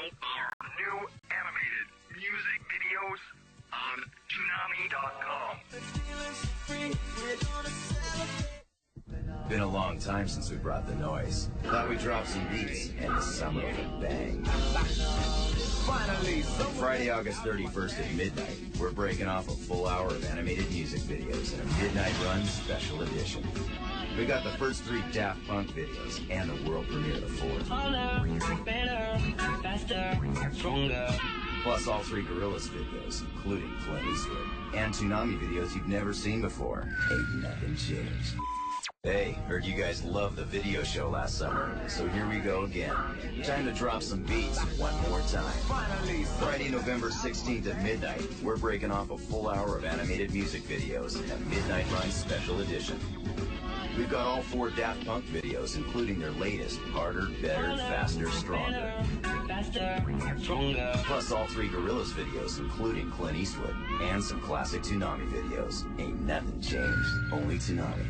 New animated music videos on Toonami.com. Been a long time since we brought the noise. Thought we'd drop some beats and the summer of a bang. Friday, August 31st at midnight, we're breaking off a full hour of animated music videos in a midnight run special edition. We got the first 3 Daft Punk videos and the world premiere of the 4th. Better, faster, stronger. Plus all 3 Gorillaz videos, including Clint Eastwood, and Toonami videos you've never seen before. Ain't nothing changed. Hey, heard you guys loved the video show last summer, so here we go again. Time to drop some beats one more time. Friday, November 16th at midnight, we're breaking off a full hour of animated music videos in a Midnight Run special edition. We've got all 4 Daft Punk videos, including their latest, Harder, Better, Faster, Stronger. Faster, stronger. Plus all 3 Gorillaz videos, including Clint Eastwood, and some classic Toonami videos. Ain't nothing changed, only Toonami.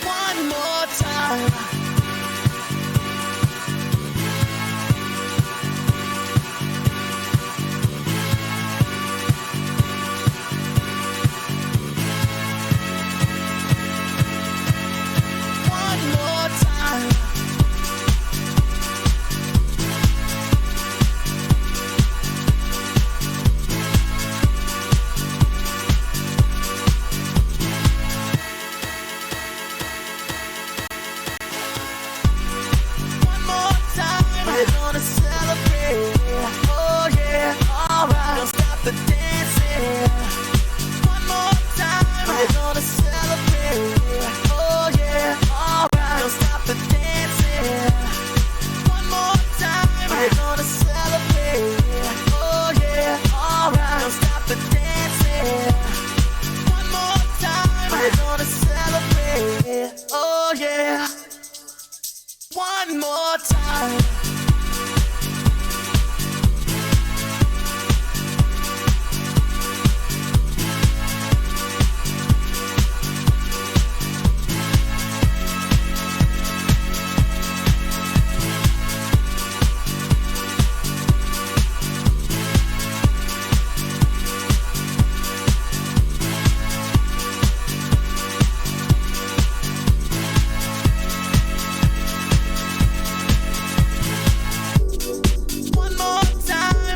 One more time. One more time. We're gonna celebrate, oh yeah, alright, don't stop the dancing. One more time, we're gonna celebrate, oh yeah, alright, don't stop the dancing. One more time, we're gonna celebrate, oh yeah, alright, don't stop the dancing. One more time, we're gonna celebrate, oh yeah. One more time.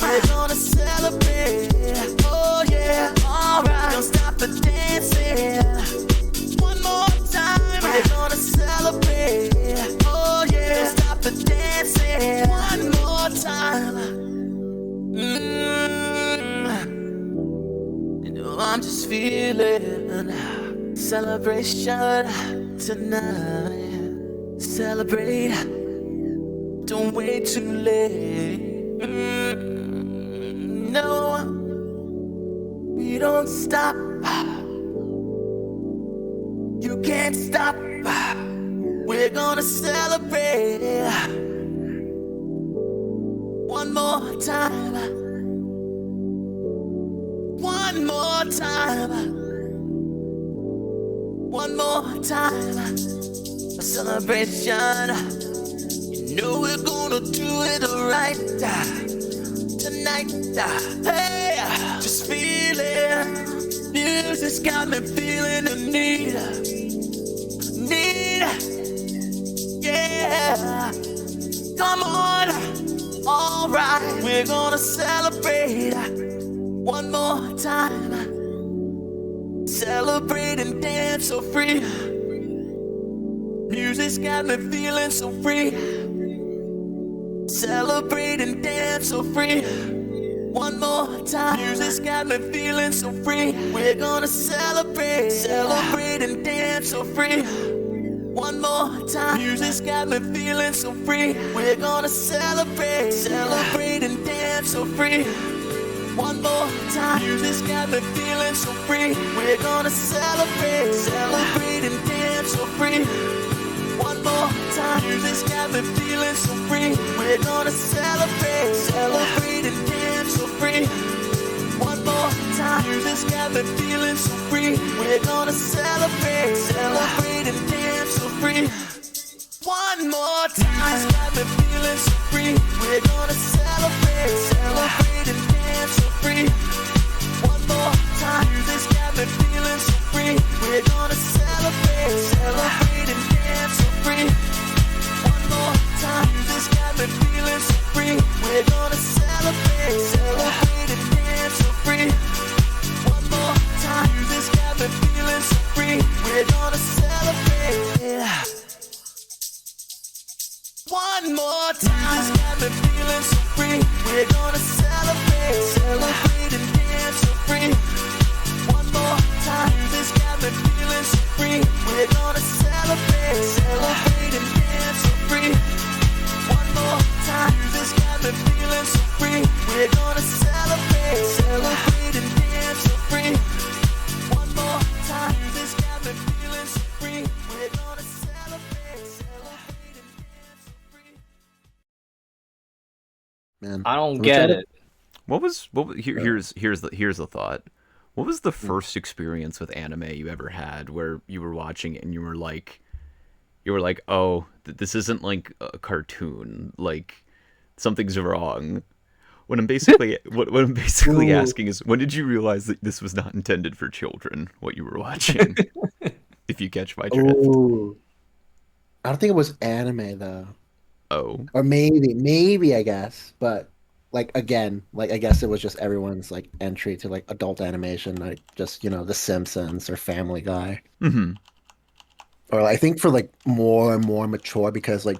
We're gonna celebrate, oh yeah, alright, don't stop the dancing. One more time, we're gonna celebrate, oh yeah, don't stop the dancing. One more time. You know I'm just feeling celebration tonight. Celebrate, don't wait too late. No, we don't stop. You can't stop. We're gonna celebrate one more time. One more time. One more time. A celebration. You know we're gonna do it right tonight. Hey, just feeling. Music's got me feeling the need. Yeah. Come on. Alright, we're gonna celebrate one more time. Celebrate and dance so free. Music's got me feeling so free. Celebrate and dance so free. One more time. Music's got me feeling so free. We're gonna celebrate and dance so free. One more time, music's got me feeling so free. We're gonna celebrate, celebrate and dance so free. One more time, music's got me feeling so free. We're gonna celebrate, celebrate and dance so free. One more time, music's got me feeling so free. We're gonna celebrate, celebrate and dance so free. One more time, music's got me feeling so free. We're gonna celebrate, celebrate and dance so free. One more time, music's got me feeling so free. We're gonna celebrate, celebrate and dance so free. One more time, music's got me feeling so free. We're gonna celebrate, celebrate and dance so free. One more time, music's got me feeling so free. We're gonna celebrate, celebrate and dance so free. One more time, music's got me feeling so free. We're gonna celebrate. Yeah. One more time, it's got me feeling so free. We're gonna celebrate, celebrate and dance so free. One more time, it's got me feeling so free. We're gonna celebrate, celebrate and dance so free. One more time, it's got me feeling so free. We're gonna celebrate, celebrate and dance so free. One more time, it's got me feeling so free. We're gonna celebrate, celebrate and dance so free. Man, I don't get it. Here's the thought. What was the first experience with anime you ever had where you were watching it and you were like, oh, this isn't like a cartoon, like something's wrong. What I'm basically asking is, when did you realize that this was not intended for children, what you were watching? If you catch my drift. Ooh. I don't think it was anime though. Oh. Or maybe I guess, but like again, like I guess it was just everyone's like entry to like adult animation, like just The Simpsons or Family Guy, or I think for like more and more mature because like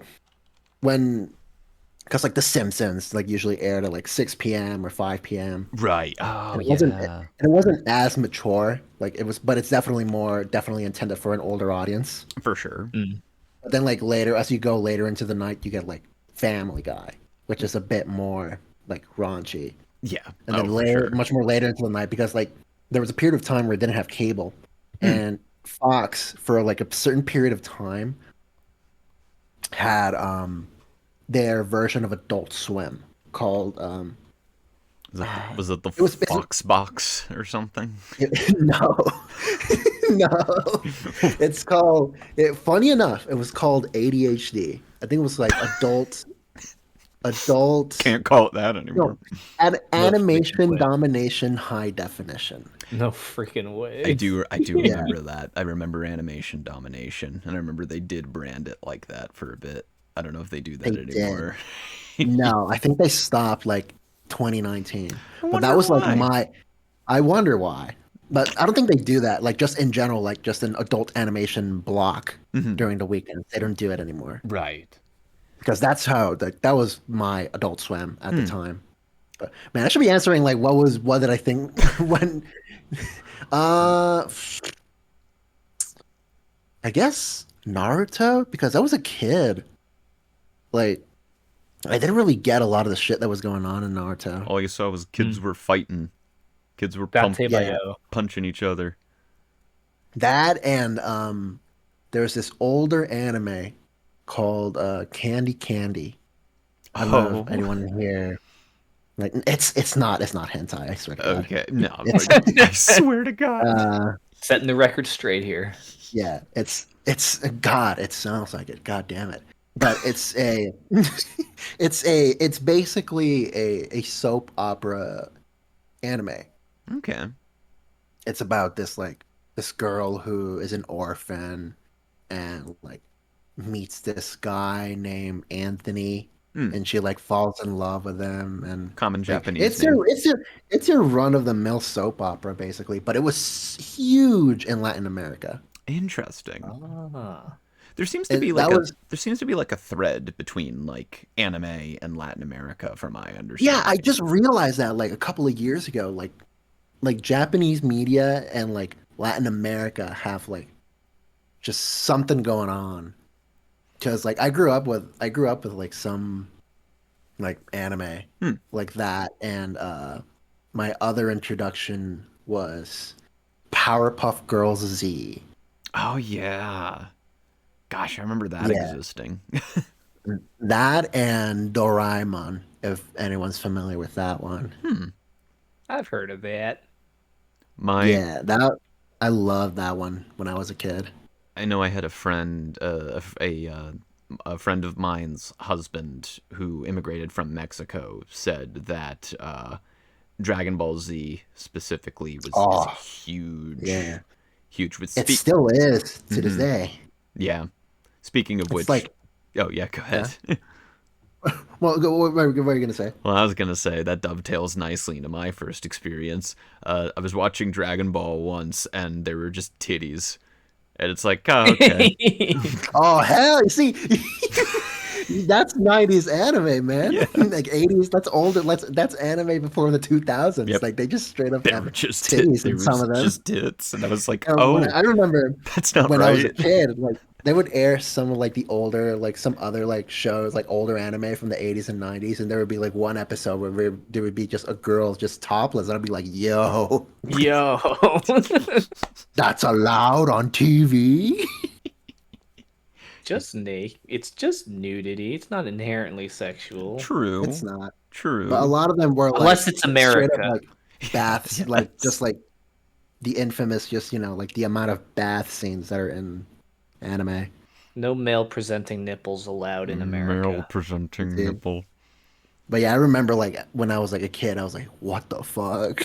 because like The Simpsons like usually aired at like 6 p.m. or 5 p.m. Right. Oh, and yeah. it wasn't as mature, like it was, but it's definitely intended for an older audience For sure. But then like later, as you go later into the night, you get like Family Guy, which is a bit more like raunchy. Yeah. And then much more later into the night, because like there was a period of time where it didn't have cable, and Fox for like a certain period of time had their version of Adult Swim called was it the Fox Box or something? No. No. It's called funny enough, it was called ADHD. I think it was like adult Can't call it that anymore. No, animation domination high definition. No freaking way. I do remember that. I remember animation domination, and I remember they did brand it like that for a bit. I don't know if they do that anymore. No, I think they stopped like 2019. But that was like I wonder why. But I don't think they do that. Like just in general, like just an adult animation block during the weekend. They don't do it anymore. Right. Because that's how that was my Adult Swim at the time. But man, I should be answering like what did I think when I guess Naruto, because I was a kid. Like I didn't really get a lot of the shit that was going on in Naruto. All you saw was kids were fighting. Kids were punching each other. That and there's this older anime called Candy Candy. I don't know if anyone here like it's not hentai, I swear to God. Okay. No, I swear to God. Setting the record straight here. Yeah, it's God, it sounds like it. God damn it. But it's it's basically a soap opera anime. Okay. It's about this girl who is an orphan and like meets this guy named Anthony, and she like falls in love with him. And common Japanese. It's your run of the mill soap opera basically, but it was huge in Latin America. Interesting. Ah. There seems to be like a thread between like anime and Latin America, from my understanding. Yeah, I just realized that like a couple of years ago, like Japanese media and like Latin America have like just something going on. Because like I grew up with like some like anime Hmm. like that, and my other introduction was Powerpuff Girls Z. Oh yeah. Gosh, I remember that Yeah, existing. that and Doraemon, if anyone's familiar with that one. Hmm. I've heard of that. My Yeah, that I loved that one when I was a kid. I know I had a friend, a friend of mine's husband who immigrated from Mexico said that Dragon Ball Z specifically is Oh, huge, yeah. huge. With It speak, still is to this hmm day. yeah. Speaking of It's which, like, oh yeah, go yeah. ahead. Well, what are you gonna say? Well, I was gonna say that dovetails nicely into my first experience. I was watching Dragon Ball once, and there were just titties, and it's like, oh, okay, Oh hell! You see, that's '90s anime, man. yeah, Like '80s, that's older. That's anime before the 2000s. yep. Like they just straight up There have were just titties there in some was of them. just tits, and I was like, And oh, I remember that's not when I was a right. kid, like they would air some of like the older, like some other like shows, like older anime from the '80s and '90s, and there would be like one episode where there would be just a girl just topless, and I'd be like, "Yo, Yo. that's allowed on TV." Just naked. It's just nudity. It's not inherently sexual. It's True, not, but a true. lot of them were like Unless it's straight up America. like baths, like Yes. just like the infamous, just like the amount of bath scenes that are in anime. No male presenting nipples allowed in Male America. presenting Dude. nipple. But yeah, I remember like when I was like a kid, I was like, "What the fuck?"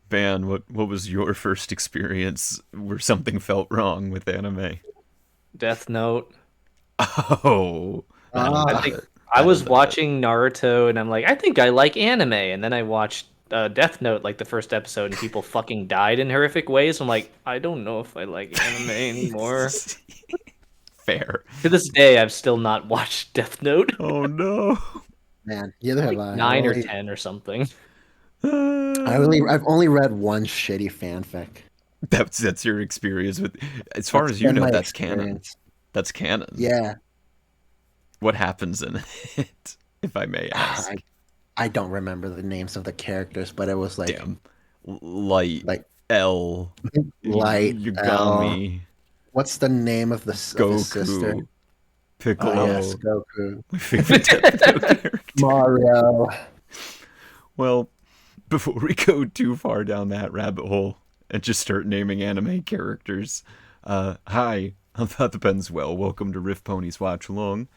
Van, what was your first experience where something felt wrong with anime? Death Note. Oh, I don't I Ah, think bet. I I don't was bet. watching Naruto and I'm like, I think I like anime. And then I watched Death Note, like the first episode, and people fucking died in horrific ways. I'm like, I don't know if I like anime anymore. Fair. To this day, I've still not watched Death Note. Oh no. man, neither have Like I. 9 or 10 or something. I've only read one shitty fanfic. That's your experience with. As far That's as you been know, my that's canon. experience. That's canon. Yeah, What happens in it, if I may ask? I don't remember the names of the characters, but it was Damn. Light, like L, Light L. Yagami, What's the name of of his sister? Goku, Oh yes, Piccolo. Goku. My favorite Death Note character. Mario. Well, before we go too far down that rabbit hole and just start naming anime characters, hi, I'm Thought the Pen's Well. Welcome to RiffPonies Watch Along.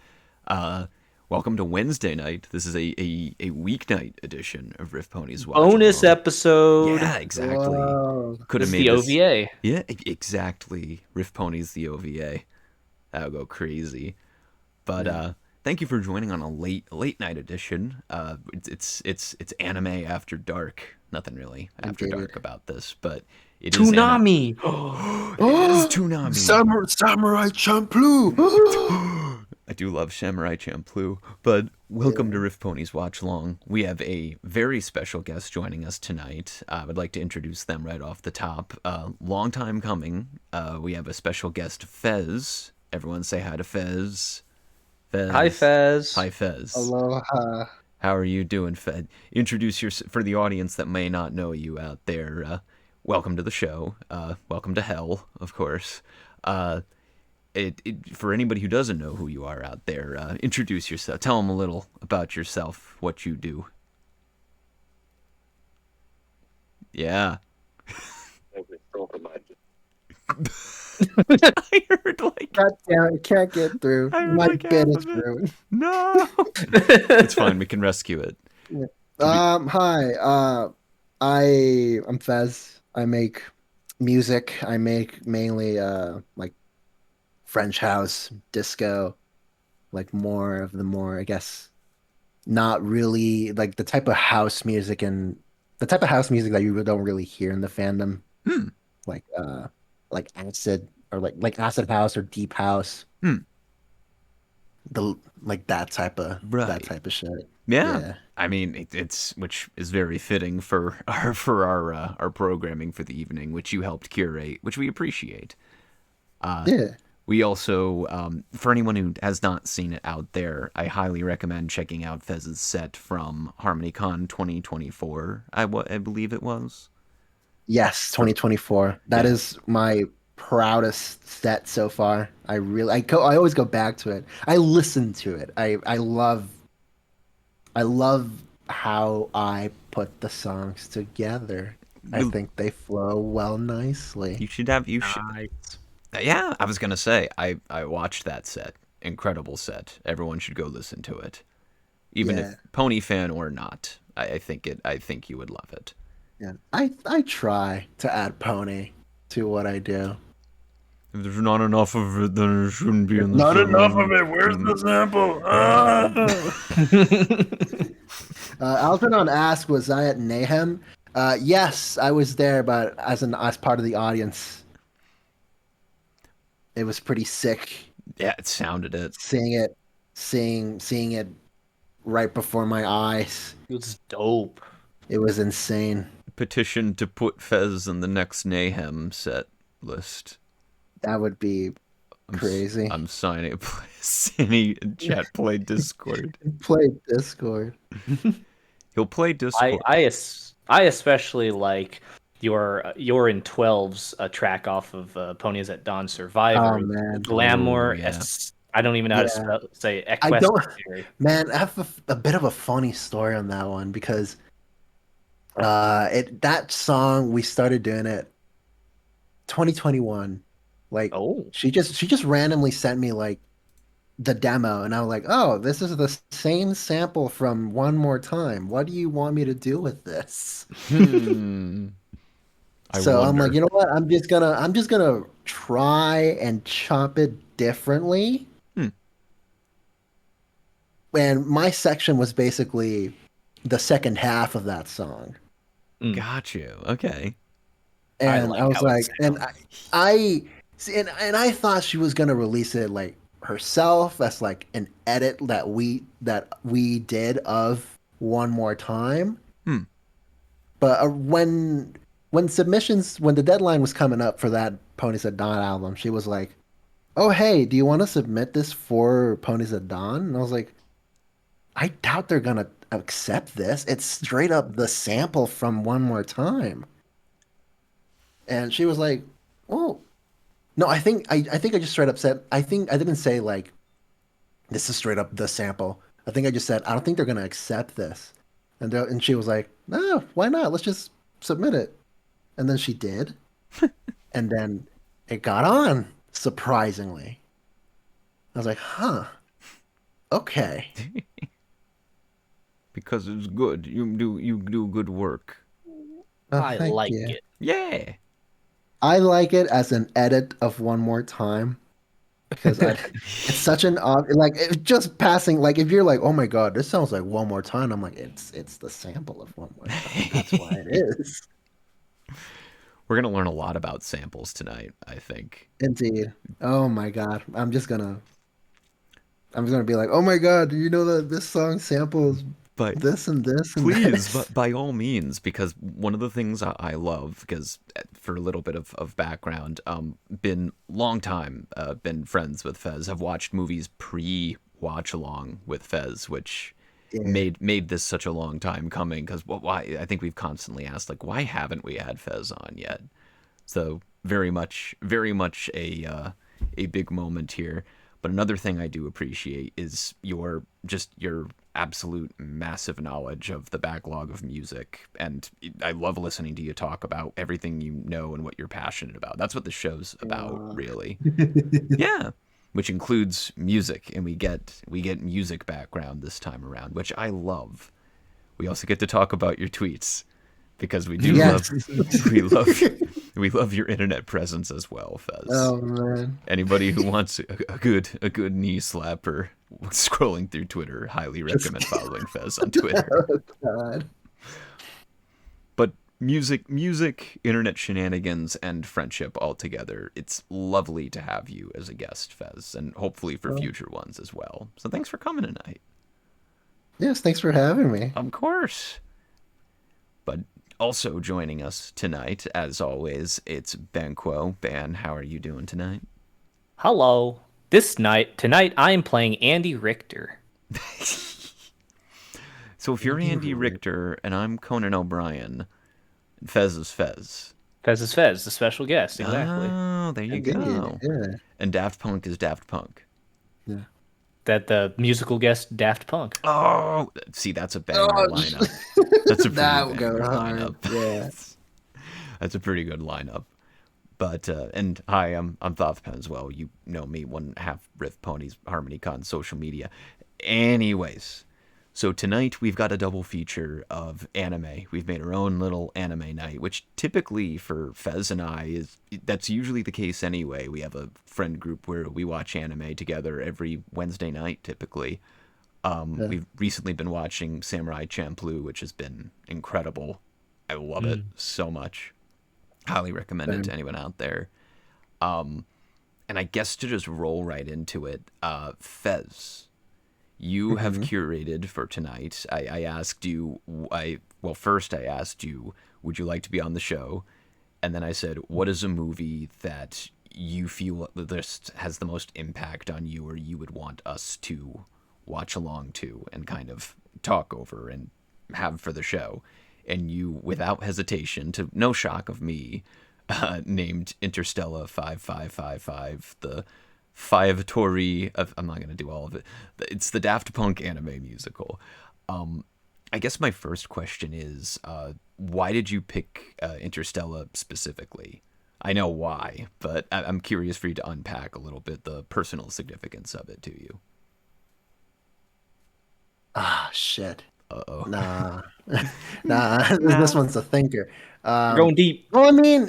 Welcome to Wednesday night. This is a weeknight edition of RiffPonies Watch Bonus Along. episode. Yeah, exactly. Whoa. Could This have is made the this. OVA. Yeah, exactly. RiffPonies the OVA. That'll go crazy. But thank you for joining on a late night edition. It's anime after dark. Nothing really after Indeed. dark about this, but it is Toonami. It is Toonami. Samurai Champloo. I do love Samurai Champloo, but welcome to Riff Ponies Watch Along. We have a very special guest joining us tonight. I would like to introduce them right off the top. Long time coming. We have a special guest, Fez. Everyone say hi to Fez. Fez. Hi, Fez. Hi, Fez. Aloha. How are you doing, Fez? Introduce yourself for the audience that may not know you out there. Welcome to the show. Welcome to hell, of course. For anybody who doesn't know who you are out there, introduce yourself. Tell them a little about yourself, what you do. Yeah. I heard like God damn it, can't get through. I heard My like bit half is of it. ruined. no. It's fine. We can rescue it. Hi. I'm Fez. I make music. I make mainly like French house, disco, like more, I guess, not really like the type of house music that you don't really hear in the fandom, Hmm. like acid or like acid house or deep house. Hmm. The like that type of shit. Yeah. Yeah. I mean, it's which is very fitting for our programming for the evening, which you helped curate, which we appreciate. Yeah. We also, for anyone who has not seen it out there, I highly recommend checking out Fez's set from HarmonyCon 2024. I believe it was. Yes, 2024. That Yeah. is my proudest set so far. I always go back to it. I listen to it. I love how I put the songs together. I think they flow well nicely. You should. Yeah, I was gonna say I watched that set. Incredible set. Everyone should go listen to it, even if Pony fan or not. I think you would love it. Yeah, I try to add Pony to what I do. If there's not enough of it, then it shouldn't be in the Not song. enough of it. Where's the sample? Algernon asked, "Was I at Mayhem?" Yes, I was there, but as part of the audience. It was pretty sick. Yeah, it sounded it. Seeing it right before my eyes. It was dope. It was insane. Petition to put Fez in the next Mayhem set list. That would be crazy. I'm signing. Any chat play Discord. Play Discord. He'll play Discord. I especially like your in 12's track off of Ponies at Dawn Survivor. Oh, man. Glamour. Yeah. I don't even know how to say I don't. Equestrian. Man, I have a bit of a funny story on that one because that song we started doing it 2021. Like she just randomly sent me like the demo and I was like, "Oh, this is the same sample from One More Time. What do you want me to do with this?" I'm like, "You know what? I'm just gonna try and chop it differently." And my section was basically the second half of that song. Got you. Okay. And I was like, and I thought she was gonna release it like herself as like an edit that we did of One More Time. But when the deadline was coming up for that Ponies at Dawn album, she was like, "Oh hey, do you want to submit this for Ponies at Dawn?" And I was like, "I doubt they're gonna accept this. It's straight up the sample from One More Time." And she was like, "Well, no, I think I just straight up said, I didn't say like this is straight up the sample. I think I just said I don't think they're gonna accept this." And she was like, "No, why not? Let's just submit it." And then she did, and then it got on surprisingly. I was like, "Huh, okay." Because it's good. You do good work. I like it. Yeah. I like it as an edit of One More Time because it's such an like it's just passing. Like if you're like, "Oh my god, this sounds like One More Time," I'm like, it's the sample of One More Time. That's why it is. We're gonna learn a lot about samples tonight, I think. Indeed. Oh my god, I'm just gonna be like, "Oh my god, do you know that this song samples this and this and please, this?" by all means, because one of the things I love, because for a little bit of background, been long time, been friends with Fez, have watched movies pre-watch along with Fez, which made this such a long time coming. Because why? I think we've constantly asked like, why haven't we had Fez on yet? So very much a big moment here. But another thing I do appreciate is your absolute massive knowledge of the backlog of music. And I love listening to you talk about everything you know and what you're passionate about. That's what the show's about, really. Yeah. Which includes music, and we get music background this time around, which I love. We also get to talk about your tweets, because we do we love your internet presence as well, Fez. Oh man! Anybody who wants a good knee slapper scrolling through Twitter, highly recommend following Fez on Twitter. Oh god! But music, internet shenanigans, and friendship all together. It's lovely to have you as a guest, Fez, and hopefully for future ones as well. So thanks for coming tonight. Yes, thanks for having me. Of course. But also joining us tonight, as always, it's Banquo. Ban, how are you doing tonight? Hello. Tonight I am playing Andy Richter. So if you're Andy Richter and I'm Conan O'Brien, Fez is Fez. Fez is Fez, the special guest, exactly. Oh, there you go. Yeah. And Daft Punk is Daft Punk. Yeah. That the musical guest Daft Punk. Oh, see, that's a banger lineup. That's a pretty That would banger go hard. lineup. Yeah. That's a pretty good lineup. But and hi, I'm Thothpen as well. You know me, one half RiffPonies HarmonyCon social media. Anyways, so tonight we've got a double feature of anime. We've made our own little anime night, which typically for Fez and I that's usually the case anyway. We have a friend group where we watch anime together every Wednesday night typically. We've recently been watching Samurai Champloo, which has been incredible. I love it so much. Highly recommend it to anyone out there. And I guess to just roll right into it, Fez, you have curated for tonight. I asked you, first I asked you, would you like to be on the show? And then I said, what is a movie that you feel this has the most impact on you, or you would want us to watch along to and kind of talk over and have for the show? And you, without hesitation, to no shock of me, named Interstella 5555, the five Tori of, I'm not going to do all of it. It's the Daft Punk anime musical. I guess my first question is, why did you pick Interstella specifically? I know why, but I'm curious for you to unpack a little bit the personal significance of it to you. Ah, shit. Uh-oh. Nah. This one's a thinker. Going deep. Well, I mean,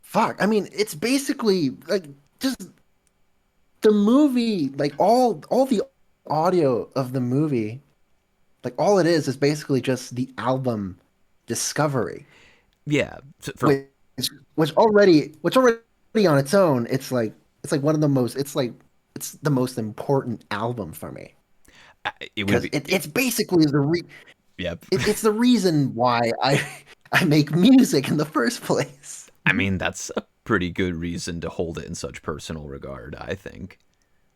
fuck. I mean, it's basically like just the movie, like all the audio of the movie, like all it is basically just the album Discovery. Yeah. Which already on its own, it's like one of the most. It's the most important album for me. It's basically Yep. It's the reason why I make music in the first place. I mean, that's a pretty good reason to hold it in such personal regard, I think.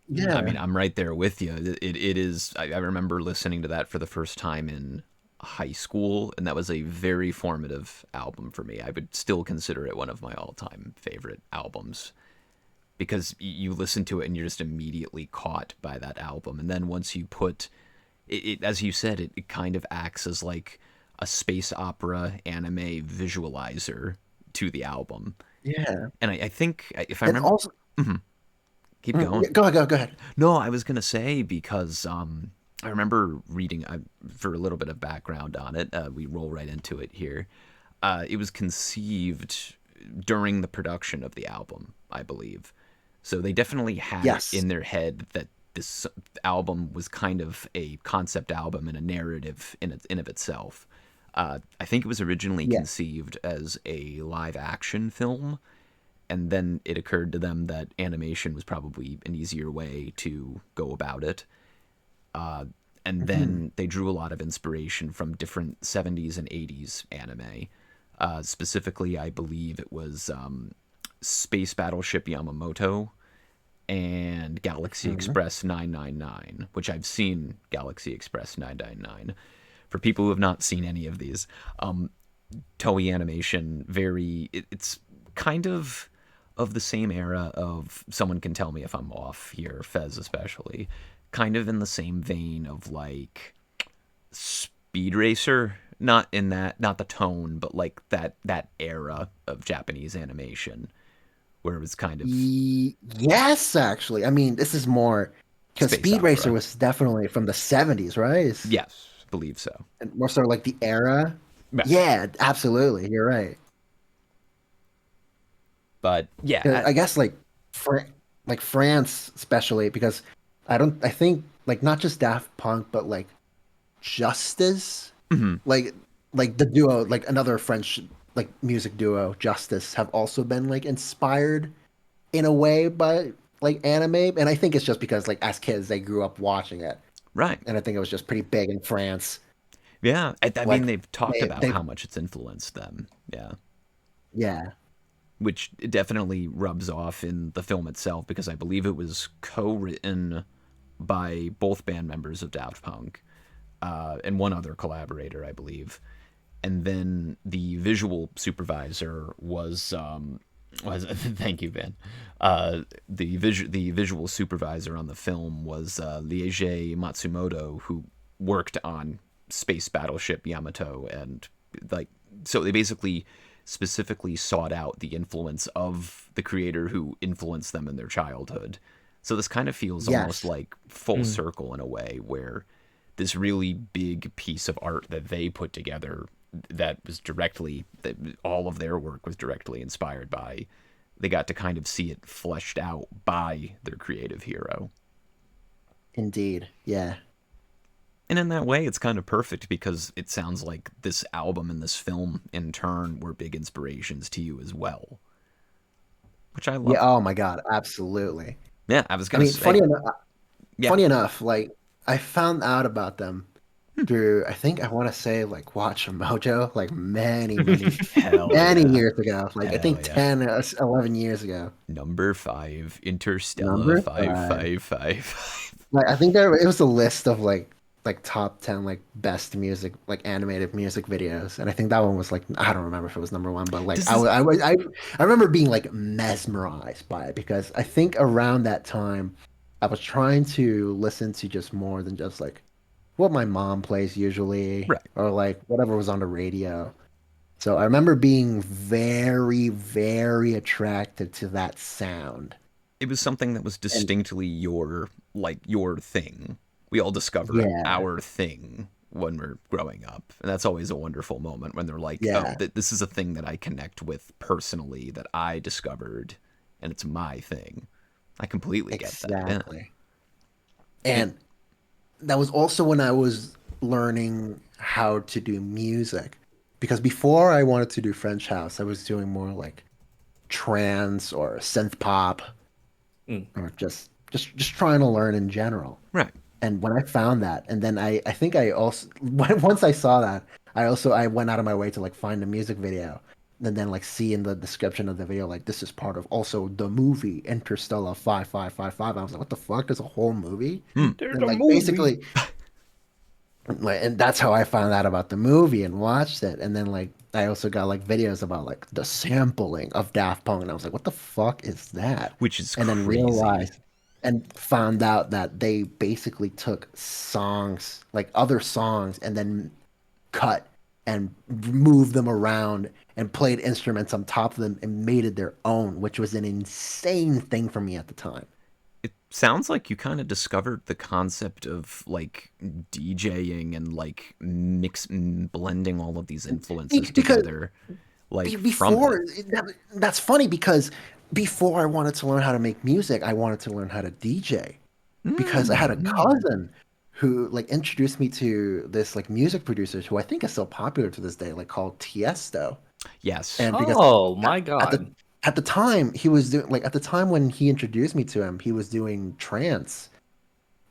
Yeah. I mean, I'm right there with you. It is. I remember listening to that for the first time in high school, and that was a very formative album for me. I would still consider it one of my all-time favorite albums, because you listen to it and you're just immediately caught by that album. And then once you put it, as you said, it kind of acts as like a space opera anime visualizer to the album. Yeah. And I think, if I remember... Also, keep going. Go ahead. No, I was going to say, because I remember reading, for a little bit of background on it, we roll right into it here. It was conceived during the production of the album, I believe. So they definitely had it in their head that this album was kind of a concept album and a narrative in of itself. I think it was originally conceived as a live action film, and then it occurred to them that animation was probably an easier way to go about it. And then they drew a lot of inspiration from different 70s and 80s anime. Specifically, I believe it was Space Battleship Yamamoto and Galaxy Express 999, which I've seen Galaxy Express 999. For people who have not seen any of these, Toei Animation, it's kind of the same era of, someone can tell me if I'm off here, Fez especially, kind of in the same vein of like Speed Racer, not the tone, but like that era of Japanese animation, where it was kind of... Yes, actually. I mean, this is more... Because Speed Racer was definitely from the 70s, right? Yes, I believe so. And more sort of like the era. Yeah, absolutely. You're right. But, yeah. I guess, like France, especially, because I think, like, not just Daft Punk, but, like, Justice. Like, like the duo, like another French like music duo, Justice, have also been like inspired in a way by like anime, and I think it's just because like as kids they grew up watching it, Right. and I think it was just pretty big in France. Yeah. I mean, Like they've talked about they how much it's influenced them. Yeah. yeah Which definitely rubs off in the film itself because I believe it was co-written by both band members of Daft Punk and one other collaborator, I believe. And then the visual supervisor was thank you, Ben. The visual supervisor on the film was Liege Matsumoto, who worked on Space Battleship Yamato, and like so they basically specifically sought out the influence of the creator who influenced them in their childhood. So this kind of feels almost yes like full circle in a way, where this really big piece of art that they put together that all of their work was directly inspired by, they got to kind of see it fleshed out by their creative hero. indeed yeah. And in that way, it's kind of perfect because it sounds like this album and this film, in turn, were big inspirations to you as well, which I Yeah, love. oh my God, absolutely. Yeah, I was I gonna mean, say, yeah. funny enough, like I found out about them through I think I want to say like Watch Mojo, like Hell many yeah, years ago. Like I hell think yeah. 10 or 11 years ago. Number 5, Interstella Number five. 555. Like I think there it was a list of like top 10 like best music like animated music videos, and I think that one was like I don't remember if it was number one, but like This is I remember being like mesmerized by it because I think around that time I was trying to listen to just more than just like what my mom plays usually right. or like whatever was on the radio. So I remember being very, very attracted to that sound. It was something that was And distinctly your thing. We all discover yeah, our thing when we're growing up, and that's always a wonderful moment when they're like, "Oh, yeah, this is a thing that I connect with personally that I discovered, and it's my thing." I completely get that. Yeah. exactly. And And that was also when I was learning how to do music. Because before I wanted to do French house, I was doing more like trance or synth pop Mm. or just trying to learn in general. right. And when I found that, and then I think I also once I saw that, I went out of my way to like find a music video, and then like see in the description of the video like this is part of also the movie Interstellar 5555. I was like, what the fuck? There's a whole movie? There's And a like movie. basically, like, and that's how I found out about the movie and watched it. And then like I also got like videos about like the sampling of Daft Punk, and I was like, what the fuck is that? Which is And then crazy. realized and found out that they basically took songs, like other songs, and then cut and moved them around and played instruments on top of them and made it their own, which was an insane thing for me at the time. It sounds like you kind of discovered the concept of like DJing and like blending all of these influences Because together, like from it. before that's funny because before I wanted to learn how to make music, I wanted to learn how to DJ because I had a cousin who like introduced me to this like music producers who I think is still popular to this day, like called Tiesto. Yes. And because Oh my at god. the time he was doing like at the time when he introduced me to him, he was doing trance.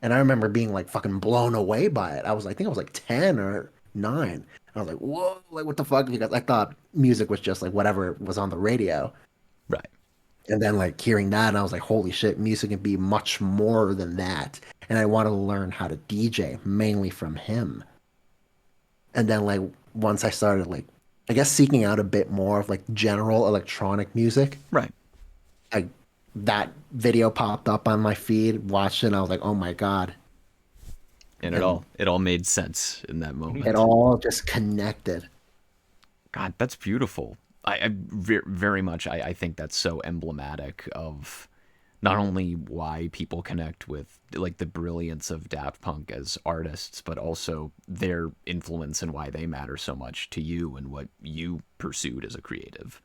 And I remember being like fucking blown away by it. I think I was like 10 or 9. I was like, whoa, like what the fuck? Because I thought music was just like whatever was on the radio. Right. And then like hearing that, and I was like, holy shit, music can be much more than that. And I wanted to learn how to DJ mainly from him. And then like once I started like I guess seeking out a bit more of like general electronic music, Right. I that video popped up on my feed, watched it, and I was like, oh my God. And And it all made sense in that it moment. all just connected. God, that's beautiful. Very much I think that's so emblematic of not only why people connect with like the brilliance of Daft Punk as artists, but also their influence and why they matter so much to you and what you pursued as a creative.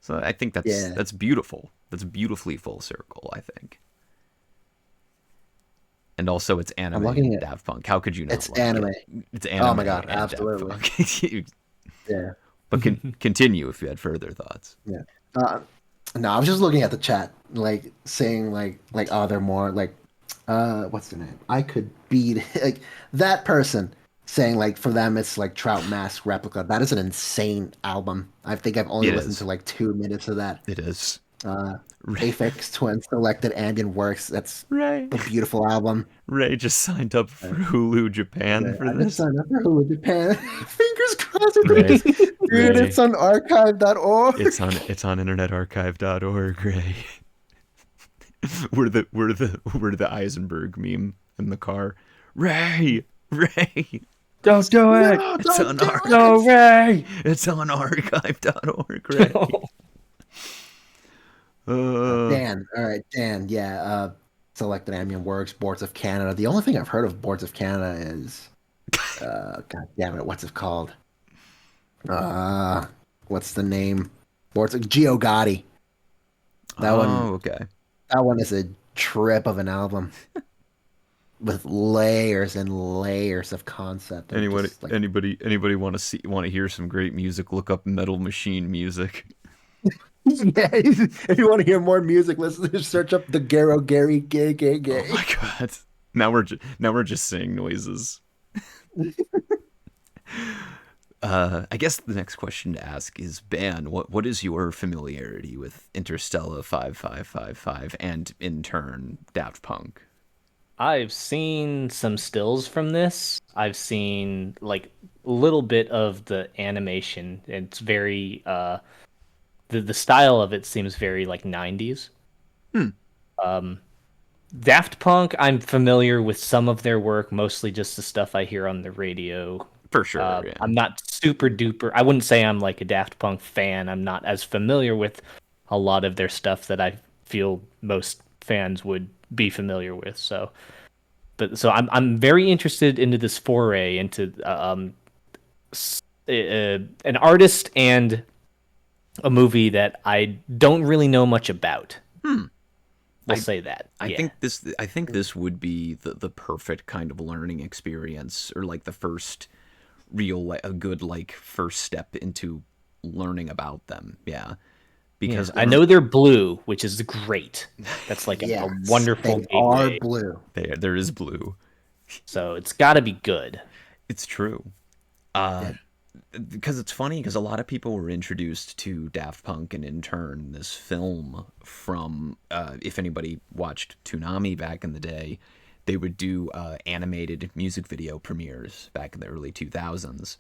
So I think Yeah. that's beautiful. That's beautifully full circle, I think. And also, it's anime looking and at Daft Punk. How could you not it's like anime. it? It's anime. Oh my god, and absolutely. Daft Punk. Yeah. But continue if you had further thoughts. Yeah. No, I was just looking at the chat, like saying like oh they're more like what's the name? I could beat like that person saying like for them it's like Trout Mask Replica. That is an insane album. I think I've only It listened is. to like 2 minutes of that. It is. Aphex Twin selected Ambient Works. That's Ray. a beautiful album. Ray just signed up for Hulu Japan for I just this. signed up for Hulu Japan. Fingers crossed. Ray. Dude, Ray. it's on archive.org. It's on internetarchive.org, Ray. we're the Eisenberg meme in the car. Ray. Don't do it. No, It's don't on do our- it. No, Ray. It's on archive.org, Ray. Dan, all right, Dan, yeah. Selected Ambient Works, Boards of Canada. The only thing I've heard of Boards of Canada is, God damn it, what's it called? What's the name? Boards of Gio Gotti. That one. Okay. That one is a trip of an album with layers and layers of concept. and Anybody, just, like, anybody want to hear some great music? Look up Metal Machine music. yeah, if you want to hear more music, let's just search up the Garo Gary Gay. Oh my god! Now we're just saying noises. I guess the next question to ask is, Ban, what is your familiarity with Interstella 5555 and in turn Daft Punk? I've seen some stills from this. I've seen like a little bit of the animation. It's very the style of it seems very like 90s. Daft Punk, I'm familiar with some of their work, mostly just the stuff I hear on the radio. For sure. Yeah. I'm not super duper. I wouldn't say I'm like a Daft Punk fan. I'm not as familiar with a lot of their stuff that I feel most fans would be familiar with. So I'm very interested into this foray into an artist and a movie that I don't really know much about. We'll say that. I think this would be the perfect kind of learning experience, or like the first real a good like first step into learning about them. Yeah. Because I know they're blue, which is great. That's like a wonderful they are gateway. blue. there is blue. So it's got to be good. It's true. Because it's funny, because a lot of people were introduced to Daft Punk and in turn this film from, if anybody watched Toonami back in the day, they would do animated music video premieres back in the early 2000s.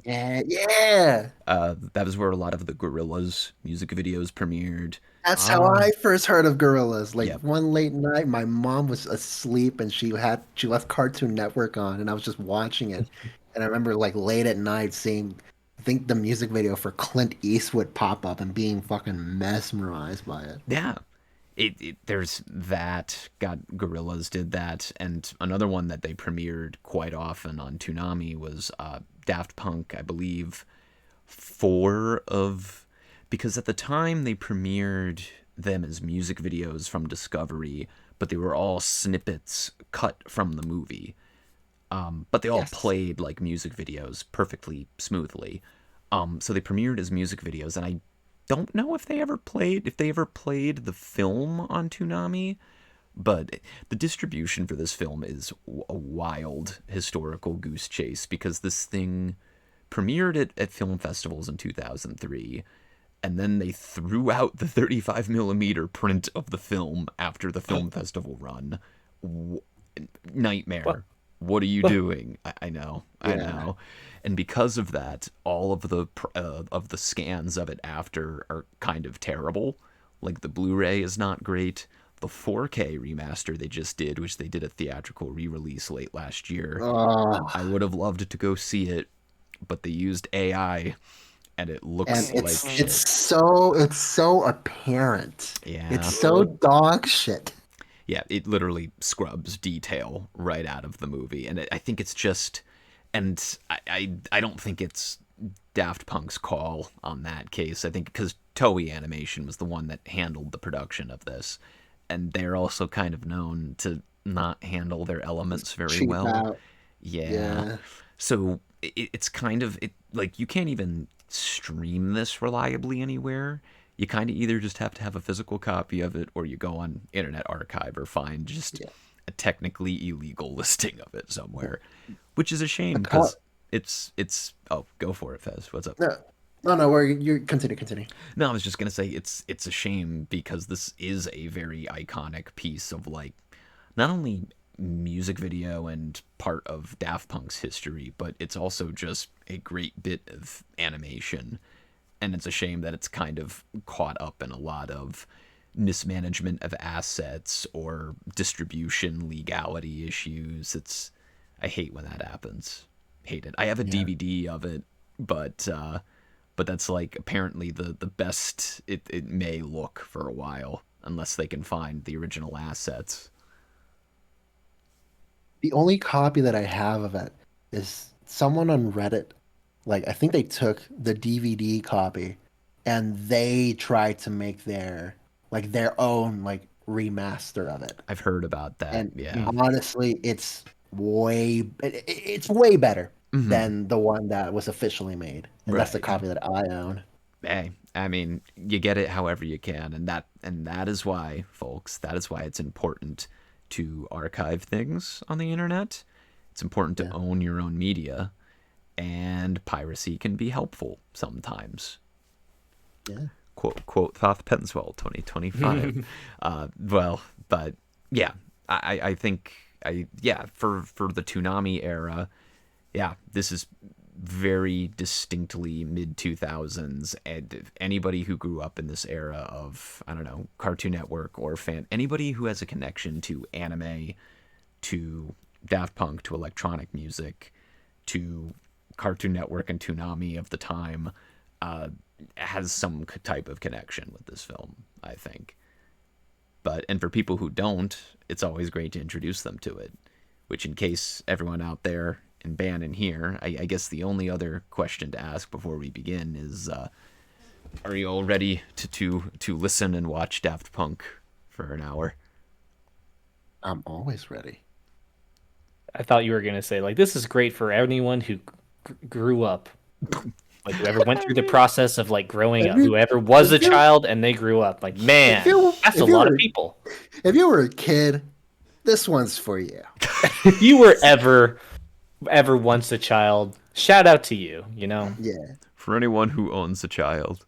Yeah. That was where a lot of the Gorillaz music videos premiered. That's how I first heard of Gorillaz. Like Yep. one late night, my mom was asleep and she left Cartoon Network on, and I was just watching it. And I remember like late at night seeing, I think the music video for Clint Eastwood pop up and being fucking mesmerized by it. Yeah. There's that. Gorillaz did that, and another one that they premiered quite often on Toonami was Daft Punk, I believe, because at the time they premiered them as music videos from Discovery, but they were all snippets cut from the movie. But they all played like music videos perfectly smoothly. So they premiered as music videos, and I don't know if they ever played the film on Toonami, but the distribution for this film is a wild historical goose chase, because this thing premiered at film festivals in 2003, and then they threw out the 35mm print of the film after the film festival run. Nightmare. What are you doing? I know. And because of that, all of the scans of it after are kind of terrible. Like the Blu-ray is not great. The 4K remaster they just did, which they did a theatrical re-release late last year, I would have loved to go see it, but they used AI, and it looks And like shit. it's so apparent. Yeah. It's so dog shit. Yeah, it literally scrubs detail right out of the movie, and I think it's just, and I don't think it's Daft Punk's call on that case. I think because Toei Animation was the one that handled the production of this, and they're also kind of known to not handle their elements very cheap well. out. Yeah. Yeah. So it's kind of like you can't even stream this reliably anywhere. You kind of either just have to have a physical copy of it, or you go on Internet Archive or find just a technically illegal listing of it somewhere, which is a shame because it's. Oh, go for it, Fez. What's up? No. You continue. No, I was just gonna say it's a shame because this is a very iconic piece of like not only music video and part of Daft Punk's history, but it's also just a great bit of animation. And it's a shame that it's kind of caught up in a lot of mismanagement of assets or distribution legality issues. I hate when that happens. Hate it. I have a DVD of it, but that's like apparently the best it may look for a while unless they can find the original assets. The only copy that I have of it is someone on Reddit. Like, I think they took the DVD copy and they tried to make their own like remaster of it. I've heard about that. And yeah. honestly, it's way better than the one that was officially made. And that's the Right. copy that I own. Hey, I mean, you get it however you can, and that is why, folks, that is why it's important to archive things on the internet. It's important to own your own media, and piracy can be helpful sometimes. Yeah. Quote Thoth Penswell 2025. Well, but yeah, I think for the Toonami era, yeah, this is very distinctly mid 2000s, and if anybody who grew up in this era of, I don't know, Cartoon Network or anybody who has a connection to anime, to Daft Punk, to electronic music, to Cartoon Network and Toonami of the time, has some type of connection with this film, I think. And for people who don't, it's always great to introduce them to it, which, in case everyone out there in Ban and here, I guess the only other question to ask before we begin is, are you all ready to listen and watch Daft Punk for an hour? I'm always ready. I thought you were gonna say like this is great for anyone who grew up, like whoever went through the process of like growing up, whoever was a child and they grew up. Like, man, that's a lot of people. If you were a kid, this one's for you. If you were ever once a child, shout out to you. You know, Yeah. For anyone who owns a child.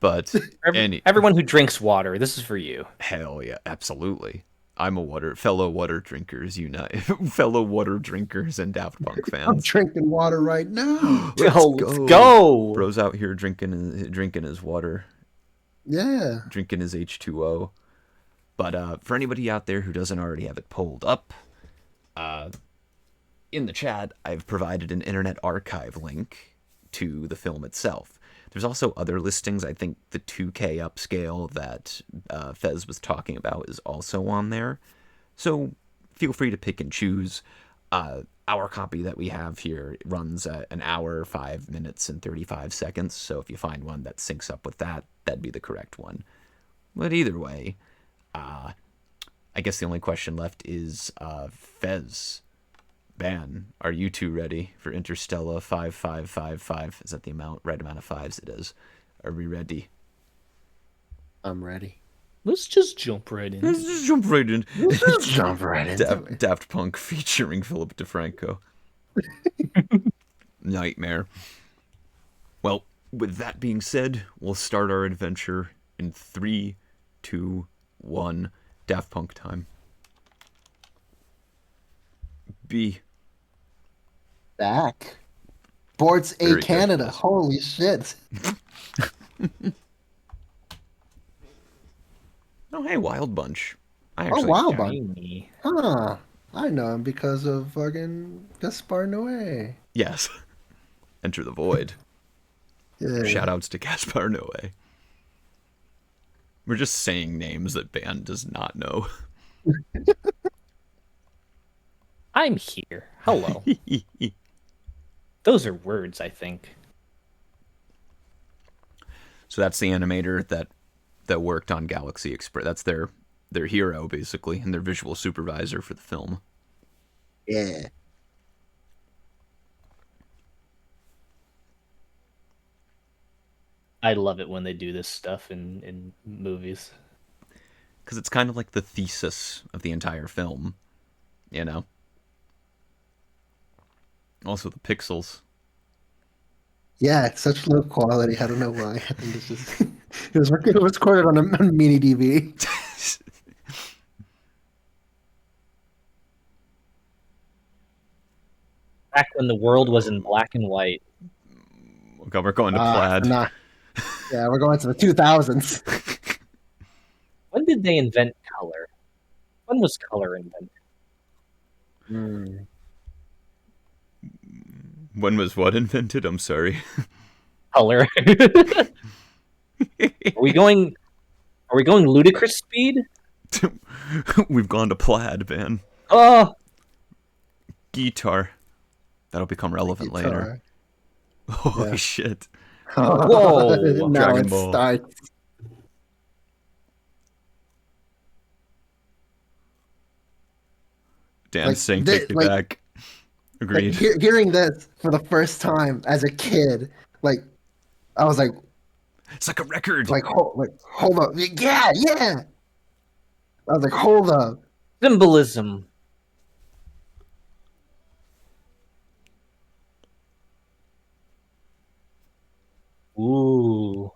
But everyone who drinks water, this is for you. Hell yeah, absolutely. I'm a fellow water drinkers unite, fellow water drinkers and Daft Punk fans. I'm drinking water right now. Let's go. Bro's out here drinking his water. Yeah. Drinking his H2O. But for anybody out there who doesn't already have it pulled up, in the chat, I've provided an Internet Archive link to the film itself. There's also other listings. I think the 2K upscale that Fez was talking about is also on there. So feel free to pick and choose. Our copy that we have here runs at an hour, 5 minutes, and 35 seconds. So if you find one that syncs up with that, that'd be the correct one. But either way, I guess the only question left is Fez. Ban, are you two ready for Interstella 5555? Is that the right amount of fives it is? Are we ready? I'm ready. Let's just jump right in. Let's just jump right in. it. Daft Punk featuring Philip DeFranco. Nightmare. Well, with that being said, we'll start our adventure in 3, 2, 1. Daft Punk time. B. Back. Boards A Very Canada. good. Holy shit. Oh, hey, Wild Bunch. Wild Bunch. Tiny. Huh. I know him because of fucking Gaspar Noé. Yes. Enter the Void. Yeah. Shoutouts to Gaspar Noé. We're just saying names that Ban does not know. I'm here. Hello. Those are words, I think. So that's the animator that worked on Galaxy Express. That's their their hero basically and their visual supervisor for the film. Yeah. I love it when they do this stuff in movies. Because it's kind of like the thesis of the entire film, you know? Also the pixels. Yeah, it's such low quality. I don't know why. I think it's just it was recorded on a mini DV. Back when the world was in black and white. Oh God, we're going to plaid. Nah. Yeah, we're going to the 2000s. When did they invent color? When was color invented? When was what invented? I'm sorry. Color. Are we going ludicrous speed? We've gone to plaid, man. Oh, Guitar. That'll become relevant later. Holy shit. whoa. Now Dragon it Ball. starts. Dan Like, saying the- take me like- back. Agreed. Hearing this for the first time as a kid, like, I was like, It's like a record. hold up. Yeah. I was like, hold up. Symbolism. Ooh.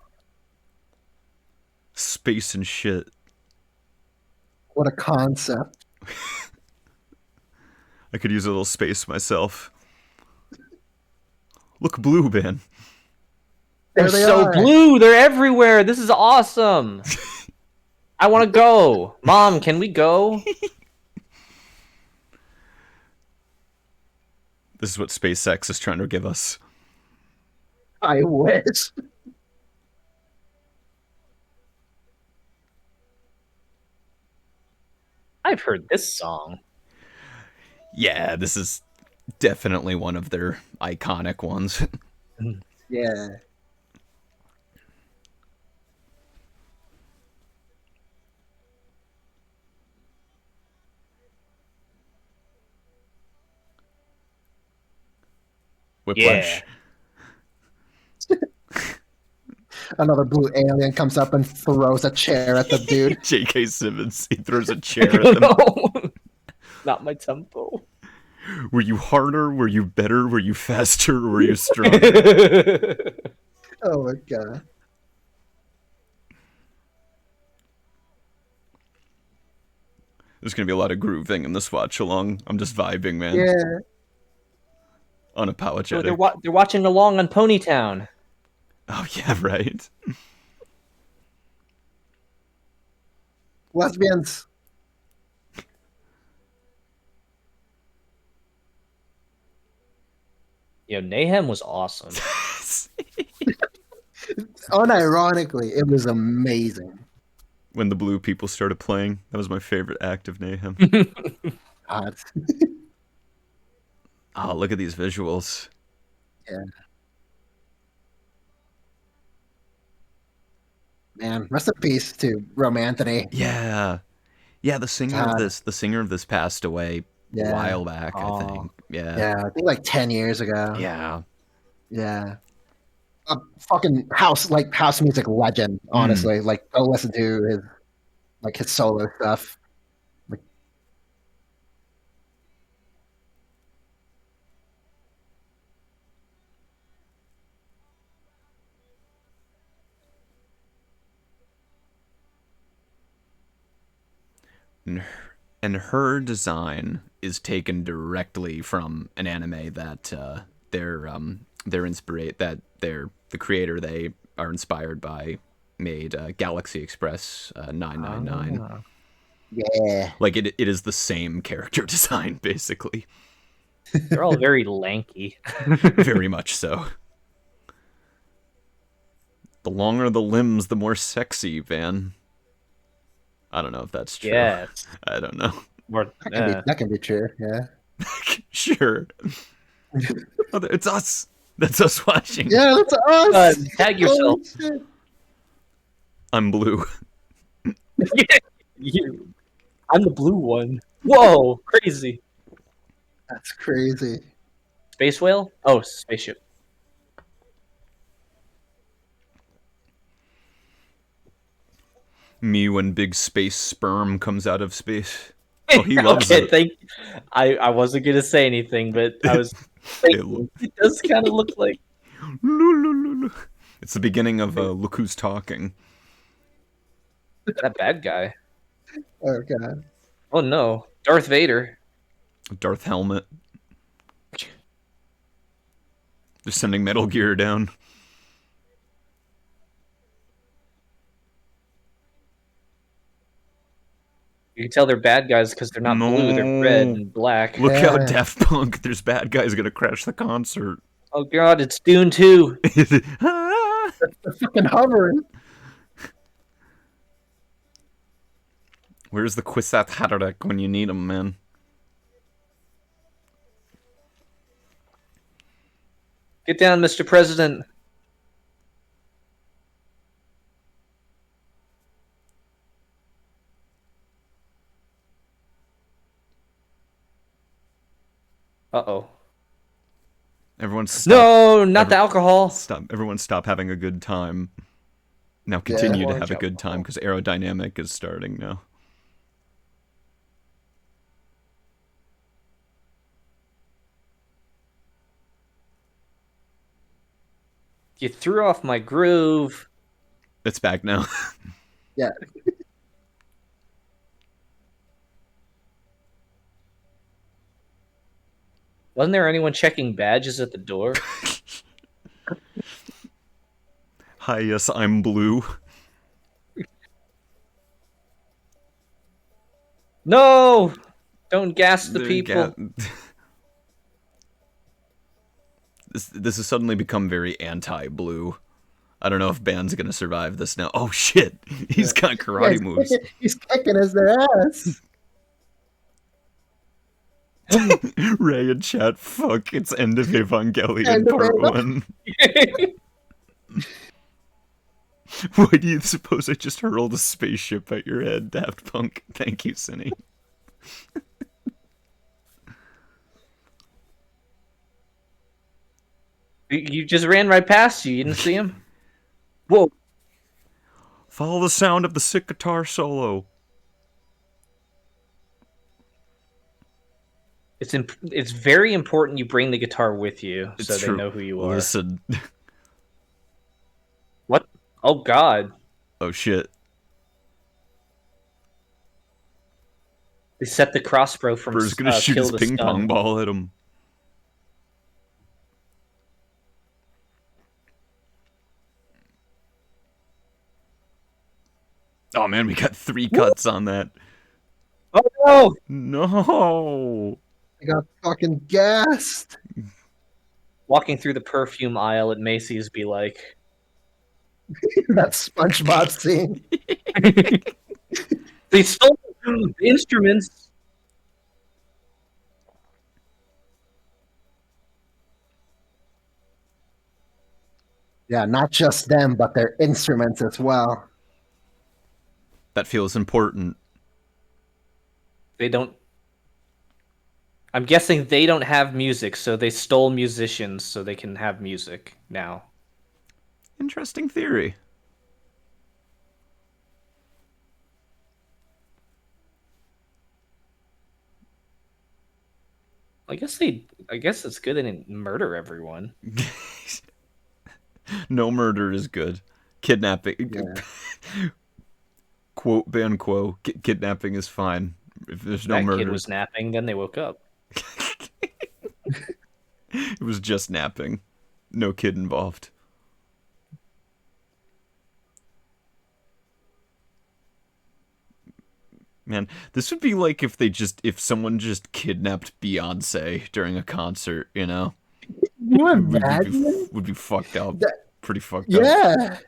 Space and shit. What a concept. I could use a little space myself. Look blue, man. They're There they so are. blue. They're everywhere. This is awesome. I want to go. Mom, can we go? This is what SpaceX is trying to give us. I wish. I've heard this song. Yeah, this is definitely one of their iconic ones. Yeah. Whiplash. Another blue alien comes up and throws a chair at the dude. J.K. Simmons, he throws a chair I at don't them. know. Not my tempo. Were you harder? Were you better? Were you faster? Or were you stronger? Oh my god. There's gonna be a lot of grooving in this watch along. I'm just vibing, man. Yeah. Unapologetic. So they're watching along on Ponytown. Oh yeah, right. Lesbians. Yo, Nahum was awesome. Unironically, it was amazing. When the blue people started playing, that was my favorite act of Nahum. God. Oh, look at these visuals. Yeah. Man, rest in peace to Romanthony. Yeah. Yeah, the singer God. of this passed away Yeah. a while back, I Oh. think. Yeah. Yeah, I think like 10 years ago. Yeah. Yeah. A fucking house music legend, honestly. Like, go listen to his solo stuff. Like, And her design is taken directly from an anime that the creator they are inspired by made Galaxy Express 999. yeah. Like it is the same character design basically. They're all very lanky. Very much so. The longer the limbs, the more sexy, Van. I don't know if that's true. Yes. I don't know. Or, That can be true, yeah. Sure. Oh, it's us. That's us watching. Yeah, that's us! tag yourself. Holy shit. I'm blue. I'm the blue one. Whoa, crazy. That's crazy. Space whale? Oh, spaceship. Me when big space sperm comes out of space. Oh, he loves Okay, it. thank. I wasn't gonna say anything, but I was. It does kind of look like. It's the beginning of Look Who's Talking. That bad guy. Oh god. Oh no, Darth Vader. Darth Helmet. They're sending Metal Gear down. You can tell they're bad guys because they're not blue; they're red and black. Look how Yeah. Daft Punk. There's bad guys gonna crash the concert. Oh god, it's Dune 2. They're fucking hovering. Where's the Kwisatz Haderach when you need him, man? Get down, Mr. President. Uh-oh. Everyone stop. No, not the alcohol. Stop. Everyone stop having a good time. Now continue to Orange have a good time alcohol. because aerodynamic is starting now. You threw off my groove. It's back now. Yeah. Wasn't there anyone checking badges at the door? Hi, yes, I'm blue. No! Don't gas the people. This has suddenly become very anti-blue. I don't know if Band's gonna survive this now. Oh shit! He's got karate moves. He's kicking as their ass. Ray and chat, fuck, it's End of Evangelion End of Part Evangelion. 1. Why do you suppose I just hurled a spaceship at your head, Daft Punk? Thank you, Cinny. You just ran right past you. You didn't see him? Whoa. Follow the sound of the sick guitar solo. It's very important you bring the guitar with you It's so true. they know who you are. Listen. What? Oh god. Oh shit. They set the crossbow from Burr's gonna shoot kill his to ping stun. pong ball at him. Oh man, we got 3 cuts on that. Oh no! No. I got fucking gassed. Walking through the perfume aisle at Macy's be like, That SpongeBob scene. they stole the instruments. Yeah, not just them, but their instruments as well. That feels important. They don't. I'm guessing they don't have music, so they stole musicians so they can have music now. Interesting theory. I guess it's good they didn't murder everyone. No murder is good. Kidnapping. Yeah. Quote ban quo. Kidnapping is fine. If there's no That murder. kid was napping, then they woke up. It was just napping. No kid involved. Man, this would be like if someone just kidnapped Beyonce during a concert, you know? You imagine? Would be fucked up. Pretty fucked up. Yeah.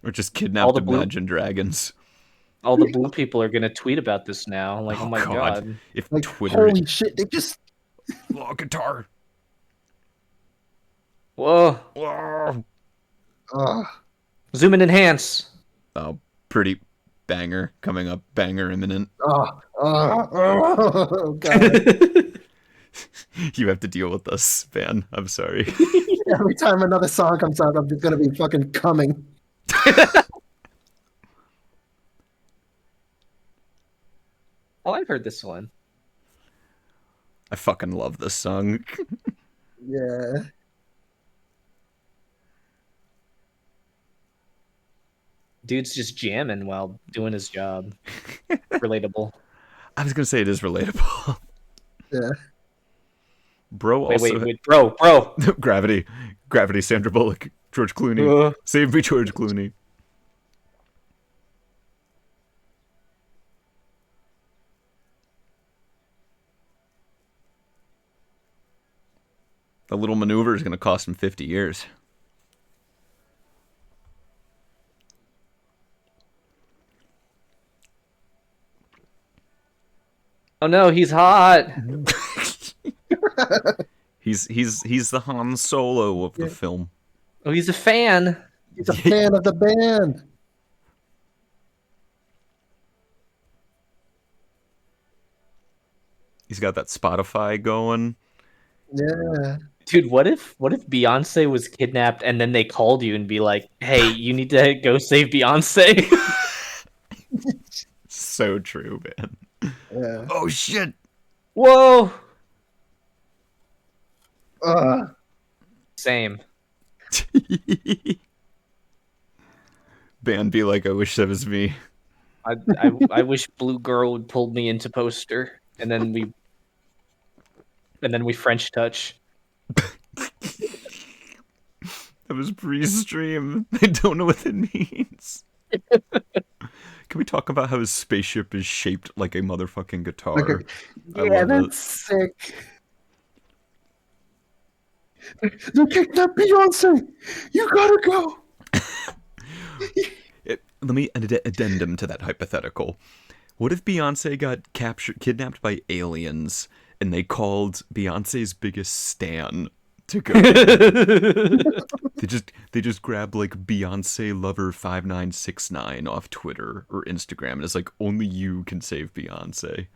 Or just All kidnapped the blue- Imagine Dragons. All the blue people are gonna tweet about this now. Like, oh my god. If Like, Twitter holy shit, they just... law guitar. Whoa. Whoa. Ugh. Zoom and enhance. Oh, Pretty banger coming up. Banger imminent. Oh, God. You have to deal with this, Van. I'm sorry. Every time another song comes out, I'm just gonna be fucking coming. Oh, I've heard this one. I fucking love this song. Yeah. Dude's just jamming while doing his job. Relatable. I was gonna say it is relatable. Yeah. Bro also Wait, bro. Gravity, Sandra Bullock, George Clooney. Save me, George Clooney. The little maneuver is gonna cost him 50 years. Oh no, he's hot. He's the Han Solo of the film. Oh, he's a fan. He's a fan of the band. He's got that Spotify going. Yeah. Dude, what if Beyonce was kidnapped and then they called you and be like, "Hey, you need to go save Beyonce." So true, man. Yeah. Oh shit. Whoa. Ugh. Same. Band be like, I wish that was me. I wish Blue Girl would pull me into poster, and then we French touch. That was pre-stream. I don't know what it means. Can we talk about how his spaceship is shaped like a motherfucking guitar? Yeah, that's sick. They kidnapped Beyonce. You gotta go. Let me addendum to that hypothetical. What if Beyonce got kidnapped by aliens, and they called Beyonce's biggest stan to go? They just grab like Beyonce lover 5969 off Twitter or Instagram, and it's like only you can save Beyonce.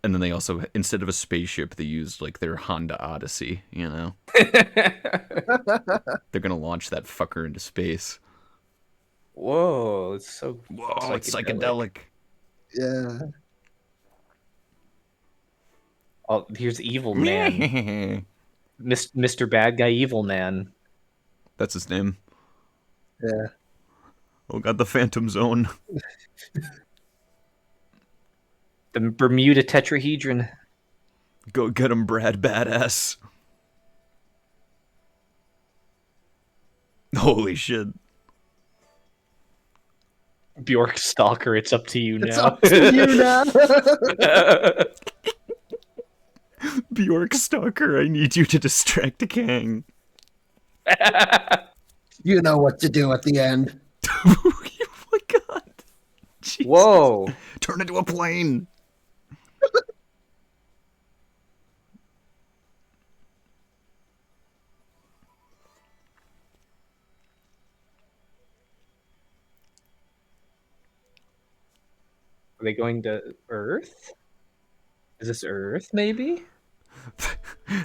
And then they also, instead of a spaceship, they used like their Honda Odyssey. You know, they're gonna launch that fucker into space. Whoa, it's so It's psychedelic. Yeah. Oh, here's Evil Man. Mr. Bad Guy Evil Man. That's his name. Yeah. Oh god, the Phantom Zone. The Bermuda Tetrahedron. Go get him, Brad Badass. Holy shit. Bjork Stalker, it's up to you now. It's up to you now. Bjork Stalker, I need you to distract Kang. You know what to do at the end. Oh my god. Jesus. Whoa. Turn into a plane. Are they going to Earth? Is this Earth, maybe?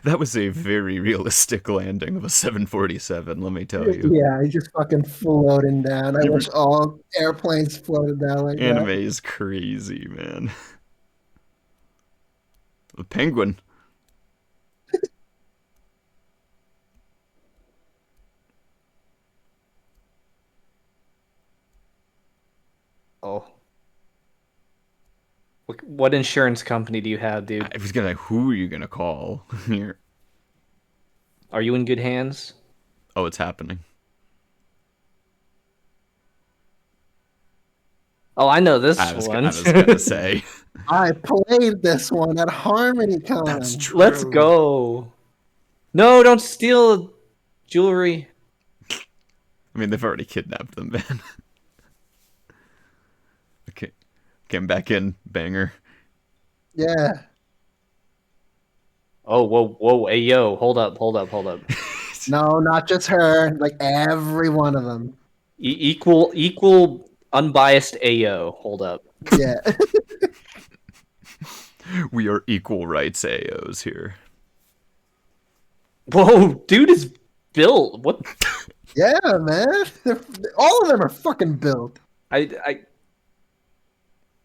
That was a very realistic landing of a 747, let me tell you. Yeah, he's just fucking floating down. I wish all airplanes floated down like Anime that. is crazy, man. The penguin. Oh. What insurance company do you have, dude? I was gonna, who are you gonna call here? Are you in good hands? Oh, it's happening. Oh, I know this I was one. gonna say. I played this one at HarmonyCon. That's true. Let's go. No, don't steal jewelry. I mean, they've already kidnapped them, man. Okay. Get back in, banger. Yeah. Oh, whoa, hey, yo, hold up. No, not just her. Like every one of them. Equal Unbiased AO. Hold up. Yeah. We are equal rights AOs here. Whoa, dude is built. What? Yeah, man. All of them are fucking built. I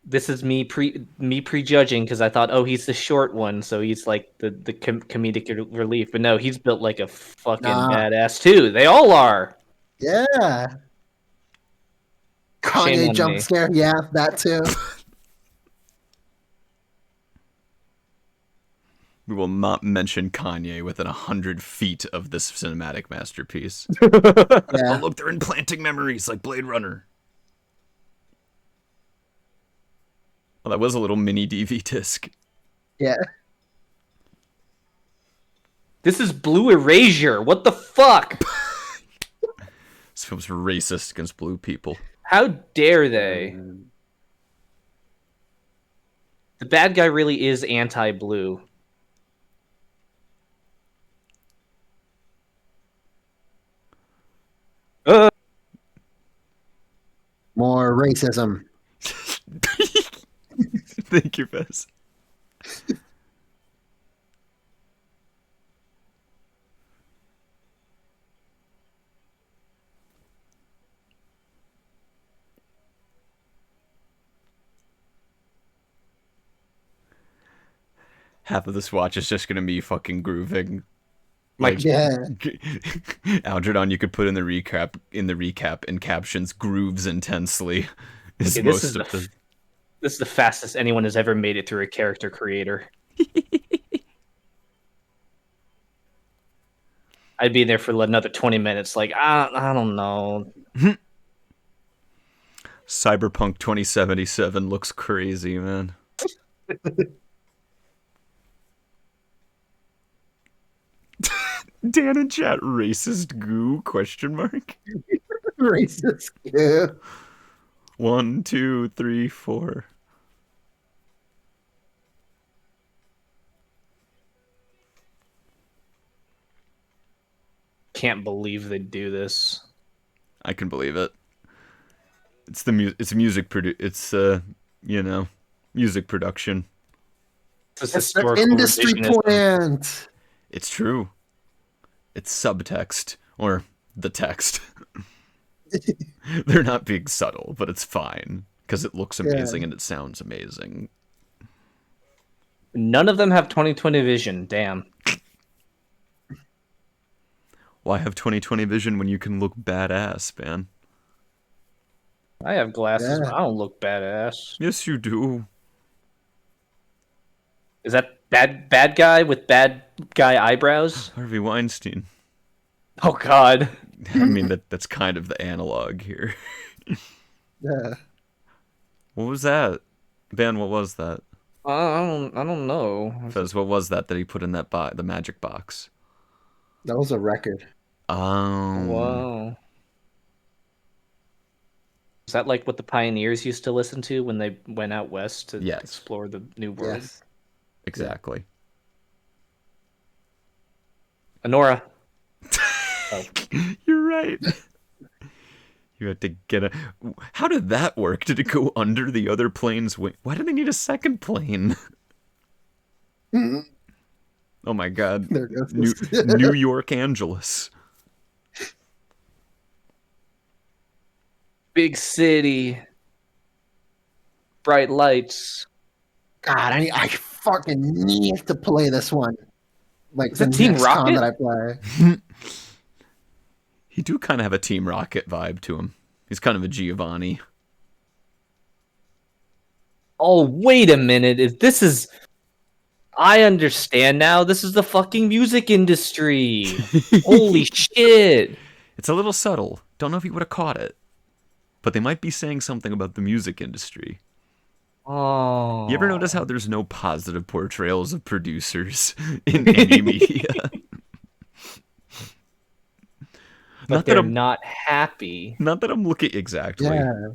this is me prejudging because I thought, oh, he's the short one, so he's like the comedic relief. But no, he's built like a fucking badass too. They all are. Yeah. Shame Kanye on jump me. scare. Yeah, that too. We will not mention Kanye within 100 feet of this cinematic masterpiece. Yeah. Oh, look, they're implanting memories like Blade Runner. Oh, that was a little mini DV disc. Yeah. This is Blue Erasure. What the fuck? This film's racist against blue people. How dare they? The bad guy really is anti-blue. More racism. Thank you, Fez. Half of this watch is just gonna be fucking grooving. Like, Yeah. Algernon, you could put in the recap and captions "grooves intensely." Is Okay, most this is of the. This is the fastest anyone has ever made it through a character creator. I'd be there for another 20 minutes. Like, I don't know. Cyberpunk 2077 looks crazy, man. Dan in chat, racist goo? Question mark. Racist. Yeah. 1, 2, 3, 4. Can't believe they do this. I can believe it. It's the it's music music production. This It's the historical industry revisionism. plant. It's true. It's subtext or the text. They're not being subtle, but it's fine because it looks amazing and it sounds amazing. None of them have 20/20 vision. Damn. Why have 20/20 vision when you can look badass, man? I have glasses, Yeah. but I don't look badass. Yes, you do. Is that bad guy with bad guy eyebrows? Harvey Weinstein. Oh God. I mean, that's kind of the analog here. Yeah. What was that? Ben, what was that? I don't know. Fez, what was that he put in that the magic box? That was a record. Oh. Whoa. Is that like what the pioneers used to listen to when they went out west to Yes. explore the new world? Yes. Exactly. Honora. You're right. You had to get a... How did that work? Did it go under the other plane's wing? Why do they need a second plane? Oh my god. There goes New York Angeles. Big city. Bright lights. God, I fucking need to play this one. Like Is the it Team next con Rocket? that I play. He do kind of have a Team Rocket vibe to him. He's kind of a Giovanni. Oh, wait a minute. This is... I understand now. This is the fucking music industry. Holy shit. It's a little subtle. Don't know if you would have caught it. But they might be saying something about the music industry. Oh. You ever notice how there's no positive portrayals of producers in any media? But they're not happy. Not that I'm looking exactly. Yeah.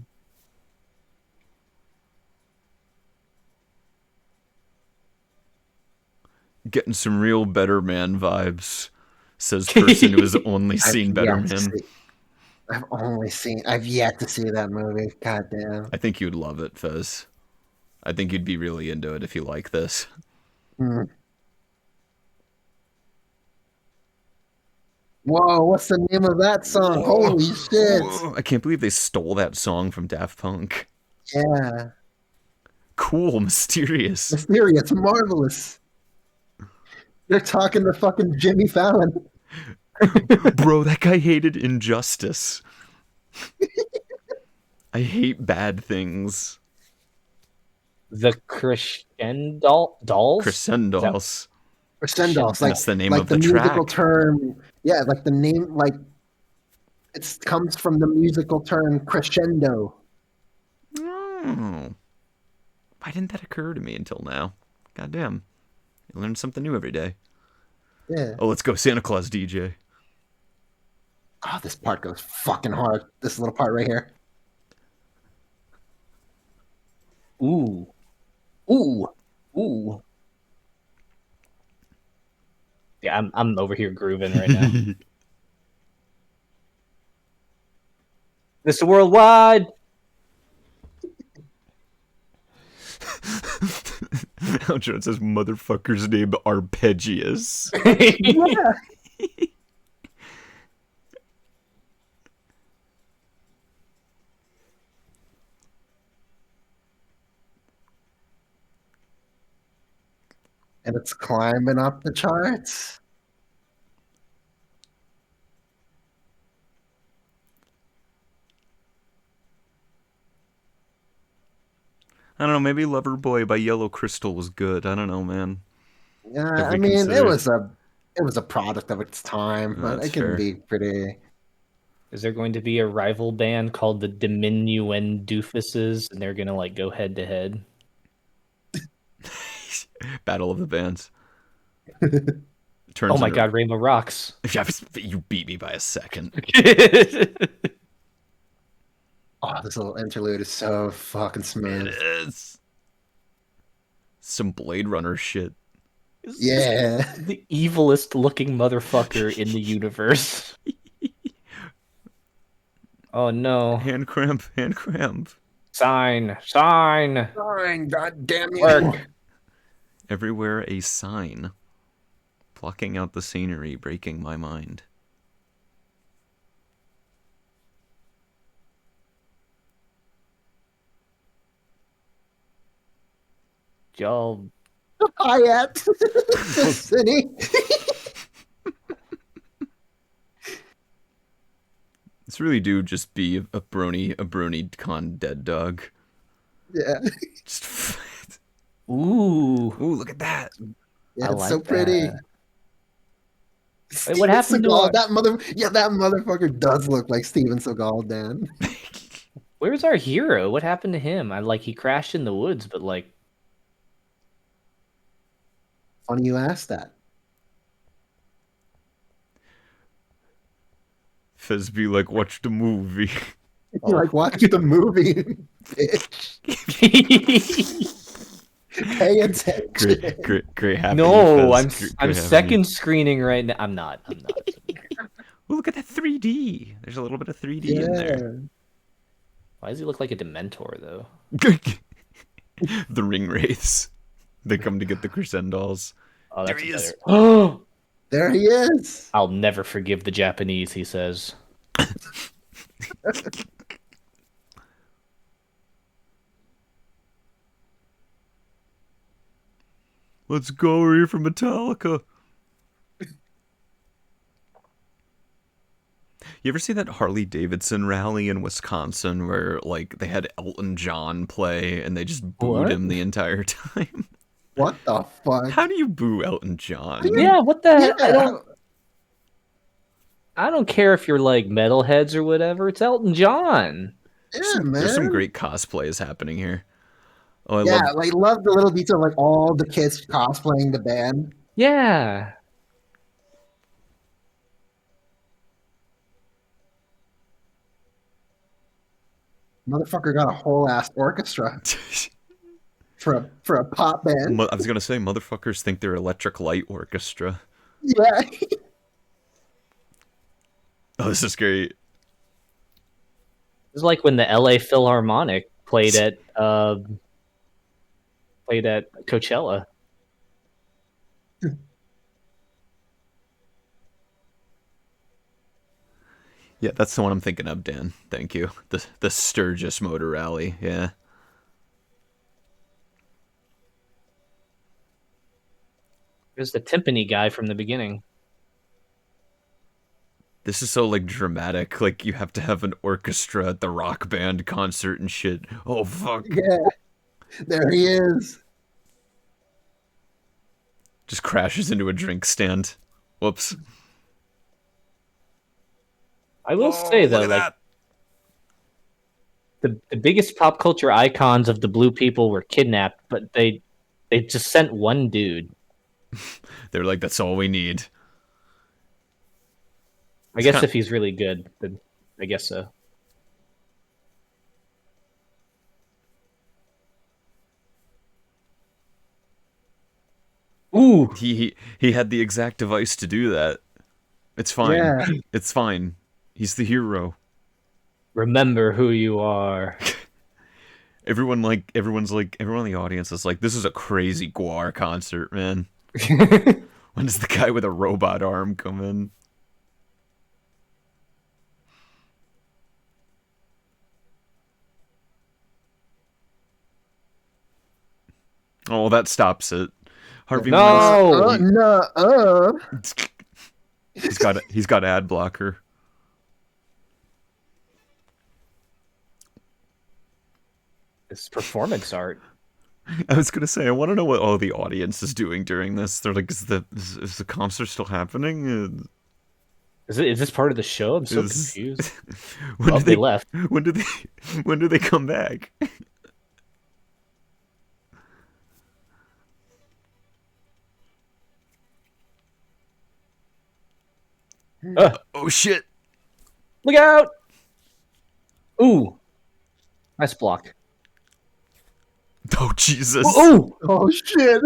Getting some real Better Man vibes, says person who has only seen Better Yes. Man. I've yet to see that movie. God damn. I think you'd love it, Fez. I think you'd be really into it if you like this. Hmm. Whoa, what's the name of that song? Holy shit. Whoa, I can't believe they stole that song from Daft Punk. Yeah. Cool, mysterious. Mysterious, marvelous. They're talking to fucking Jimmy Fallon. Bro, that guy hated injustice. I hate bad things. The Crescendo Dolls? Crescendos. Crescendos, That's the name like of the the musical track. term. Yeah, like the name, like it comes from the musical term crescendo. Oh. Why didn't that occur to me until now? Goddamn. You learn something new every day. Yeah. Oh, let's go Santa Claus DJ. Oh, this part goes fucking hard. This little part right here. Ooh. Ooh. Ooh. Yeah, I'm over here grooving right now. Mr. Worldwide. Outro, it says motherfucker's name Arpeggius. Yeah. And it's climbing up the charts. I don't know, maybe Loverboy by Yellow Crystal was good. I don't know, man. Yeah, Have I we mean, considered- it was a product of its time, but That's it can fair. be pretty. Is there going to be a rival band called the Diminuendoofuses, and they're gonna like go head to head? Battle of the Bands. Oh my god, Rainbow Rocks. You beat me by a second. Oh, this little interlude is so fucking smooth. It's some Blade Runner shit. Yeah. The evilest looking motherfucker in the universe. Oh no. Hand cramp, hand cramp. Sign. Fine, God damn you. Work. Everywhere a sign. Blocking out the scenery, breaking my mind. Y'all. Hayat. The city. This really do just be a brony con dead dog. Yeah. Just Ooh. ooh, look at that. Yeah, I it's like so pretty. that. Wait, Steven what happened to Seagal, our... that motherfucker does look like Steven Seagal, Dan. Where's our hero? What happened to him? He crashed in the woods, but like... Funny you asked that. Fez be like, watch the movie. You like watch the movie, bitch. Pay attention. Great having No, you, Fez. I'm Great having second you. screening right now. I'm not. Ooh, look at that 3D. There's a little bit of 3D in there. Why does he look like a Dementor though? The ring wraiths. They come to get the Crescendos. Oh, There that's he is. better. Oh, There he is. I'll never forgive the Japanese. He says. Let's go, we're here for Metallica. You ever see that Harley Davidson rally in Wisconsin where like they had Elton John play and they just booed What? him the entire time? What the fuck? How do you boo Elton John? Yeah, what the heck? Yeah. I don't care if you're like metalheads or whatever. It's Elton John. Yeah, man. There's some great cosplays happening here. Oh, I Yeah, love like love the little detail, like all the kids cosplaying the band. Yeah. Motherfucker got a whole ass orchestra for a pop band. I was gonna say motherfuckers think they're Electric Light Orchestra. Yeah. Oh, this is great. was like when the LA Philharmonic played at Coachella. Yeah, that's the one I'm thinking of, Dan. Thank you. The Sturgis Motor Rally. Yeah. There's the timpani guy from the beginning. This is so like dramatic. Like you have to have an orchestra at the rock band concert and shit. Oh fuck. Yeah, there he is. Just crashes into a drink stand. Whoops. I will say though, like the biggest pop culture icons of the blue people were kidnapped, but they just sent one dude. They're like, that's all we need. I guess if he's really good, then I guess so. Ooh, He had the exact device to do that. It's fine. Yeah. It's fine. He's the hero. remember who you are. Everyone in the audience is like, this is a crazy Guar concert, man. When does the guy with a robot arm come in? Oh, that stops it. Harvey No! Weinstein- he's got ad blocker. It's performance art. I was gonna say, I want to know what all the audience is doing during this. They're like, is the concert still happening? Is this part of the show? I'm so Is- confused. When Oh, do they left. When do they come back? Oh shit! Look out! Ooh, nice block. Oh Jesus! Ooh, Oh shit!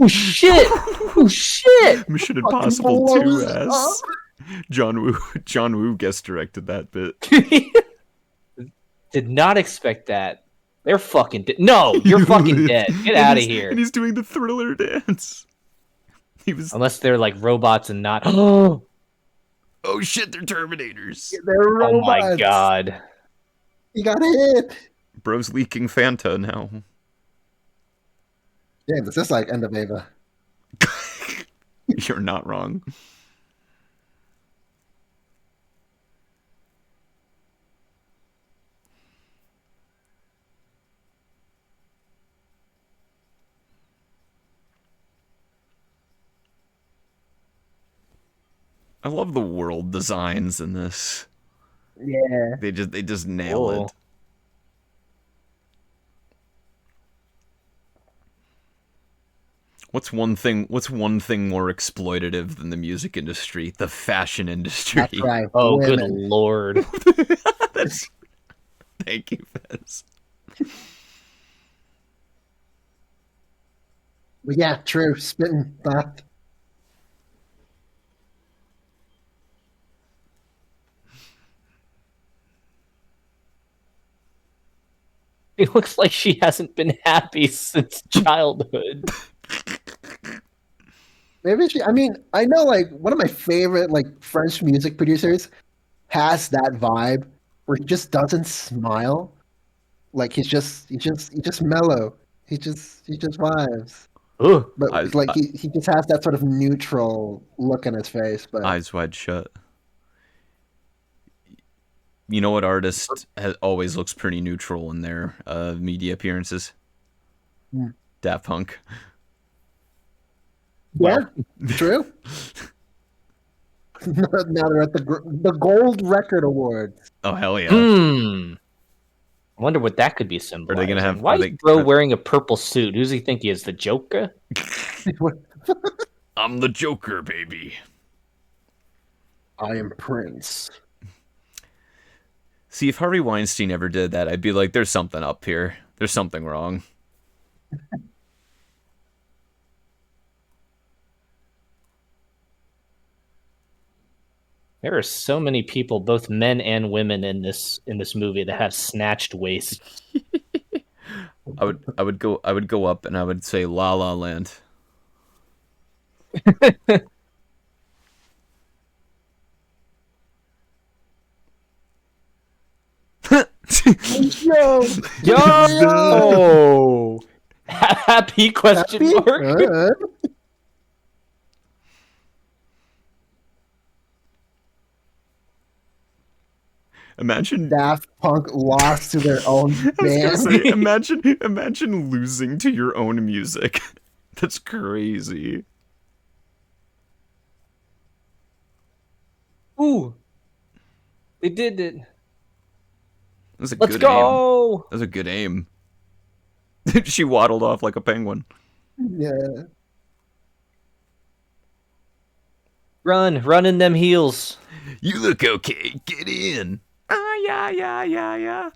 oh shit! Oh shit! Mission Fucking Impossible 2 blows ass. John Woo guest directed that bit. Did not expect that. They're fucking no. You're fucking dead. Get out of here. And he's doing the Thriller dance. He was. Unless they're like robots and not. Oh Oh shit! They're Terminators. They're robots. my god. He got hit. Bro's leaking Fanta now. Yeah, this is like end of Ava. You're not wrong. I love the world designs in this. Yeah. They just nail Whoa. it. What's one thing more exploitative than the music industry? The fashion industry. That's right. Oh, good Women. lord. Thank you, Fez. But yeah, true. Spitting that. It looks like she hasn't been happy since childhood. Maybe she. I mean, I know like one of my favorite like French music producers has that vibe where he just doesn't smile. Like he's just mellow. He just vibes. Ooh. But Eyes- like he just has that sort of neutral look on his face. But Eyes wide shut. You know what artist always looks pretty neutral in their media appearances? Hmm. Daft Punk. yeah, true. Now they're at the Gold Record Awards. Oh hell yeah! I wonder what that could be symbolizing. gonna have- Why are is they- bro wearing a purple suit? Who's he think he is? The Joker? I'm the Joker, baby. I am Prince. See, if Harvey Weinstein ever did that, I'd be like, "There's something up here. There's something wrong." There are so many people, both men and women, in this movie that have snatched waists. I would go up and I would say La La Land. Yo, Yo! Happy question happy? mark? Imagine Daft Punk lost to their own I was gonna band. say, imagine losing to your own music. That's crazy. Ooh, they did it. That's a Let's good aim. go! That's a good aim. She waddled off like a penguin. Yeah. Run in them heels. You look okay. Get in. Ah, yeah.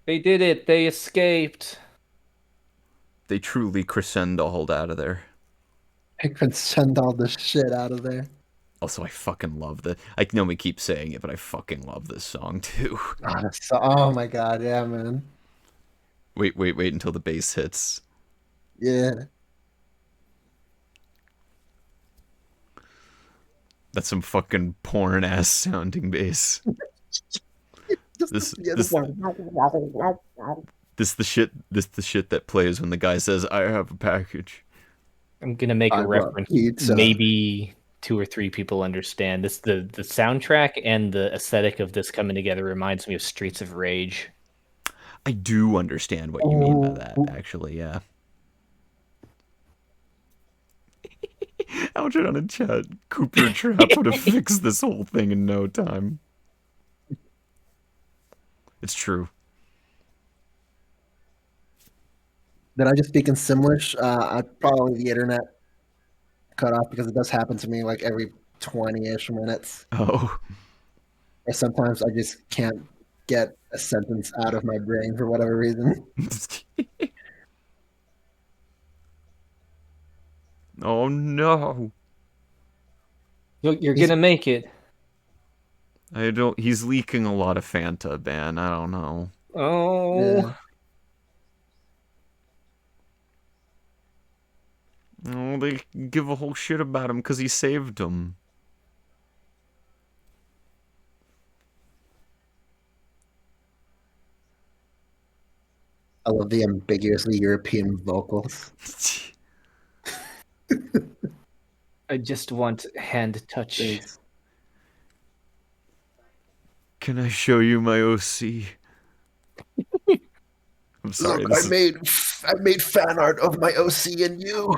They did it. They escaped. They truly crescendoed out of there. I could send all the shit out of there. Also, I fucking love the. I know we keep saying it, but I fucking love this song too. Oh my god, yeah, man. Wait until the bass hits. Yeah. That's some fucking porn ass sounding bass. This the shit that plays when the guy says, "I have a package." I'm gonna make I a want reference. pizza. Maybe 2 or 3 people understand this. The soundtrack and the aesthetic of this coming together reminds me of Streets of Rage. I do understand what you mean by that, actually, yeah. Algernon in chat, Cooper Trap would have fixed this whole thing in no time. It's true. Did I just speak in Simlish? I probably the internet cut off because it does happen to me like every 20-ish minutes. Oh. Or sometimes I just can't get a sentence out of my brain for whatever reason. Oh no. You're gonna make it. He's leaking a lot of Fanta, man. I don't know. Oh. Yeah. Oh, they give a whole shit about him because he saved them. I love the ambiguously European vocals. I just want hand touch. Thanks. Can I show you my OC? I'm sorry. Look, I made fan art of my OC and you.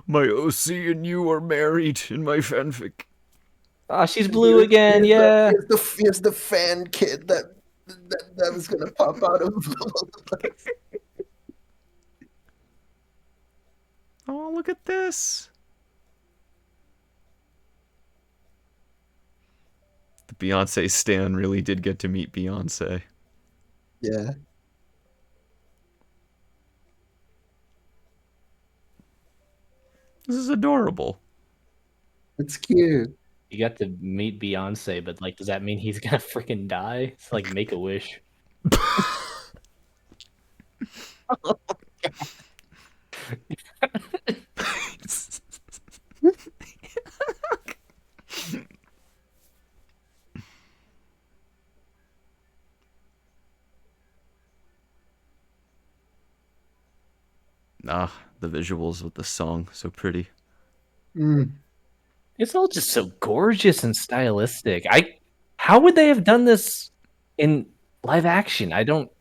My OC and you are married in my fanfic. Ah, she's blue again. Yeah. Here's the fan kid that was gonna pop out of the Oh, look at this. The Beyonce stan really did get to meet Beyonce. Yeah. This is adorable. It's cute. You got to meet Beyonce, but like, does that mean he's gonna freaking die? It's like Make a Wish. Ah, the visuals with the song, so pretty. It's all just so gorgeous and stylistic. How would they have done this in live action? I don't.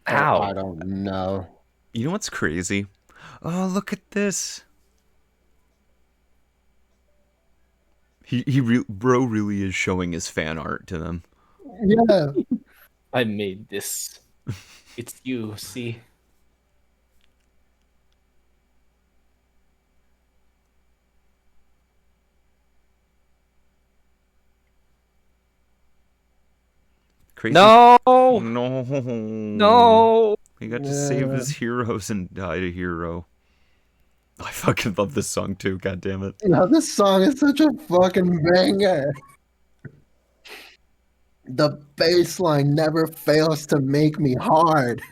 How? I don't know. You know what's crazy? Oh, look at this. Bro really is showing his fan art to them. Yeah. I made this. It's you, see? Crazy. No! No. No! He got to save his heroes and died a hero. Oh, I fucking love this song too. God damn it. You know, this song is such a fucking banger. The bass line never fails to make me hard.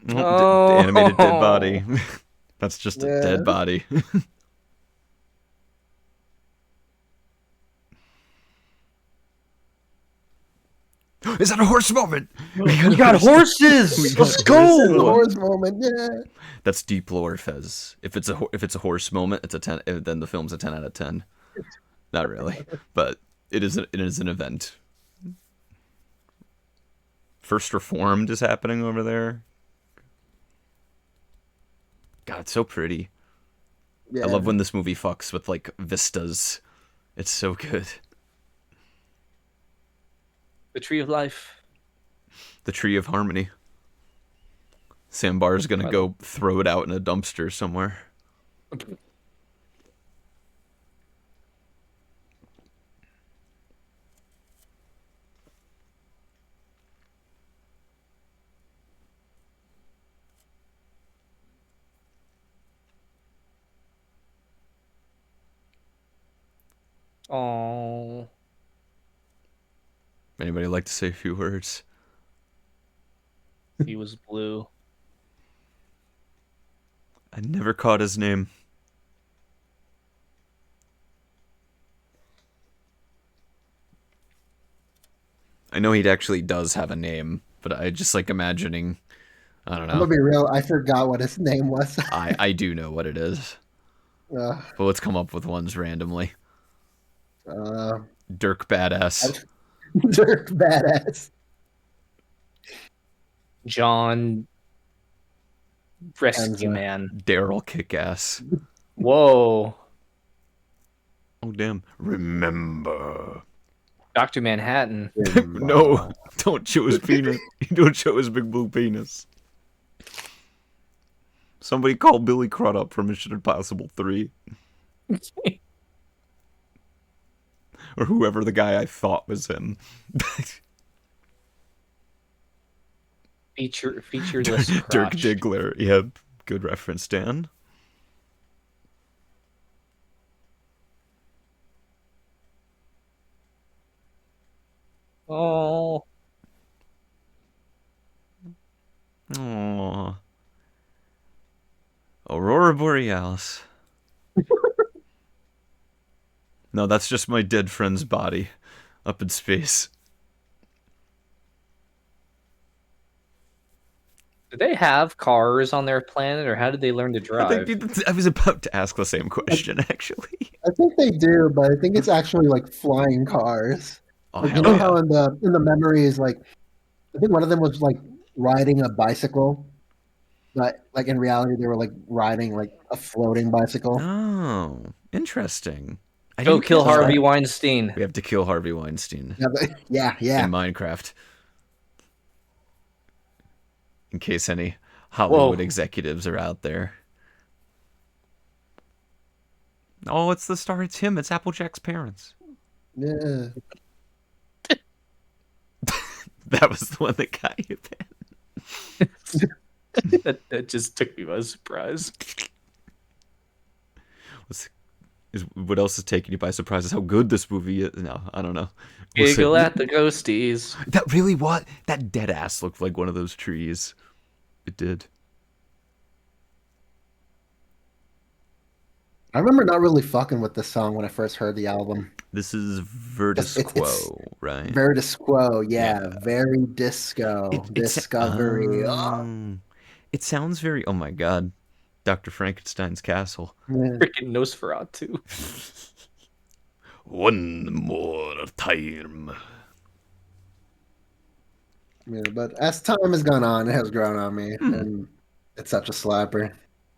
Animated dead body. That's just a dead body. Is that a horse moment? We got horses. Let's go. Horse moment, yeah. That's deep lore, Fez. If it's a horse moment, it's a 10. Then the film's a 10 out of 10. Not really, but it is an event. First Reformed is happening over there. God, it's so pretty. Yeah. I love when this movie fucks with like vistas. It's so good. The Tree of Life. The Tree of Harmony. Sam Barr's gonna go throw it out in a dumpster somewhere. Oh. Anybody like to say a few words? He was blue. I never caught his name. I know he actually does have a name, but I just like imagining. I don't know. I'm gonna be real. I forgot what his name was. I do know what it is. But let's come up with ones randomly. Dirk Badass. Dirk Badass. John Rescue Enza. Man. Daryl Kickass. Whoa. Oh damn. Remember. Dr. Manhattan. No, don't show his penis. Don't show his big blue penis. Somebody call Billy Crudup from Mission Impossible 3. Or whoever the guy I thought was him. Featureless Dirk crotch. Diggler. Yeah, good reference, Dan. Oh. Aww. Aurora Borealis. No, that's just my dead friend's body up in space. Did they have cars on their planet, or how did they learn to drive? I was about to ask the same question, actually. I think they do, but I think it's actually like flying cars. Oh, Like, hell you know yeah. how in the memories, like I think one of them was like riding a bicycle, but like in reality they were like riding like a floating bicycle. Oh, interesting. I Go didn't kill catch that. Harvey Weinstein. We have to kill Harvey Weinstein Yeah. in Minecraft. In case any Hollywood executives are out there. Oh, it's the star. It's him. It's Applejack's parents. Yeah. That was the one that got you, Ben. that just took me by surprise. What else is taking you by surprise is how good this movie is. No, I don't know. Giggle at the ghosties. That really what? That dead ass looked like one of those trees. It did. I remember not really fucking with this song when I first heard the album. This is Virtus It's Quo, right? Virtus Quo, yeah. Very disco. Discovery. It sounds very. Oh my god, Dr. Frankenstein's castle. Freaking Nosferatu. One more time. Yeah, but as time has gone on, it has grown on me, and it's such a slapper.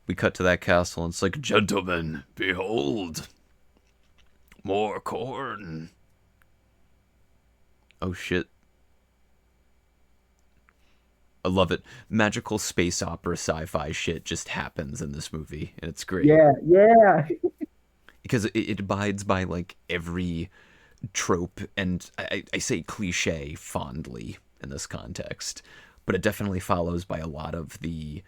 We cut to that castle, and it's like, gentlemen, behold, more corn. Oh shit. I love it. Magical space opera sci-fi shit just happens in this movie, and it's great. Yeah. Because it abides by like every trope, and I say cliche fondly in this context, but it definitely follows by a lot of the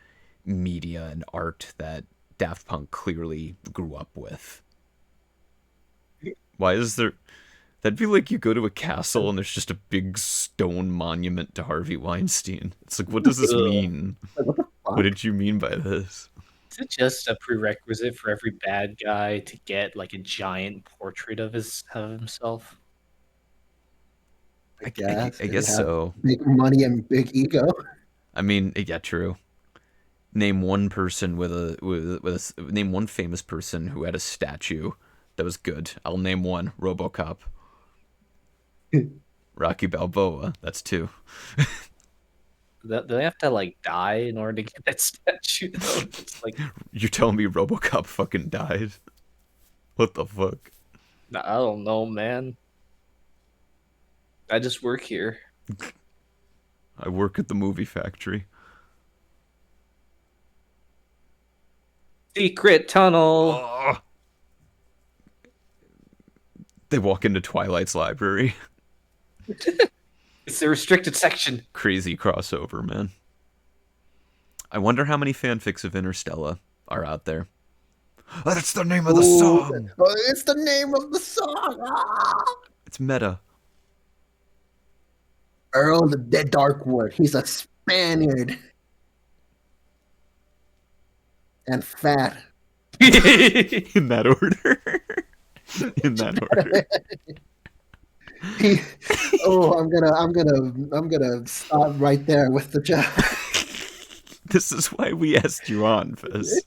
media and art that Daft Punk clearly grew up with. Why is there... That'd be like you go to a castle and there's just a big stone monument to Harvey Weinstein. It's like, what does this mean? What did you mean by this? Is it just a prerequisite for every bad guy to get like a giant portrait of himself? I guess. I guess so. Big money and big ego. I mean, yeah, true. Name one person name one famous person who had a statue that was good. I'll name one: RoboCop. Rocky Balboa. That's two. Do they have to like die in order to get that statue? Though? It's like, you're telling me RoboCop fucking died? What the fuck? I don't know, man. I just work here. I work at the movie factory. Secret tunnel. Oh. They walk into Twilight's library. It's the restricted section. Crazy crossover, man. I wonder how many fanfics of Interstella are out there. Oh, that's the name of the song. Oh, it's the name of the song. Ah! It's meta. Earl the Dead Darkwood. He's a Spaniard. And fat. In that order. In that order. I'm gonna stop right there with the job. This is why we asked you on, Fizz.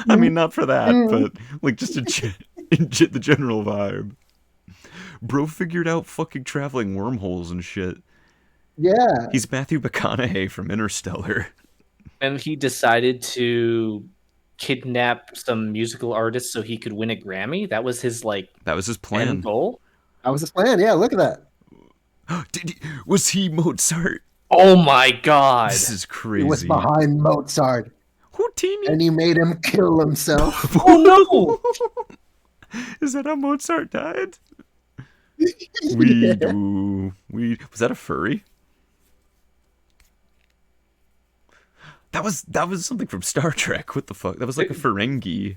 I mean, not for that, but like just the general vibe. Bro figured out fucking traveling wormholes and shit. Yeah. He's Matthew McConaughey from Interstellar. And he decided to kidnap some musical artists so he could win a Grammy. That was his plan. End goal. That was his plan. Yeah, look at that. Was he Mozart? Oh my god. This is crazy. He was behind Mozart. Houdini. And he made him kill himself. Oh no! Is that how Mozart died? Was that a furry? That was something from Star Trek. What the fuck? That was like a Ferengi.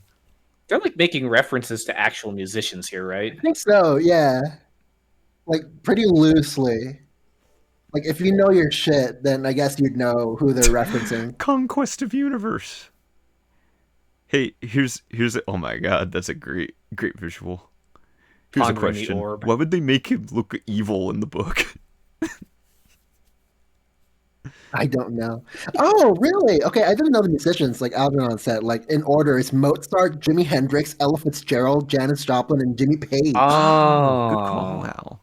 They're like making references to actual musicians here, right? I think so, yeah. Like pretty loosely. Like if you know your shit, then I guess you'd know who they're referencing. Conquest of Universe. Hey, here's oh my god, that's a great visual. Here's a question. Why would they make him look evil in the book? I don't know. Oh, really? Okay, I didn't know the musicians, like Algernon said, like in order is Mozart, Jimi Hendrix, Ella Fitzgerald, Janis Joplin, and Jimmy Page. Oh, good call, Al.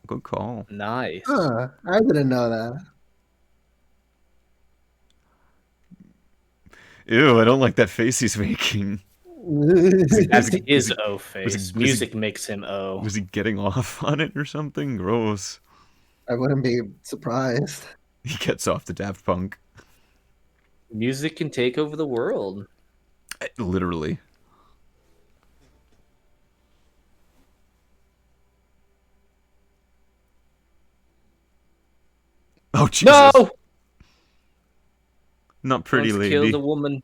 Good call. Nice. Huh, I didn't know that. Ew, I don't like that face he's making. That's his O face. Music makes him O. Was he getting off on it or something? Gross. I wouldn't be surprised. He gets off to Daft Punk. Music can take over the world. Literally. Oh, Jesus. No! Not pretty lady. Kill the woman.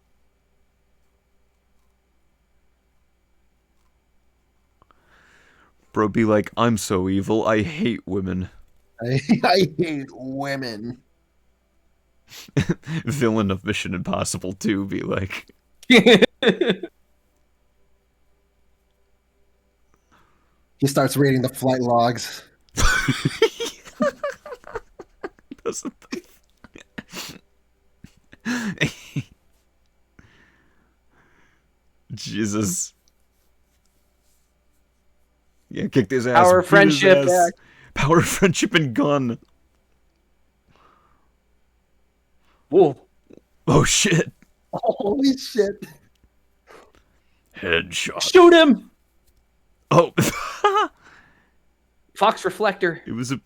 Bro, be like, I'm so evil, I hate women. I hate women. Villain of Mission Impossible 2 be like. He starts reading the flight logs. Doesn't Jesus. Yeah, kicked his ass. Power, friendship. Power, friendship, and gun. Whoa. Oh, shit. Holy shit. Headshot. Shoot him! Oh. Fox reflector. It was a...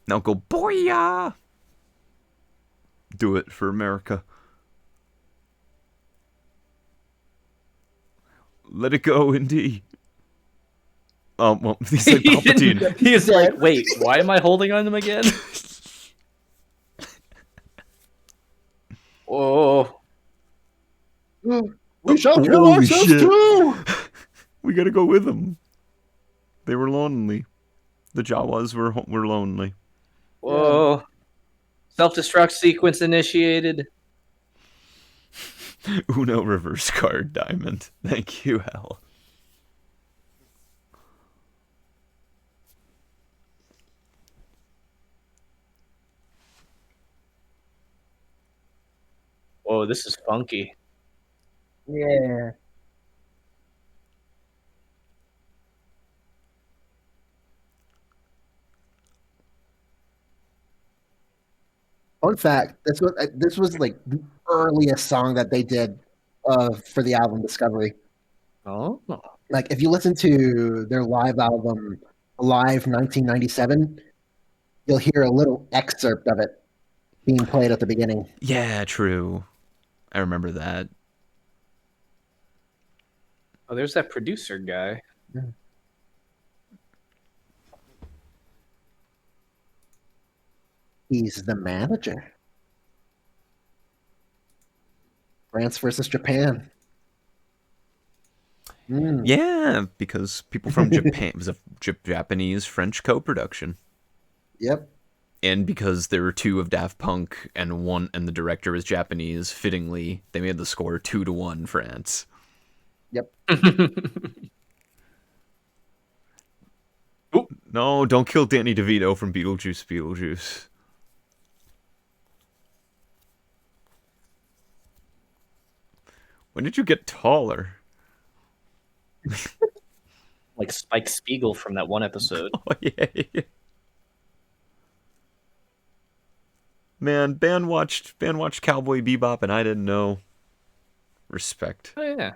Now go, boya! Do it for America. Let it go, Indy. well, he's like Palpatine. He's like, wait, why am I holding on to him again? Oh. We shall kill Holy ourselves shit. too! We gotta go with them. They were lonely. The Jawas were lonely. Whoa. Self-destruct sequence initiated. Uno reverse card diamond. Thank you, Hal. Whoa, this is funky. Yeah. Fun fact: this was like the earliest song that they did for the album Discovery. Oh. Like if you listen to their live album Live 1997, you'll hear a little excerpt of it being played at the beginning. Yeah, true. I remember that. Oh, there's that producer guy. He's the manager. France versus Japan. Yeah, because people from Japan, it was a Japanese-French co-production. Yep. And because there were two of Daft Punk and the director was Japanese, fittingly, they made the score 2-1 France. Yep. No, don't kill Danny DeVito from Beetlejuice. When did you get taller? Like Spike Spiegel from that one episode. Oh, yeah. Man, Ben watched Cowboy Bebop and I didn't know. Respect. Oh, yeah.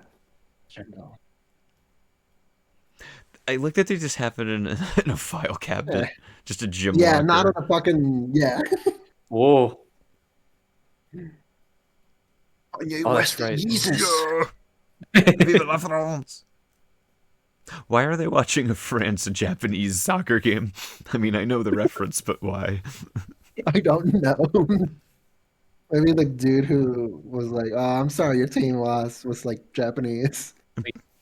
I like that they just have it in a file cabinet. Just a gym Yeah, locker. not on a fucking Whoa. Oh, that's right. Jesus. Vive la France. Why are they watching a France-Japanese soccer game? I mean, I know the reference, but why? I don't know. Maybe the dude who was like, "Oh, I'm sorry, your team lost," was like Japanese.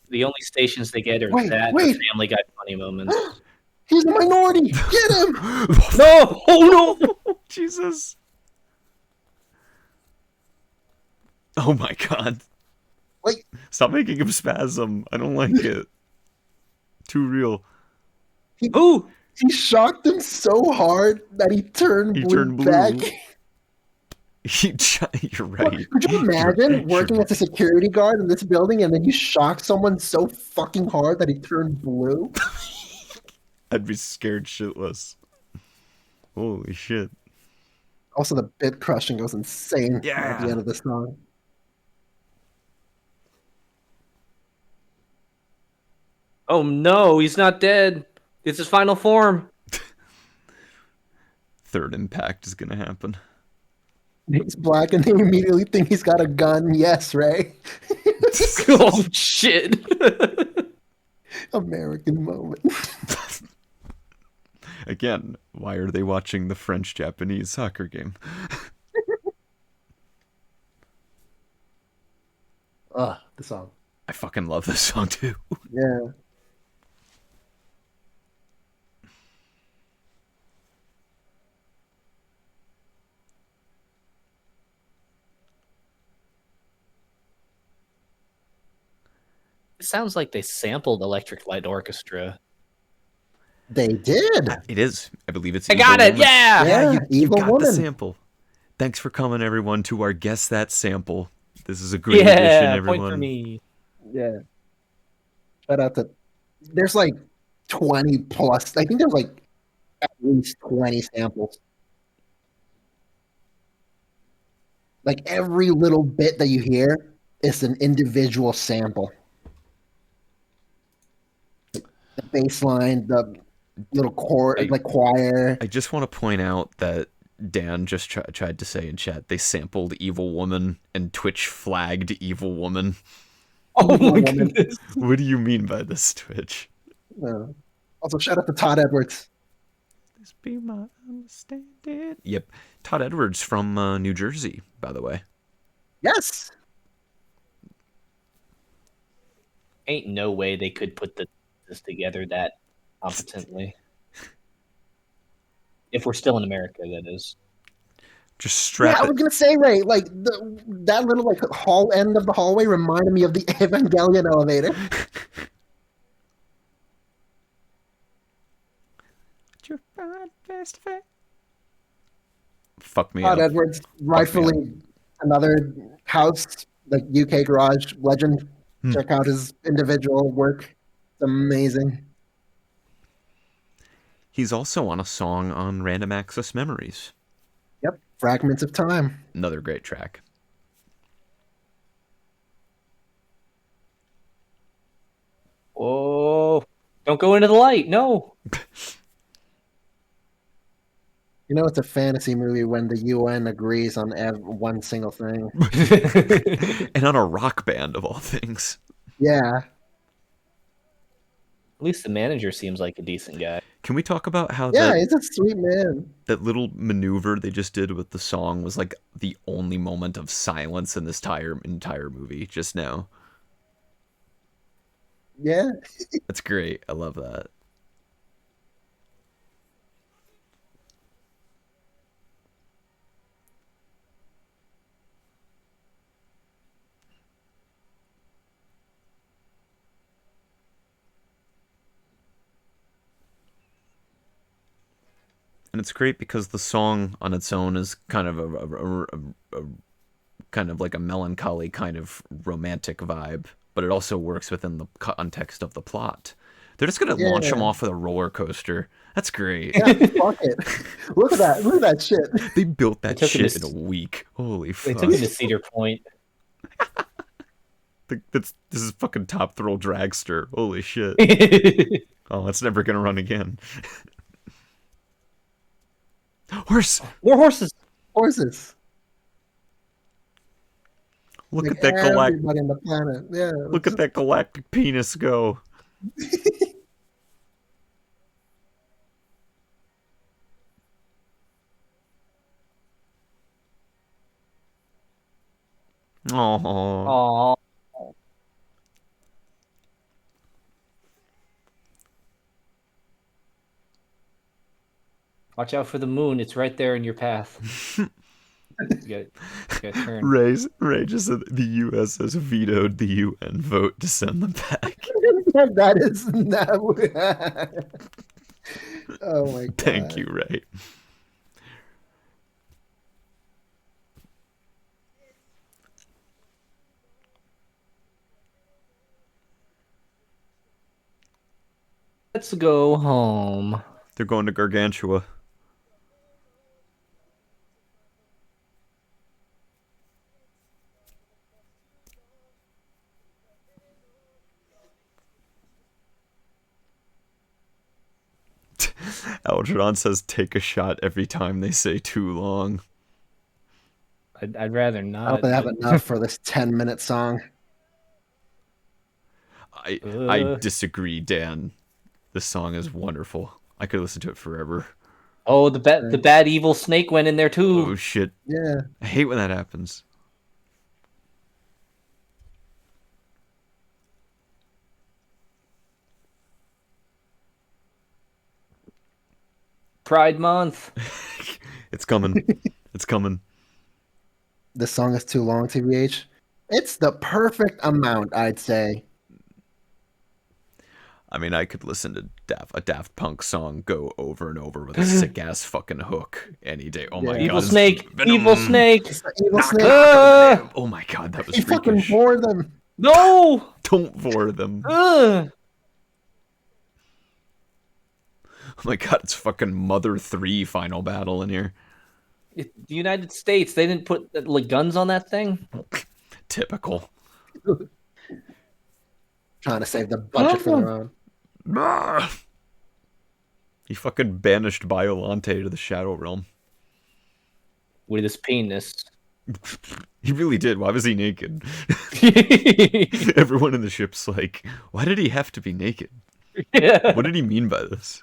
The only stations they get are Wait. or Family Guy funny moments. He's a minority. Get him! No! Oh no! Jesus. Oh my god. Wait. Stop making him spasm. I don't like it. Too real. Ooh! He shocked him so hard that he turned blue back. You're right. Could you imagine working as a security guard in this building and then you shock someone so fucking hard that he turned blue? I'd be scared shitless. Holy shit. Also, the bit crushing goes insane at Yeah. the end of the song. Oh no, he's not dead. It's his final form. Third impact is gonna happen. He's black and they immediately think he's got a gun. Yes, Ray. Oh shit. American moment. Again, why are they watching the French-Japanese soccer game? The song. I fucking love this song too. Yeah. It sounds like they sampled Electric Light Orchestra. They did. It is. I believe it's. I got Evil it. Woman. Yeah. Yeah, you Evil got the Woman. sample. Thanks for coming, everyone, to our Guess That Sample. This is a great Yeah. addition, everyone. Point for me. Yeah. Shout out to. There's like 20 plus. I think there's like at least 20 samples. Like every little bit that you hear is an individual sample. The bass line, the little chord, like choir. I just want to point out that Dan just tried to say in chat they sampled Evil Woman and Twitch flagged Evil Woman. Oh my Woman. goodness. What do you mean by this, Twitch? Uh, Also, shout out to Todd Edwards. This be my understanding. Yep. Todd Edwards from New Jersey, by the way. Yes. Ain't no way they could put this together that competently. If we're still in America, that is. Just strap I was it. gonna say, Ray, like that little like hall end of the hallway reminded me of the Evangelion elevator. Fuck me Todd up. Edwards, rightfully another house, like UK garage legend. Check out his individual work. It's amazing. He's also on a song on Random Access Memories. Yep, Fragments of Time. Another great track. Oh, don't go into the light. No. You know, it's a fantasy movie when the UN agrees on one single thing. And on a rock band, of all things. Yeah. At least the manager seems like a decent guy. Can we talk about how Yeah, he's a sweet man. that little maneuver they just did with the song was like the only moment of silence in this entire movie just now? Yeah. That's great. I love that. And it's great because the song on its own is kind of a kind of like a melancholy kind of romantic vibe, but it also works within the context of the plot. They're just gonna launch him off with a roller coaster. That's great. Yeah, fuck it. Look at that. Look at that shit. They built that took him shit in a week. Holy fuck. They took him to Cedar Point. This is fucking Top Thrill Dragster. Holy shit. Oh, it's never gonna run again. Horse! More horses. Horses. Look Like at that galactic. everybody on the planet. Yeah. Look at that galactic penis go. Oh. Aww. Watch out for the moon. It's right there in your path. You gotta turn. Ray just said the U.S. has vetoed the UN vote to send them back. That is no. Oh my god. Thank you, Ray. Let's go home. They're going to Gargantua. Algernon says take a shot every time they say too long. I'd rather I not. hope they have enough for this 10-minute song. I disagree, Dan. This song is wonderful. I could listen to it forever. Oh, the bad evil snake went in there too. Oh shit. Yeah. I hate when that happens. Pride Month. It's coming. It's coming. This song is too long, TBH. It's the perfect amount, I'd say. I mean, I could listen to a Daft Punk song go over and over with a sick ass fucking hook any day. Oh my god! Evil snake. Evil snake. Evil snake. Oh my god, that was He fucking freakish. bore them. No. Don't bore them. Ugh. Oh my god, it's fucking Mother 3 final battle in here. The United States, they didn't put like guns on that thing. Typical. Trying to save the budget for their own. He fucking banished Biolante to the Shadow Realm. With his penis. He really did. Why was he naked? Everyone in the ship's like, why did he have to be naked? Yeah. What did he mean by this?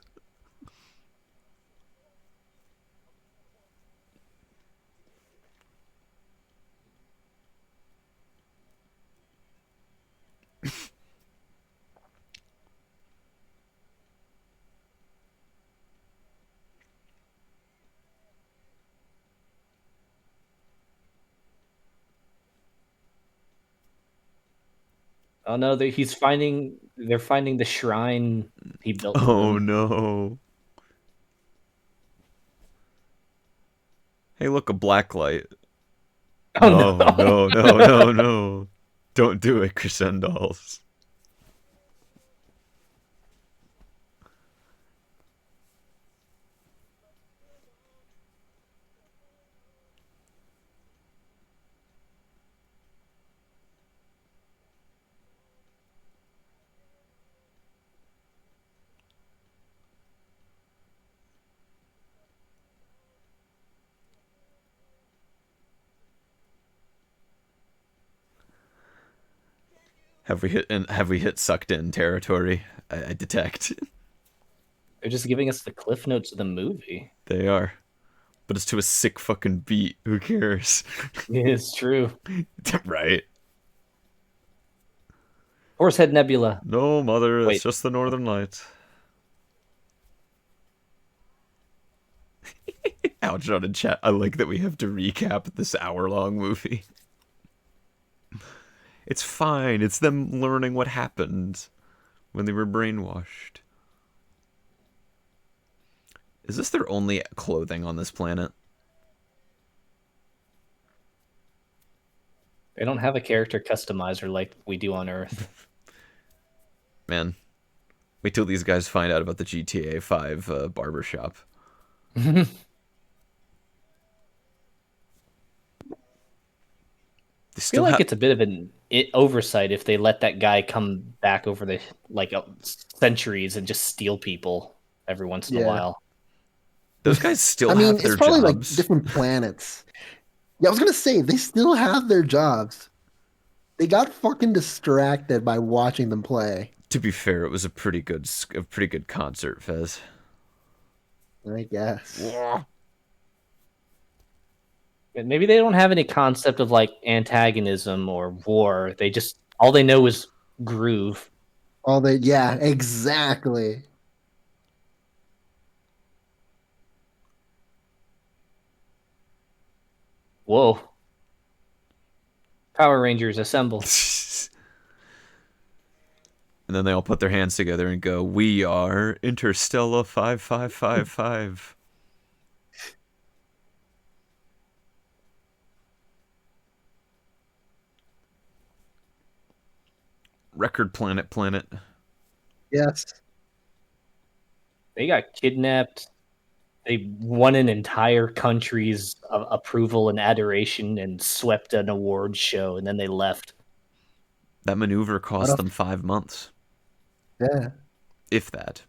Oh no, they're finding the shrine he built for Oh them. no. Hey, look, a black light. Oh No, no. no, no, no, no. Don't do it, Crescendals. Have we hit sucked in territory? I detect. They're just giving us the cliff notes of the movie. They are. But it's to a sick fucking beat. Who cares? It's true. Right. Horsehead Nebula. No, mother, it's Wait. just the Northern Lights. Aljon in chat. I like that we have to recap this hour-long movie. It's fine. It's them learning what happened when they were brainwashed. Is this their only clothing on this planet? They don't have a character customizer like we do on Earth. Man, wait till these guys find out about the GTA 5 barbershop. I feel like it's a bit of an oversight if they let that guy come back over the centuries and just steal people every once in a while. Those guys still I mean, have their it's probably jobs. like different planets. Yeah, I was gonna say they still have their jobs. They got fucking distracted by watching them play. To be fair, it was a pretty good concert, Fez. I guess. Maybe they don't have any concept of like antagonism or war. They just all they know is groove. Yeah, exactly. Whoa. Power Rangers assemble. And then they all put their hands together and go, "We are Interstella 5555." Record Planet. Yes. They got kidnapped. They won an entire country's approval and adoration and swept an award show, and then they left. That maneuver cost them 5 months. Yeah. If that.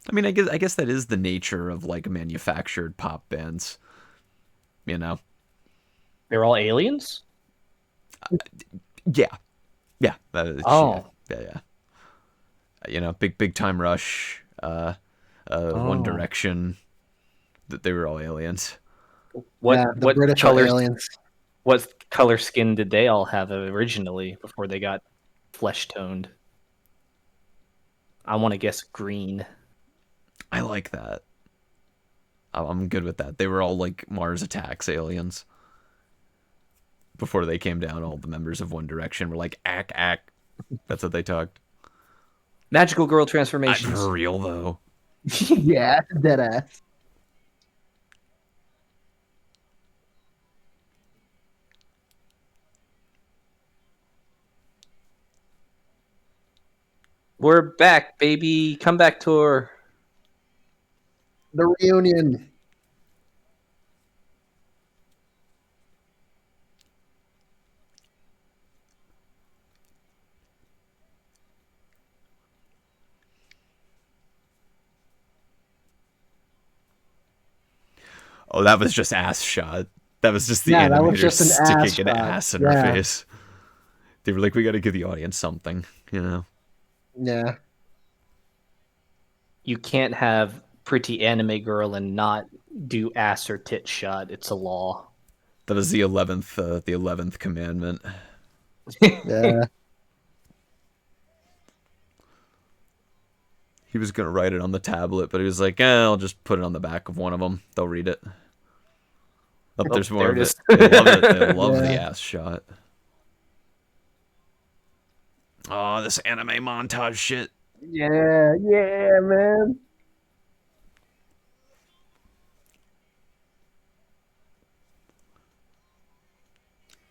I mean, I guess that is the nature of like manufactured pop bands. You know. They're all aliens? Yeah. Yeah. Oh. Yeah. You know, big time Rush, One Direction. That they were all aliens. What British color aliens? What color skin did they all have originally before they got flesh toned? I want to guess green. I like that. I'm good with that. They were all like Mars Attacks aliens. Before they came down, all the members of One Direction were like, ack. That's what they talked. Magical girl transformations. For real, though. Yeah, dead ass. We're back, baby. Comeback tour. The reunion. Oh, that was just ass shot. That was just the Yeah, that animator was just an sticking ass an shot. ass in her face. They were like, we got to give the audience something, you know? Yeah. you can't have pretty anime girl and not do ass or tit shot. It's a law. That is the 11th commandment. Yeah. He was gonna write it on the tablet, but he was like, I'll just put it on the back of one of them. They'll read it. Oh, there's more there of it it. is. They love it. They love Yeah. the ass shot. Oh, this anime montage shit. Yeah, man.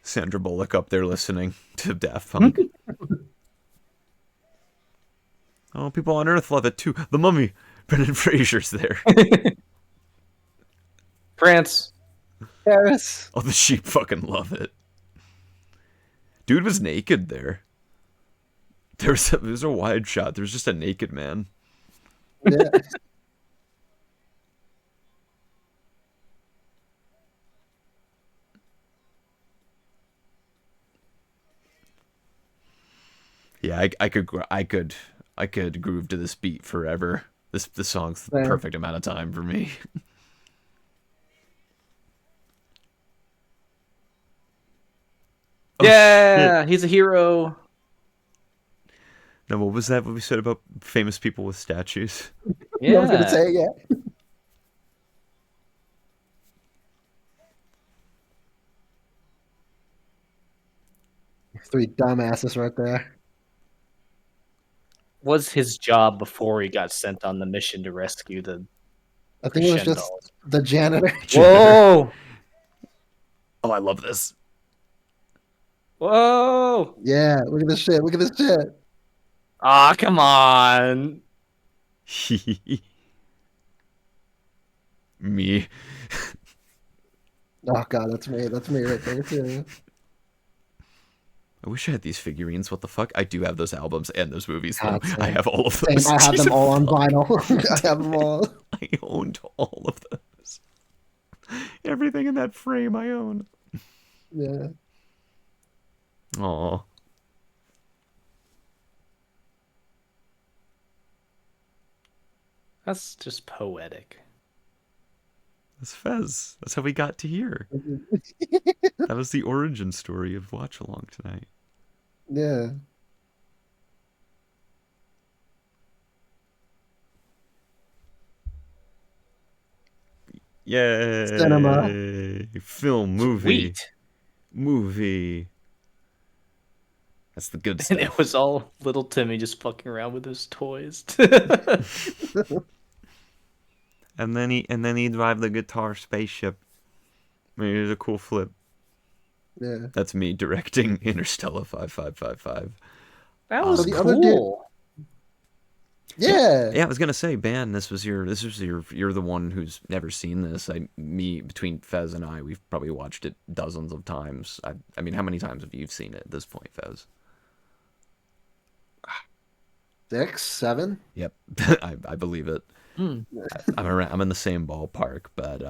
Sandra Bullock up there listening to Daft Punk. Oh, people on Earth love it too. The Mummy. Brendan Fraser's there. France. Paris. Oh, the sheep fucking love it. Dude was naked there. There was a wide shot. There was just a naked man. Yeah. Yeah, I could groove to this beat forever. This song's the Yeah. perfect amount of time for me. Oh, Yeah, he's a hero. Now, what was that? What we said about famous people with statues? I was gonna say, yeah. 3 dumbasses right there. Was his job before he got sent on the mission to rescue the I think it was just Crescendos. the janitor. Whoa! Oh, I love this. Whoa! Yeah, look at this shit. Look at this shit. Ah, come on. Me. Oh god, that's me. That's me right there too. I wish I had these figurines. What the fuck? I do have those albums and those movies. Though. Same. I have all of Same, those. I have them Jesus all on fuck. vinyl. I have them all. I owned all of those. Everything in that frame I own. Yeah. Aw. That's just poetic. That's Fez. That's how we got to here. That was the origin story of Watch Along tonight. Yeah. Yay! Cinema. Film, movie. Sweet. Movie. That's the good And stuff. it was all little Timmy just fucking around with his toys. And then he drive the guitar spaceship. I mean, it was a cool flip. Yeah. That's me directing Interstellar 5555. That was the other dude- cool. Yeah. Yeah, I was gonna say, Ben, you're the one who's never seen this. Between Fez and I, we've probably watched it dozens of times. I mean, how many times have you seen it at this point, Fez? 6, 7. Yep, I believe it. I'm in the same ballpark, but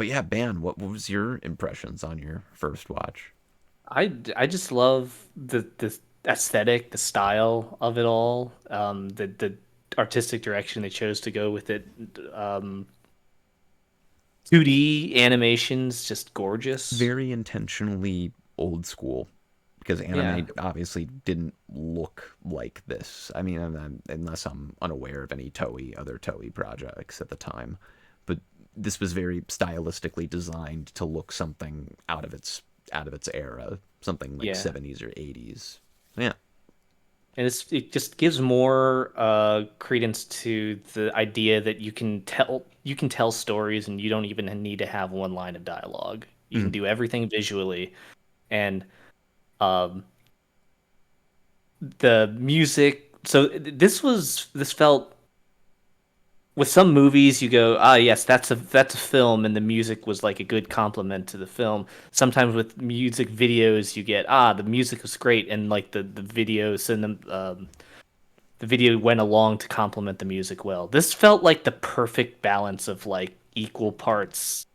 yeah, Ben, what was your impressions on your first watch? I just love the aesthetic, the style of it all, the artistic direction they chose to go with it. 2D animations, just gorgeous. Very intentionally old school, because anime obviously didn't look like this. I mean, unless I'm unaware of any other Toei projects at the time, but this was very stylistically designed to look something out of its era, something like 70s or 80s. Yeah. And it just gives more credence to the idea that you can tell stories and you don't even need to have one line of dialogue. You can do everything visually, and the music. So this felt. With some movies, you go, yes, that's a film, and the music was like a good complement to the film. Sometimes with music videos, you get, the music was great, and like the video went along to complement the music well. This felt like the perfect balance of like equal parts,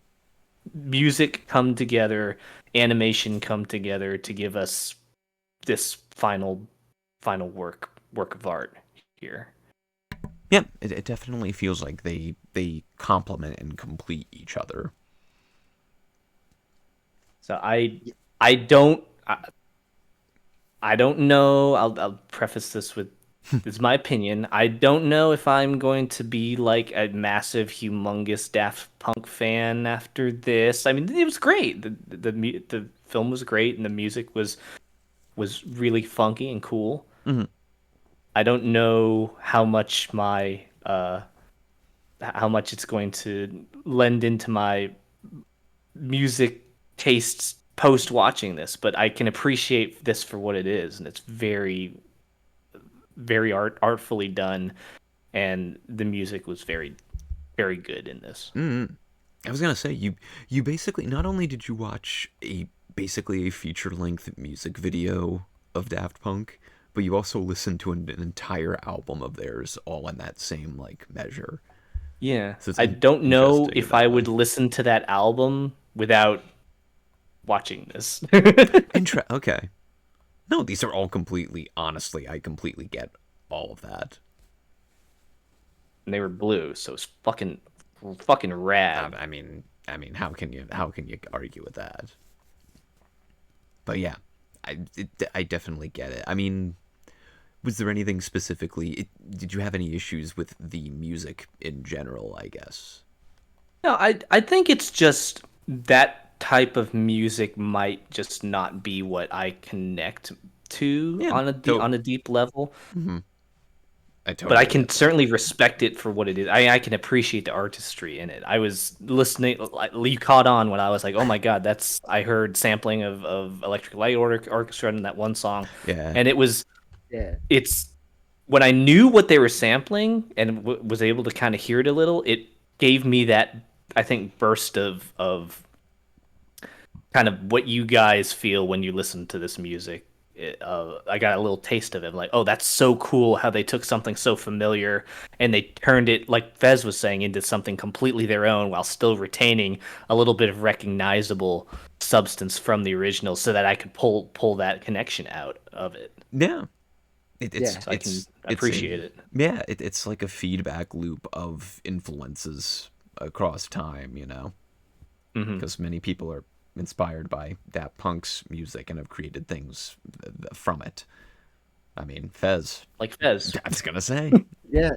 music come together, animation come together to give us this final work of art here. Yeah, it definitely feels like they complement and complete each other. So I don't I don't know. I'll preface this with this is my opinion. I don't know if I'm going to be like a massive, humongous Daft Punk fan after this. I mean, it was great. The film was great, and the music was really funky and cool. Mhm. I don't know how much it's going to lend into my music tastes post watching this, but I can appreciate this for what it is, and it's very artfully done, and the music was very good in this. Mm. I was gonna say you basically not only did you watch a basically a feature length music video of Daft Punk, but you also listened to an entire album of theirs all in that same like measure. Yeah, So it's I don't know interesting in if that I way. would listen to that album without watching this. Okay. No, these are all completely honestly, I completely get all of that. And they were blue, so it's fucking rad. I mean, how can you argue with that? But yeah, I definitely get it. I mean, was there anything specifically? Did you have any issues with the music in general? I guess. No, I think it's just that type of music might just not be what I connect to Yeah. on a deep level. I But I totally can get that. certainly respect it for what it is. I can appreciate the artistry in it. I was listening, like, you caught on when I was like, "Oh my God, that's." I heard sampling of Electric Light Orchestra in that one song, Yeah. and Yeah. it's when I knew what they were sampling and was able to kind of hear it a little. It gave me that, I think, burst of kind of what you guys feel when you listen to this music. I got a little taste of it. Like, oh, that's so cool how they took something so familiar and they turned it, like Fez was saying, into something completely their own while still retaining a little bit of recognizable substance from the original, so that I could pull that connection out of it. Yeah. Yeah. So I can It's a appreciate it. yeah. It's like a feedback loop of influences across time. Hmm. Because many people are inspired by Daft Punk's music and have created things from it. I mean, Fez. Like Fez. I was gonna say Yeah.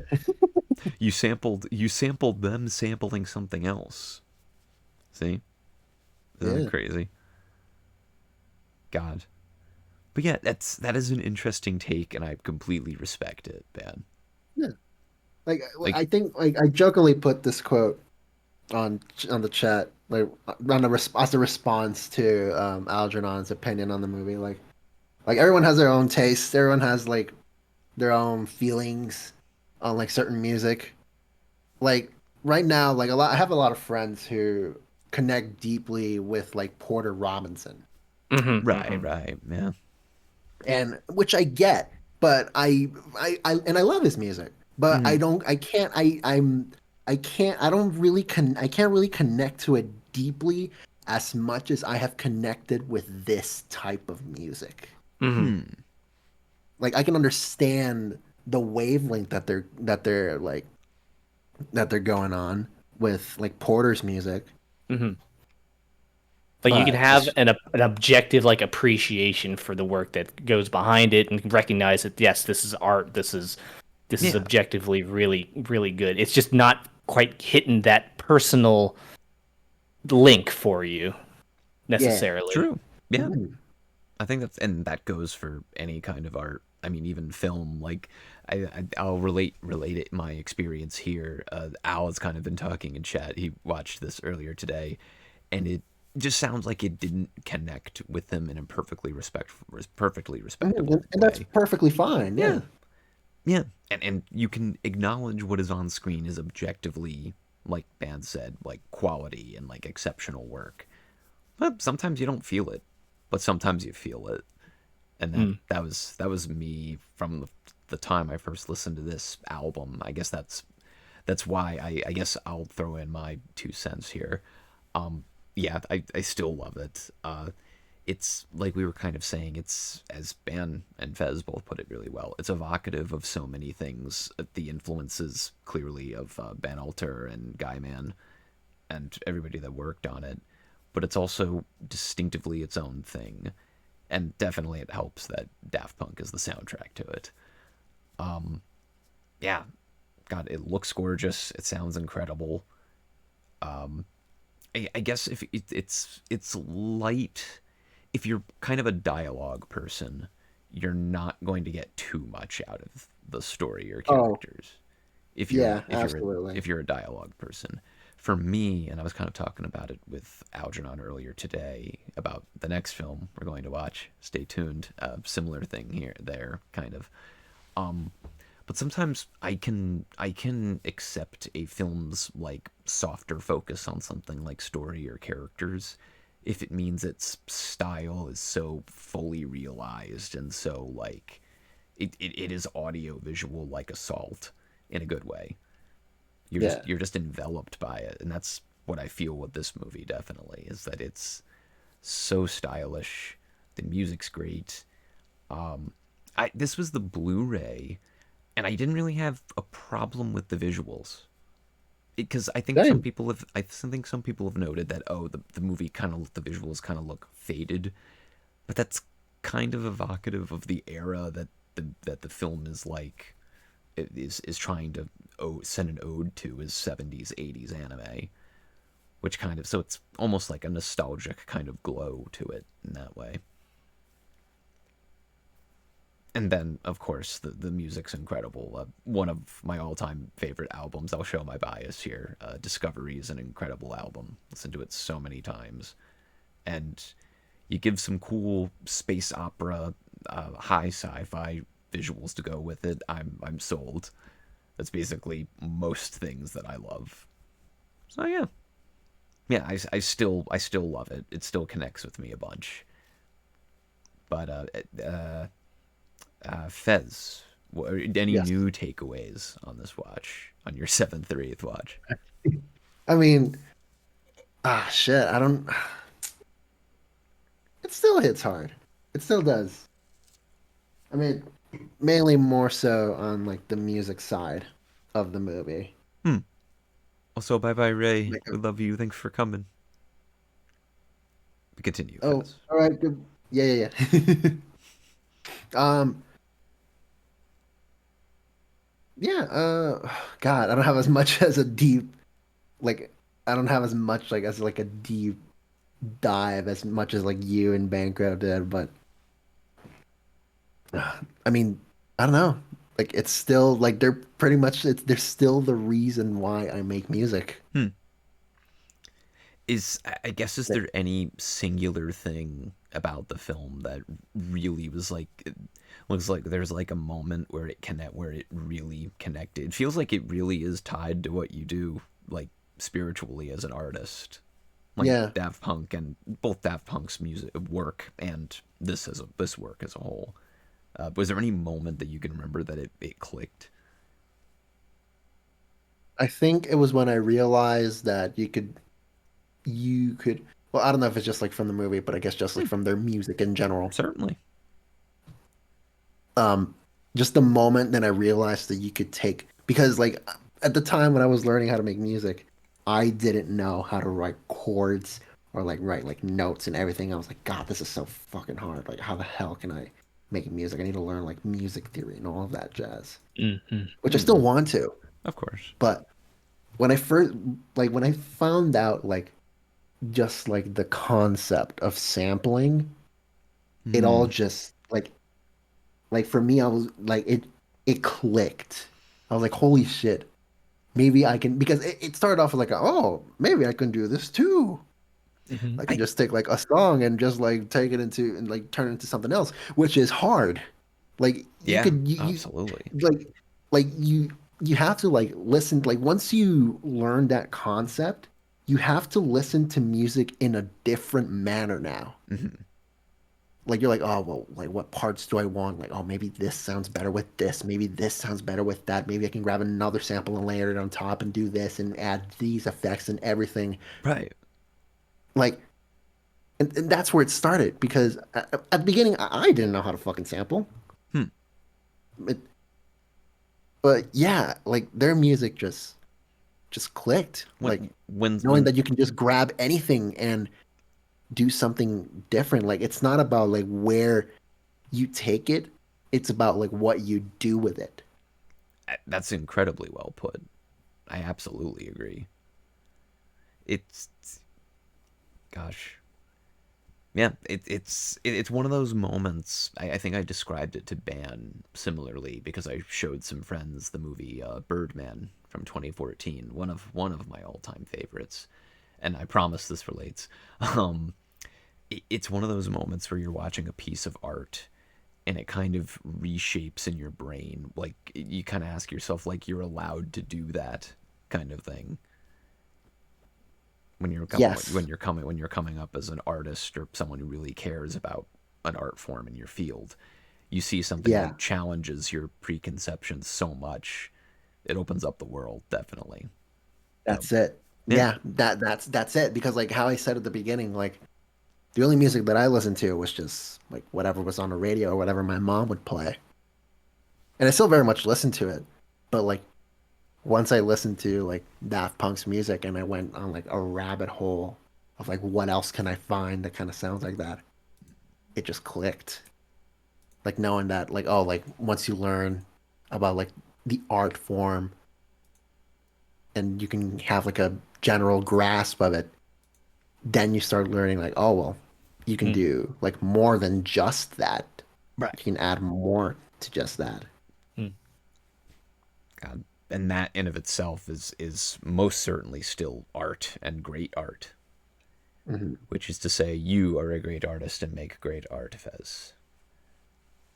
you sampled them sampling something else. See, isn't that Yeah. crazy? God. But yeah, that is an interesting take, and I completely respect it, man. Yeah. Like Like, I think like I jokingly put this quote on the chat like as a response to Algernon's opinion on the movie. Like everyone has their own taste. Everyone has like their own feelings on like certain music. Like right now, like I have a lot of friends who connect deeply with like Porter Robinson, Hmm. right, right, yeah, and which I get, but I love his music, but Mhm. I can't really connect to it deeply as much as I have connected with this type of music. Hmm. Hmm. Like I can understand the wavelength that they're going on with like Porter's music, Hmm. Like, you can but have an objective, like, appreciation for the work that goes behind it and recognize that, yes, this is art. This is Yeah, objectively really good. It's just not quite hitting that personal link for you yeah. necessarily. true. Yeah, Mhm. I think that goes for any kind of art. I mean, even film. Like, I'll relate it my experience here. Al has kind of been talking in chat. He watched this earlier today, and it just sounds like it didn't connect with him in a perfectly respectable And that's way. perfectly fine. Yeah, Yeah. yeah, and you can acknowledge what is on screen is objectively, like Ban said, like quality and like exceptional work. But sometimes you don't feel it, but sometimes you feel it, and that Mm. that was me from the time I first listened to this album. I guess that's why I guess I'll throw in my 2 cents here. Yeah, I still love it. it's like we were kind of saying, it's, as Ban and Fez both put it really well, it's evocative of so many things. The influences clearly of Ban Alter and Guyman and everybody that worked on it, but it's also distinctively its own thing. And definitely it helps that Daft Punk is the soundtrack to it. Yeah, God, it looks gorgeous. It sounds incredible. I guess if it's light, if you're kind of a dialogue person, you're not going to get too much out of the story or Oh, characters. If you're yeah, if absolutely. you're a dialogue person, for me, and I was kind of talking about it with Algernon earlier today about the next film we're going to watch. Stay tuned. Similar thing here, there, kind of. But sometimes I can accept a film's like softer focus on something like story or characters if it means its style is so fully realized and so like it is audio visual like assault in a good way. Yeah, You're just enveloped by it, and that's what I feel with this movie definitely is that it's so stylish. The music's great. I this was the Blu-ray, and I didn't really have a problem with the visuals because same. I think some people have noted that the movie kind of the visuals kind of look faded, but that's kind of evocative of the era that the film is like is trying to send an ode to is 70s 80s anime, which kind of so it's almost like a nostalgic kind of glow to it in that way. And then of course the music's incredible. One of my all-time favorite albums, I'll show my bias here, Discovery is an incredible album. Listened to it so many times. And you give some cool space opera, high sci-fi visuals to go with it, I'm sold. That's basically most things that I love. So yeah, yeah, I still love it. It still connects with me a bunch. But Fez, any Yes. new takeaways on this watch, on your seventh or eighth watch? I mean, shit. I don't. It still hits hard. It still does. I mean, mainly more so on like the music side of the movie. Hmm. Also, bye bye, Ray. Like, We love you. Thanks for coming. Continue, oh, Fez. all right, good. Yeah, yeah, yeah. um, yeah. God, I don't have as much as a deep like. I don't have as much like as like a deep dive as much as like you and Bankrow did, but I mean, I don't know. Like it's still like they're pretty much they're still the reason why I make music. Hmm. I guess is there any singular thing about the film that really was like it looks like there's like a moment where it really connected. It feels like it really is tied to what you do like spiritually as an artist. Like Yeah, Daft Punk and both Daft Punk's music work and this work as a whole. Was there any moment that you can remember that it clicked? I think it was when I realized that you could well, I don't know if it's just like from the movie, but I guess just like Hmm, from their music in general. certainly. Um, just the moment that I realized that you could take because like at the time when I was learning how to make music, I didn't know how to write chords or like write like notes and everything. I was like, God, this is so fucking hard. Like, how the hell can I make music? I need to learn like music theory and all of that jazz, Hmm. which I still Hmm, want to. of course. But when I first like when I found out like just like the concept of sampling, it all Hmm. just like for me, I was like it clicked. I was like, holy shit, maybe I can because it started off with like, oh, maybe I can do this too. Hmm. I can I just take like a song and just like take it into and like turn it into something else, which is hard. Like you Yeah, could absolutely. like like you have to like listen like once you learn that concept, you have to listen to music in a different manner now. Hmm. Like you're like, oh well, like what parts do I want? Like, oh maybe this sounds better with this, maybe this sounds better with that. Maybe I can grab another sample and layer it on top and do this and add these effects and everything. Right. Like and that's where it started because at the beginning I didn't know how to fucking sample. Hmm. It, but yeah, like their music just clicked. Like knowing When that you can just grab anything and do something different. Like it's not about like where you take it, it's about like what you do with it. that's incredibly well put. I absolutely agree. It's gosh. Yeah, it's one of those moments. I think I described it to Ban similarly because I showed some friends the movie Birdman from 2014, one of my all-time favorites, and I promise this relates. Um, it's one of those moments where you're watching a piece of art and it kind of reshapes in your brain. Like you kind of ask yourself, like you're allowed to do that kind of thing when you're Yes. when you're coming up as an artist or someone who really cares about an art form in your field. You see something Yeah. that challenges your preconceptions so much, it opens up the world, definitely. That's it. Yeah. Yeah, that's it. Because like how I said at the beginning, like the only music that I listened to was just like whatever was on the radio or whatever my mom would play. And I still very much listen to it. But like once I listened to like Daft Punk's music and I went on like a rabbit hole of like what else can I find that kind of sounds like that, it just clicked. Like knowing that like oh like once you learn about like the art form and you can have like a general grasp of it, then you start learning like oh well you can Mm. do like more than just that. Right. You can add more to just that. Mm. God. And that in of itself is most certainly still art and great art. Hmm. Which is to say, you are a great artist and make great art, Fez.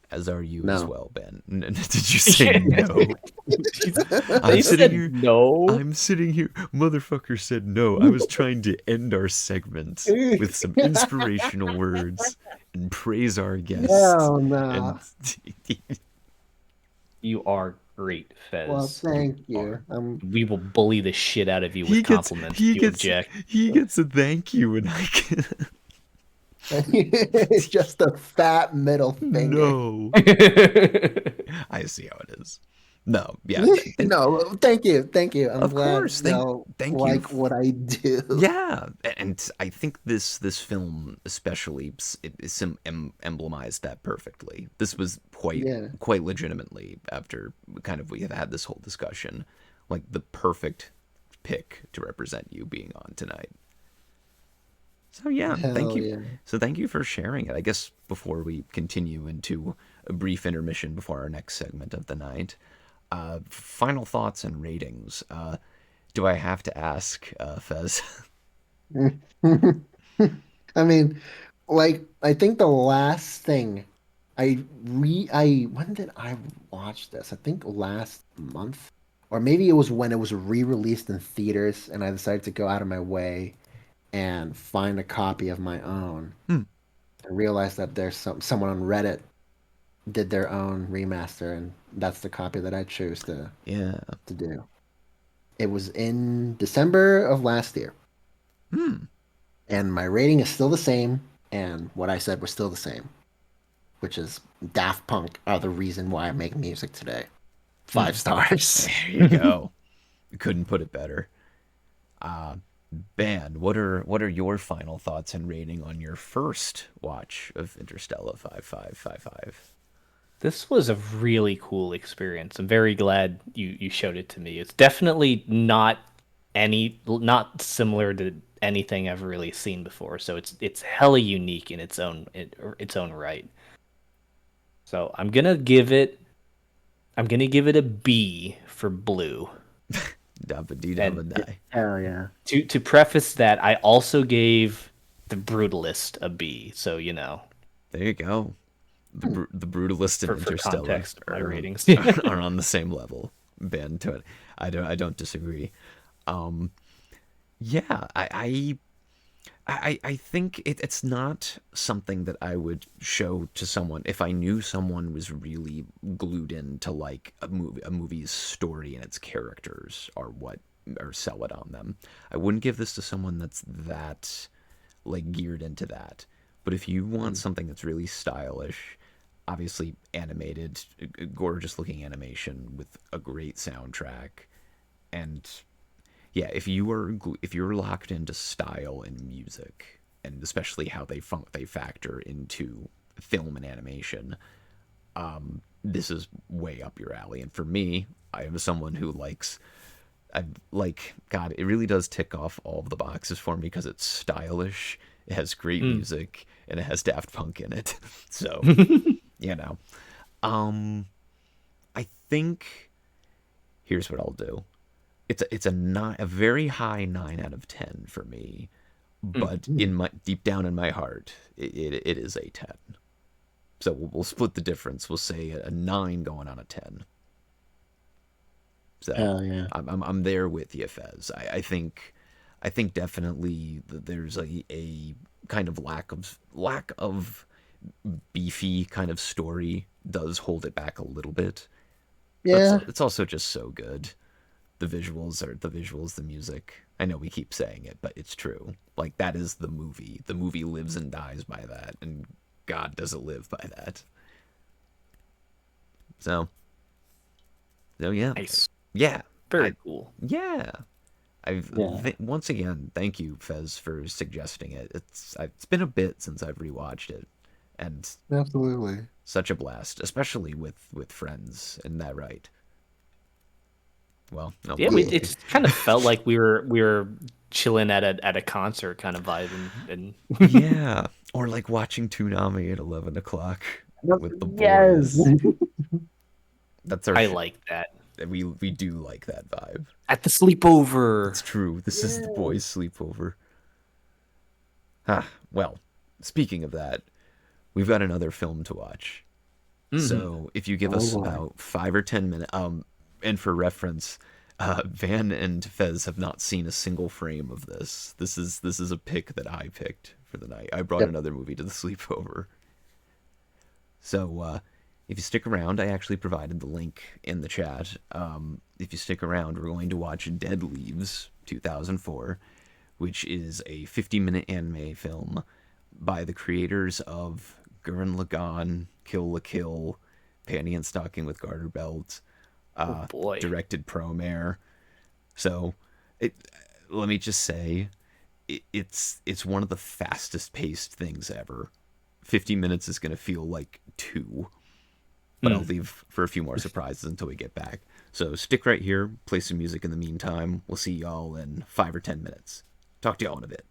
As are you as No. well, Ben. Did you say no? They said no. I'm sitting here. Motherfucker said no. I was trying to end our segment with some inspirational words and praise our guest. Hell no. And You are great, Fez. Well, thank you. We will bully the shit out of you with compliments if you object. He gets a thank you, and I can It's just a fat middle finger. no. I see how it is. No, yeah. No, thank you, thank you. I'm Of glad course, you thank you like what I do. Yeah, and I think this film especially emblemized that perfectly. This was quite legitimately, after kind of we have had this whole discussion, like the perfect pick to represent you being on tonight. So yeah, thank Hell you. yeah. So thank you for sharing it. I guess before we continue into a brief intermission before our next segment of the night, final thoughts and ratings. Do I have to ask, Fez? I mean, like I think the last thing I when did I watch this? I think last month, or maybe it was when it was re-released in theaters, and I decided to go out of my way and find a copy of my own. Hmm. I realized that there's someone on Reddit did their own remaster, and that's the copy that I chose to Yeah. do. It was in December of last year. And my rating is still the same, and what I said was still the same, which is Daft Punk are the reason why I make music today. 5 stars. There you go. You couldn't put it better. Ben, what are your final thoughts and rating on your first watch of Interstellar 5555? This was a really cool experience. I'm very glad you showed it to me. It's definitely not similar to anything I've really seen before. So it's hella unique in its own right. So I'm gonna give it a B for Blue. Dabba-dee-dabba-die. Hell yeah. To preface that, I also gave The Brutalist a B. So There you go. The Brutalist and for Interstellar context, my ratings are on the same level. Ben, to it, I don't disagree. Yeah, I think it's not something that I would show to someone if I knew someone was really glued into like a movie's story and its characters or sell it on them. I wouldn't give this to someone that's that like geared into that. But if you want something that's really stylish, obviously animated, gorgeous looking animation with a great soundtrack, and yeah, if you're locked into style and music, and especially how they factor into film and animation, this is way up your alley. And for me, I am someone who likes, I like, God, it really does tick off all of the boxes for me because it's stylish, it has great music, and it has Daft Punk in it. So, you know, I think here's what I'll do. It's a very high 9 out of 10 for me, but in my deep down in my heart, it is a 10. So we'll split the difference. We'll say a 9 going on a 10. So Hell yeah. I'm there with you, Fez. I think definitely that there's a kind of lack of beefy kind of story does hold it back a little bit. Yeah. But it's also just so good. The visuals, the music. I know we keep saying it, but it's true. Like, that is the movie. The movie lives and dies by that, and God doesn't live by that. So yeah. Nice. Yeah. Very cool. Yeah. Yeah. Once again, thank you, Fez, for suggesting it. It's been a bit since I've rewatched it, and Absolutely. such a blast, especially with friends. Isn't that right? Well, no. Yeah, it just kind of felt like we were chilling at a concert kind of vibe, and Yeah, or like watching Toonami at 11 o'clock with the Yes. boys. That's our. I like that. We do like that vibe. At the sleepover. It's true. This is the boys' sleepover. Well, speaking of that, we've got another film to watch. So if you give us boy. about 5 or 10 minutes, and for reference, Van and Fez have not seen a single frame of this. This is a pick that I picked for the night. I brought another movie to the sleepover. So if you stick around, I actually provided the link in the chat. If you stick around, we're going to watch Dead Leaves 2004, which is a 50-minute anime film by the creators of Gurren Lagann, Kill la Kill, Panty and Stocking with Garter Belt, boy. directed Promare. So, let me just say, it's one of the fastest paced things ever. 50 minutes is going to feel like 2. But I'll leave for a few more surprises until we get back. So stick right here, play some music in the meantime. We'll see y'all in 5 or 10 minutes. Talk to y'all in a bit.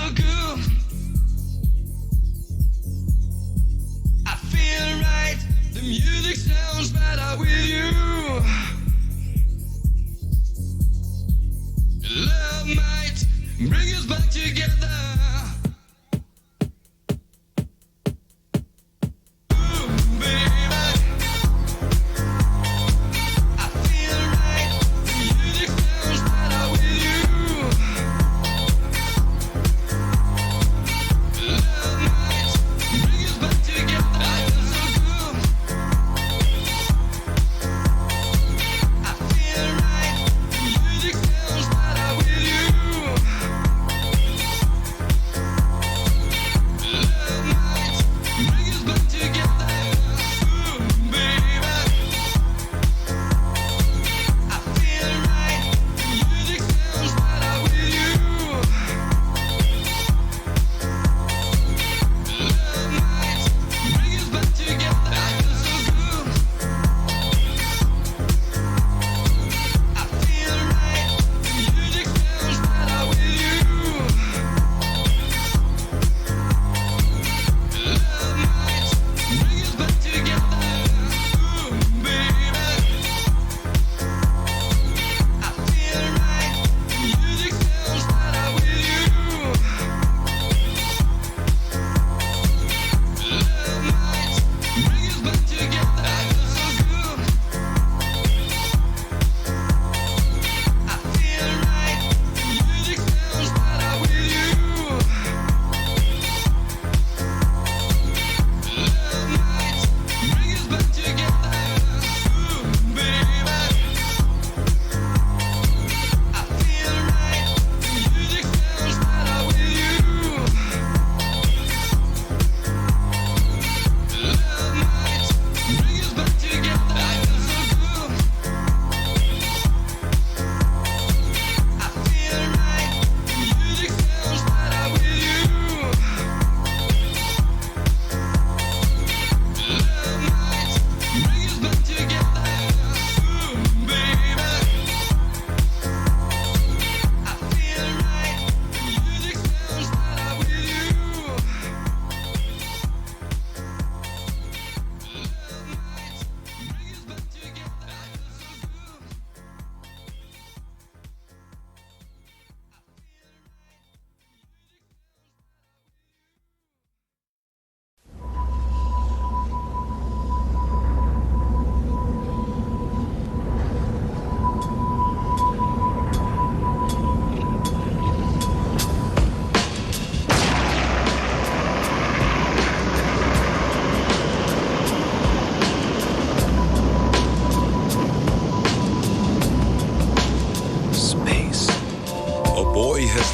so good. I feel right. The music sounds better with you. Love might bring us back together.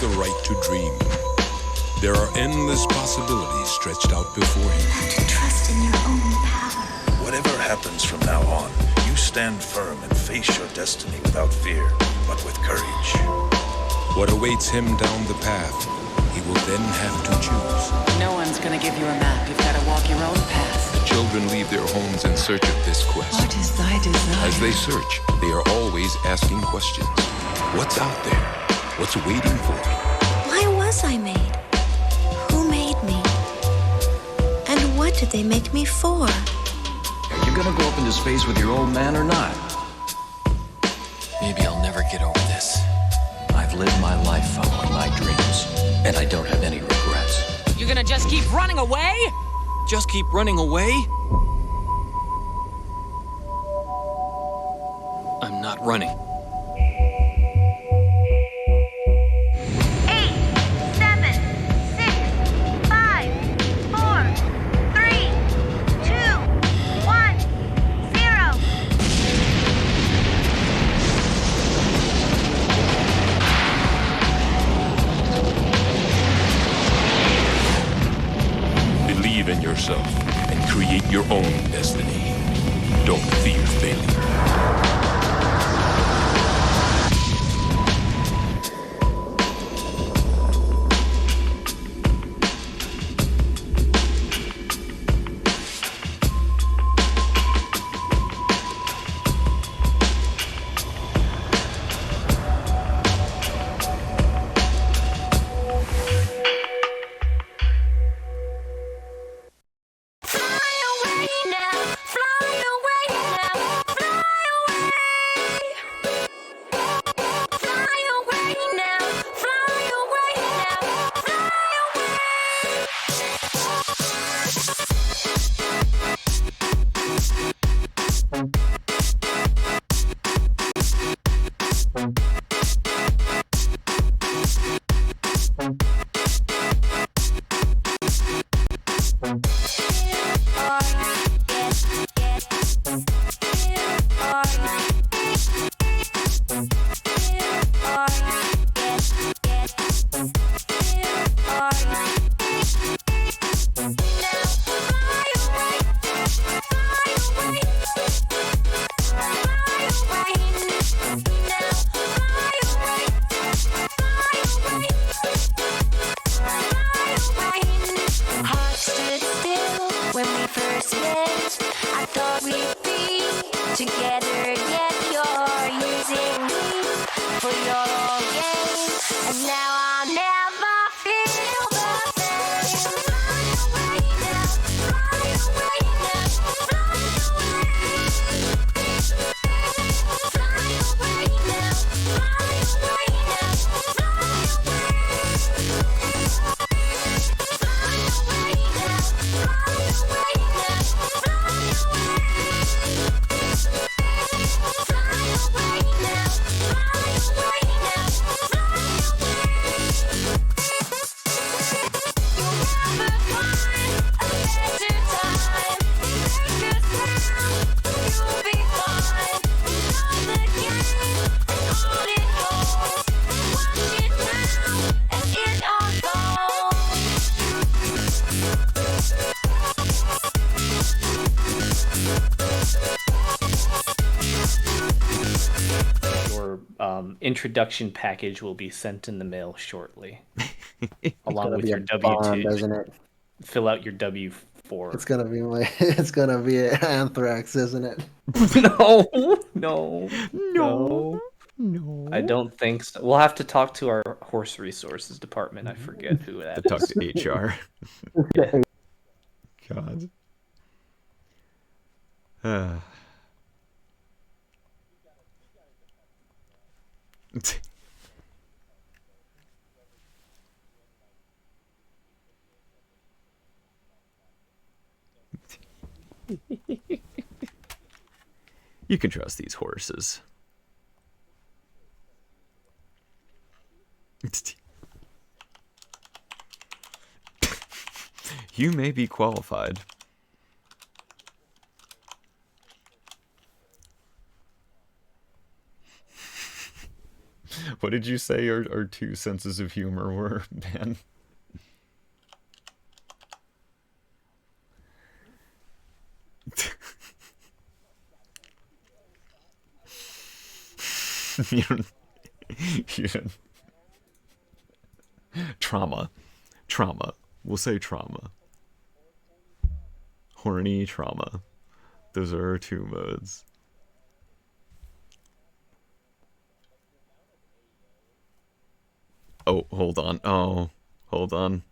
The right to dream. There are endless possibilities stretched out before him. And to trust in your own power. Whatever happens from now on, you stand firm and face your destiny without fear, but with courage. What awaits him down the path, he will then have to choose. No one's gonna give you a map. You've got to walk your own path. The children leave their homes in search of this quest. What is thy desire? As they search, they are always asking questions. What's out there? What's waiting for me? Why was I made? Who made me? And what did they make me for? Are you gonna go up into space with your old man or not? Maybe I'll never get over this. I've lived my life following my dreams, and I don't have any regrets. You're gonna just keep running away? Just keep running away? I'm not running. 8, 7, 6, 5, 4, 3, 2, 1, 0. Believe in yourself and create your own destiny. Don't fear failure. together, yet you're using me for your own gain. And now I'll never feel the same. Fly away now, fly away now, fly away. Fly away now, fly away now, fly away. Your introduction package will be sent in the mail shortly, along with be your a bond, W-2. isn't it? Fill out your W-4. It's gonna be it's gonna be Anthrax, isn't it? No. I don't think so. We'll have to talk to our horse resources department. I forget who that Talk is. to HR. Yeah. God. You can trust these horses. You may be qualified. What did you say our two senses of humor were, man? you don't. Trauma. We'll say trauma. Horny trauma. Those are our two modes. Oh, hold on. Oh, hold on.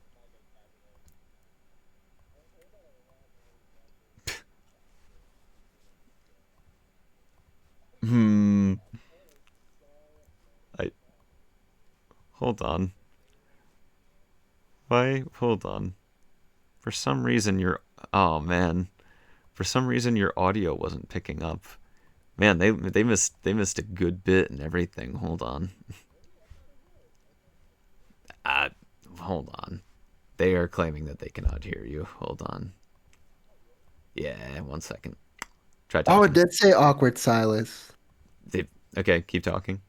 Hold on. Why? Hold on. For some reason oh man. For some reason your audio wasn't picking up. Man, they missed a good bit and everything. Hold on. Hold on. They are claiming that they cannot hear you. Hold on. Yeah, 1 second. Try talking. Oh, it did say awkward Silas. Okay, keep talking.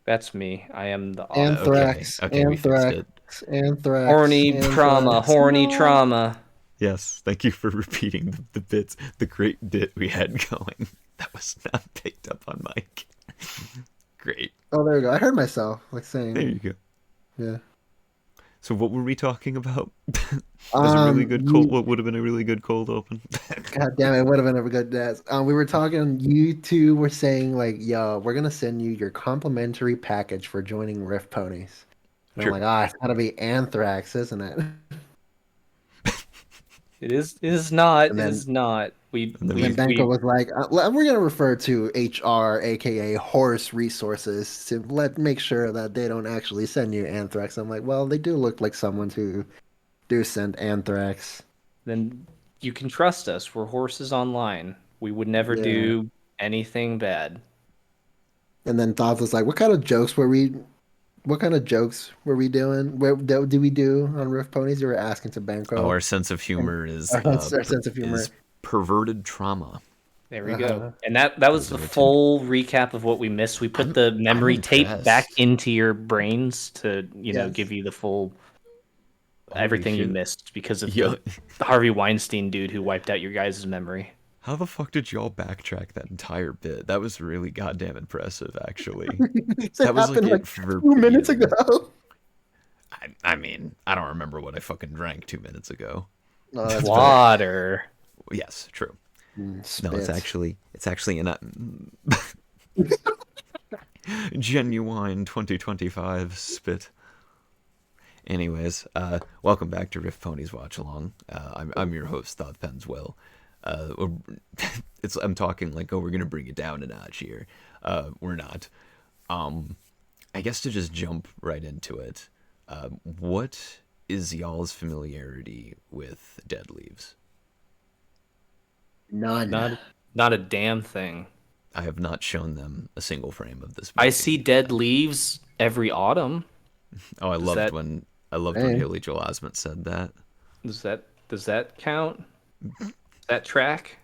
That's me. I am the Anthrax. Okay, we fixed it. Anthrax. Horny trauma. Horny trauma. Yes, thank you for repeating the bits, the great bit we had going. That was not picked up on mic. Great. Oh, there we go. I heard myself saying. There you go. Yeah. So what were we talking about? A really good cold. What would have been a really good cold open? God damn it! It would have been a good dance. We were talking. You two were saying yo, we're gonna send you your complimentary package for joining RiffPonies. And Sure. I'm like, it's gotta be Anthrax, isn't it? It is. It is not. And then, it is not. And then Danko was like, we're gonna refer to HR, aka Horse Resources, to make sure that they don't actually send you Anthrax. I'm like, well, they do look like someone who do send Anthrax. Then you can trust us. We're horses online. We would never do anything bad. And then Thoughts was like, what kind of jokes were we doing? What did we do on RiffPonies? You were asking to Banco. Oh, our sense of humor is our sense of humor is perverted trauma. There we go. And that was the full recap of what we missed. We put the memory tape back into your brains to, give you the full everything you missed because of the Harvey Weinstein dude who wiped out your guys' memory. How the fuck did y'all backtrack that entire bit? That was really goddamn impressive, actually. That was like 2 minutes ago. I mean, I don't remember what I fucking drank 2 minutes ago. Water. Yes, true. No, it's actually an genuine 2025 spit. Anyways, welcome back to RiffPonies Watch Along. I'm your host, Thoth Penswell. I'm talking like, oh, we're gonna bring it down a notch here. We're not. I guess to just jump right into it. What is y'all's familiarity with Dead Leaves? None. Not a damn thing. I have not shown them a single frame of this I movie. see Dead Leaves every autumn. Oh, I loved when Haley Joel Osment said that. Does that count? That track?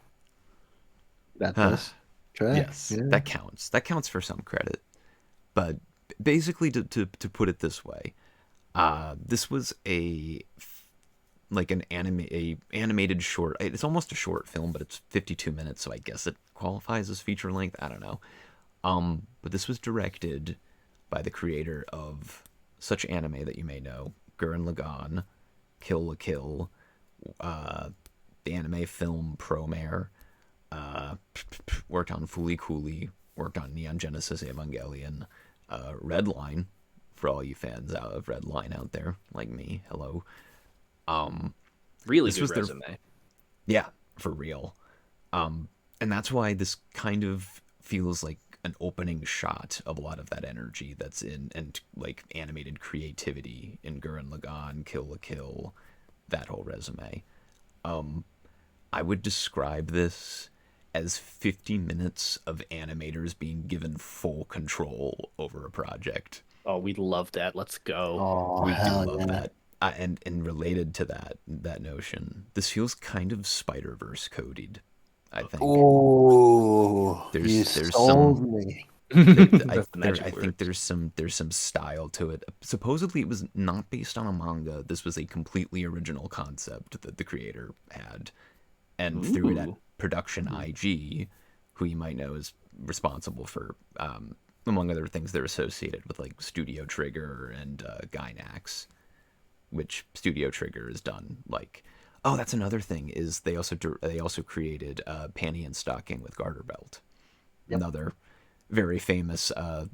That does track. Yes, yeah. that counts. That counts for some credit. But basically, to put it this way, this was an animated short. It's almost a short film, but it's 52 minutes, so I guess it qualifies as feature length. I don't know. But this was directed by the creator of such anime that you may know: Gurren Lagann, Kill la Kill, the anime film Promare, worked on Fooly Cooly, worked on Neon Genesis Evangelion, Redline, for all you fans of Redline out there, like me, hello. Really good resume. Yeah, for real. And that's why this kind of feels like an opening shot of a lot of that energy that's in, and like animated creativity in Gurren Lagann, Kill la Kill, that whole resume. I would describe this as 50 minutes of animators being given full control over a project. Oh, we'd love that. Let's go. Oh, We do hell love yeah. that. And related to that notion, this feels kind of Spider-Verse coded, I think. Oh, you sold me. I think there's some style to it. Supposedly, it was not based on a manga. This was a completely original concept that the creator had, and threw it at Production IG, who you might know is responsible for, among other things, they're associated with like Studio Trigger and Gainax, which Studio Trigger has done. Like, oh, that's another thing, is they also created Panty and Stocking with Garter Belt, another very famous what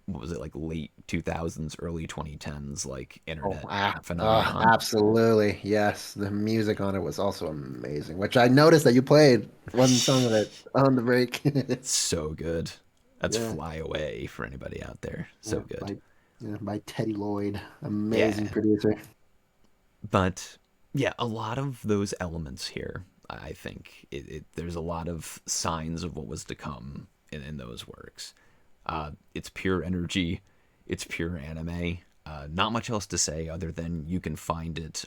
was it, like late 2000s early 2010s like internet phenomenon. Absolutely, yes. The music on it was also amazing, which I noticed that you played one song of it on the break. So good. That's Yeah. Fly Away for anybody out there. So good. By Teddy Lloyd, amazing producer. But yeah, a lot of those elements here, I think there's a lot of signs of what was to come in those works. It's pure energy, it's pure anime. Not much else to say other than you can find it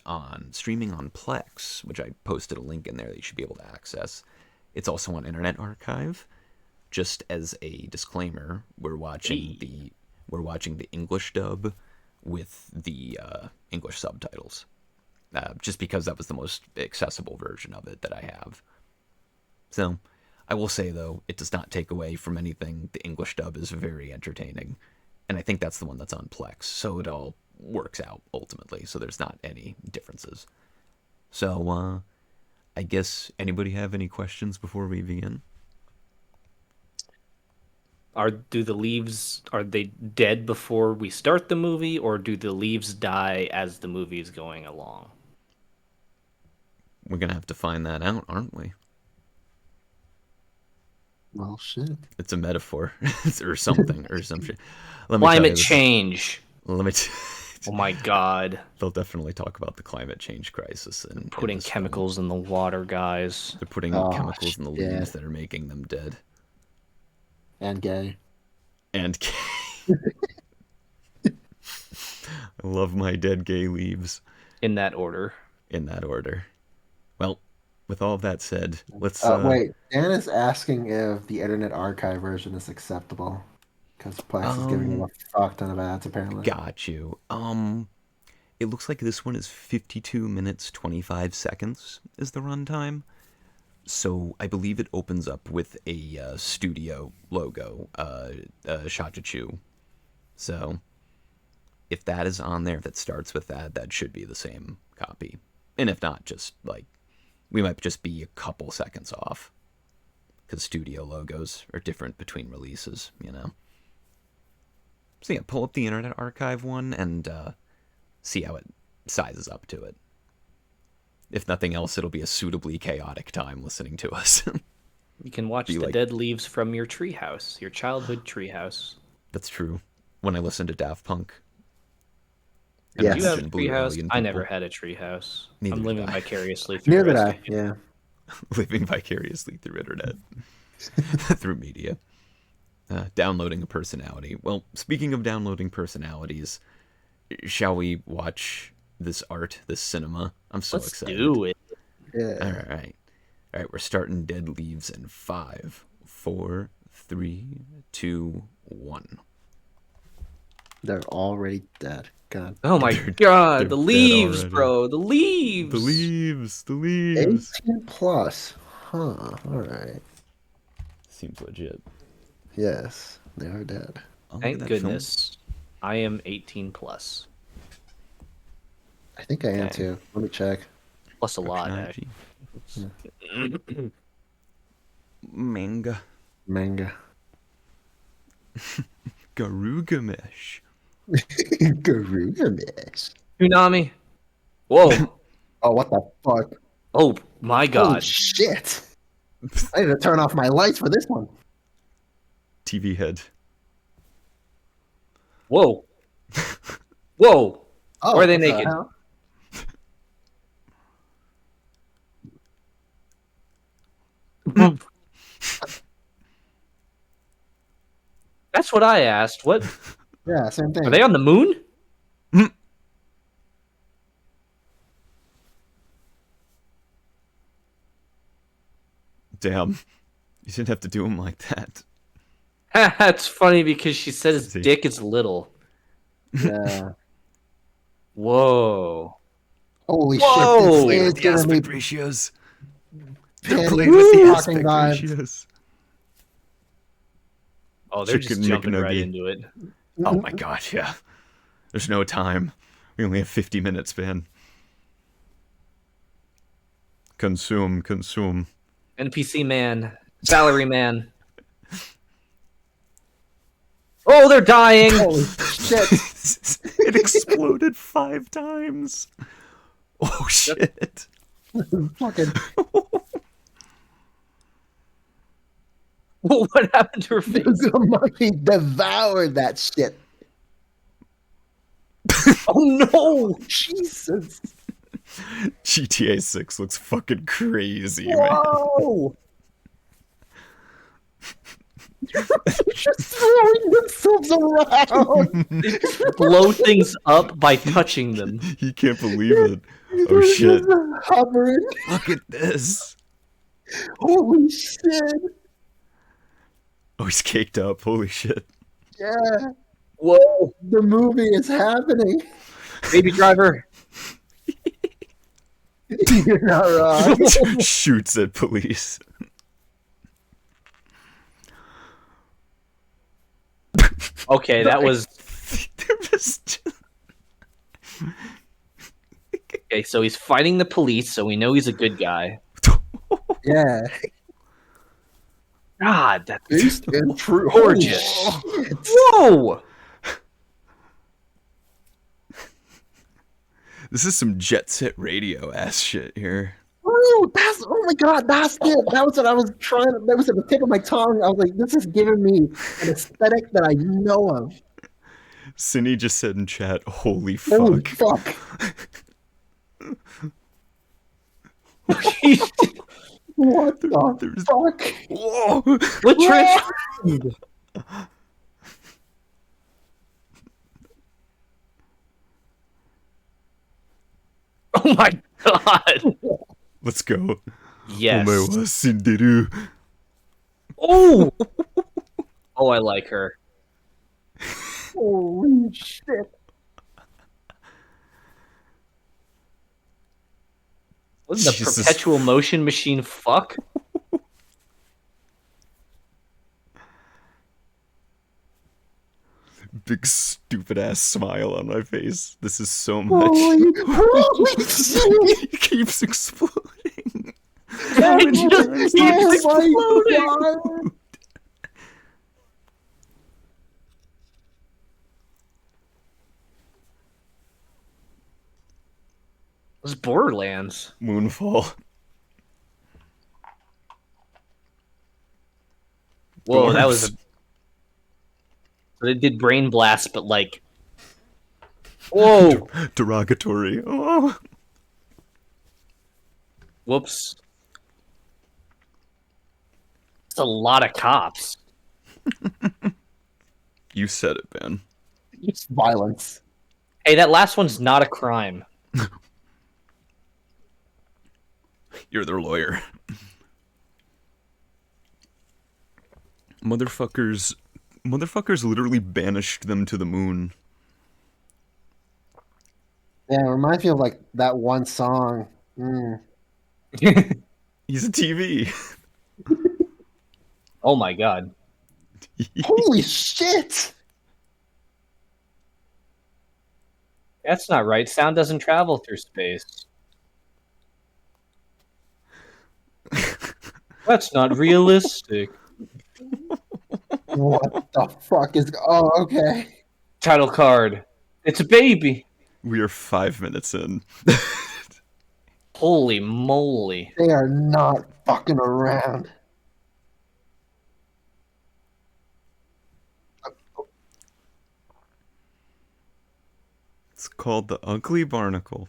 streaming on Plex, which I posted a link in there that you should be able to access. It's also on Internet Archive. Just as a disclaimer, we're watching the English dub with the English subtitles, just because that was the most accessible version of it that I have. So, I will say, though, it does not take away from anything. The English dub is very entertaining, and I think that's the one that's on Plex, so it all works out, ultimately, so there's not any differences. So, I guess, anybody have any questions before we begin? Are the leaves, are they dead before we start the movie, or do the leaves die as the movie is going along? We're gonna have to find that out, aren't we? Well, shit. It's a metaphor, or something, or some shit. Climate change. Oh my God. They'll definitely talk about the climate change crisis and putting chemicals in the water, guys. They're putting chemicals in the leaves that are making them dead. And gay. And gay. I love my dead gay leaves. In that order. In that order. Well, with all of that said, let's... Wait, Dan is asking if the Internet Archive version is acceptable. Because Plex is giving him a fuck ton of ads, apparently. Got you. It looks like this one is 52 minutes, 25 seconds is the runtime. So I believe it opens up with a studio logo, Shachichu. So if that is on there, if it starts with that, that should be the same copy. And if not, just like, we might just be a couple seconds off. because studio logos are different between releases, you know. So yeah, pull up the Internet Archive one and see how it sizes up to it. If nothing else, it'll be a suitably chaotic time listening to us. You can watch the dead leaves from your treehouse, your childhood treehouse. That's true. When I listen to Daft Punk. Did you have a treehouse? I never had a treehouse. I'm living vicariously through Neither did I, yeah. Living vicariously through internet. Through media. Downloading a personality. Well, speaking of downloading personalities, shall we watch this art, this cinema? I'm so excited. Let's do it. Yeah. All right, we're starting Dead Leaves in 5, 4, 3, 2, 1. They're already dead. God. Oh my god, the leaves, bro. The leaves. The leaves. 18 plus. Huh. Alright. Seems legit. Yes, they are dead. Thank goodness. I am 18 plus. I think I am too. Let me check. Plus a lot, actually. Manga. Garugamesh. Garugamesh. Tsunami. Whoa. Oh, what the fuck? Oh, my god. Holy shit. I need to turn off my lights for this one. TV head. Whoa. Whoa. Oh, or are they naked? That's what I asked. What? Yeah, same thing. Are they on the moon? Damn. You didn't have to do him like that. That's funny because she said his dick is little. Yeah. Whoa. Holy Whoa. shit. With This the is aspect gonna ratios. be They're playing with the fucking aspect vibes. ratios. Oh, they're just Chicken jumping right McNugget. into it. Oh my gosh, yeah. There's no time. We only have 50 minutes, man. Consume. NPC man. Salary man. Oh, they're dying! Holy shit. It exploded 5 times. Oh shit. Fucking. What happened to her face? The monkey devoured that shit. Oh no! Jesus. GTA 6 looks fucking crazy, man. Whoa! Just throwing themselves around. They blow things up by touching them. He can't believe it. Oh shit. Hovering. Look at this. Holy shit. Oh, he's caked up. Holy shit. Yeah. Whoa. The movie is happening. Baby Driver. You're not wrong. Shoots at police. Okay, that was... Okay, so he's fighting the police, so we know he's a good guy. Yeah. God, that's Based in true. gorgeous. Whoa! This is some Jet Set Radio ass shit here. Oh, oh my god, that's it. That was what I was trying. That was at the tip of my tongue. I was like, this is giving me an aesthetic that I know of. Cindy just said in chat, holy fuck. Holy fuck. What the fuck? Whoa! What transpired? Oh my god! Let's go. Yes. Omae wa shinderu. Oh! Oh, I like her. Holy shit. Wasn't the Jesus. perpetual motion machine fuck? Big stupid ass smile on my face. This is so much. Holy shit. It keeps exploding. It just exploding. God. It was Borderlands. Moonfall. Whoa, that was a... So they did Brain Blast, but like... Whoa! Derogatory. Oh. Whoops. It's a lot of cops. You said it, Ben. It's violence. Hey, that last one's not a crime. You're their lawyer. Motherfuckers literally banished them to the moon. Yeah, it reminds me of like that one song. He's a TV. Oh my god. Holy shit! That's not right. Sound doesn't travel through space. That's not realistic. What the fuck is... Oh, okay. Title card. It's a baby. We are 5 minutes in. Holy moly. They are not fucking around. It's called the Ugly Barnacle.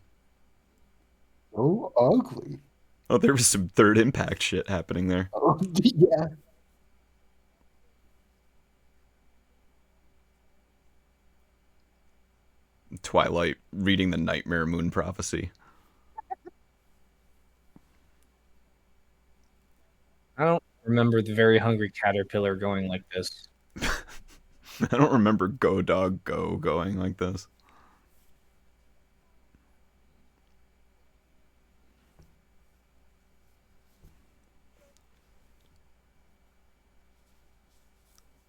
Oh, ugly. Oh, there was some Third Impact shit happening there. Oh, yeah. Twilight reading the Nightmare Moon Prophecy. I don't remember the Very Hungry Caterpillar going like this. I don't remember Go Dog Go going like this.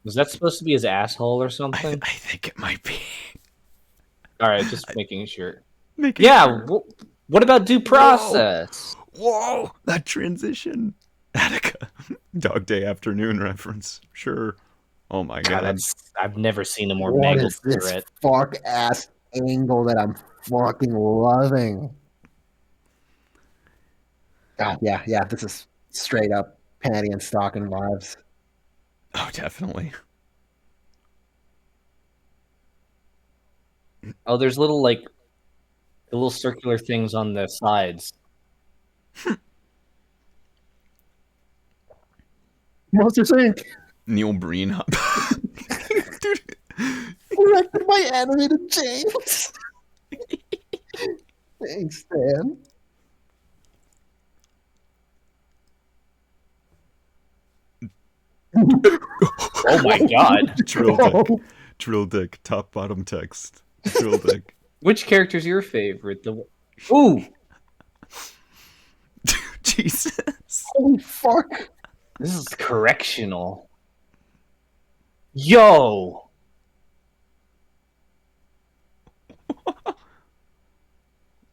Was that supposed to be his asshole or something? I think it might be. Alright, just making sure. Sure. What about due process? Whoa! That transition. Attica. Dog Day Afternoon reference. Sure. Oh my god. I've never seen a more What mangled is this threat. fuck ass angle that I'm fucking loving? God, yeah, this is straight up panty and stocking vibes. Oh, definitely. Oh, there's the little circular things on the sides. Monster Inc. Neil Breen. Dude. Directed by Animated James. Thanks, Dan. Oh my god. Drill dick. Top bottom text. Drill dick. Which character's your favorite? Ooh! Jesus. Holy fuck. This is correctional. Yo!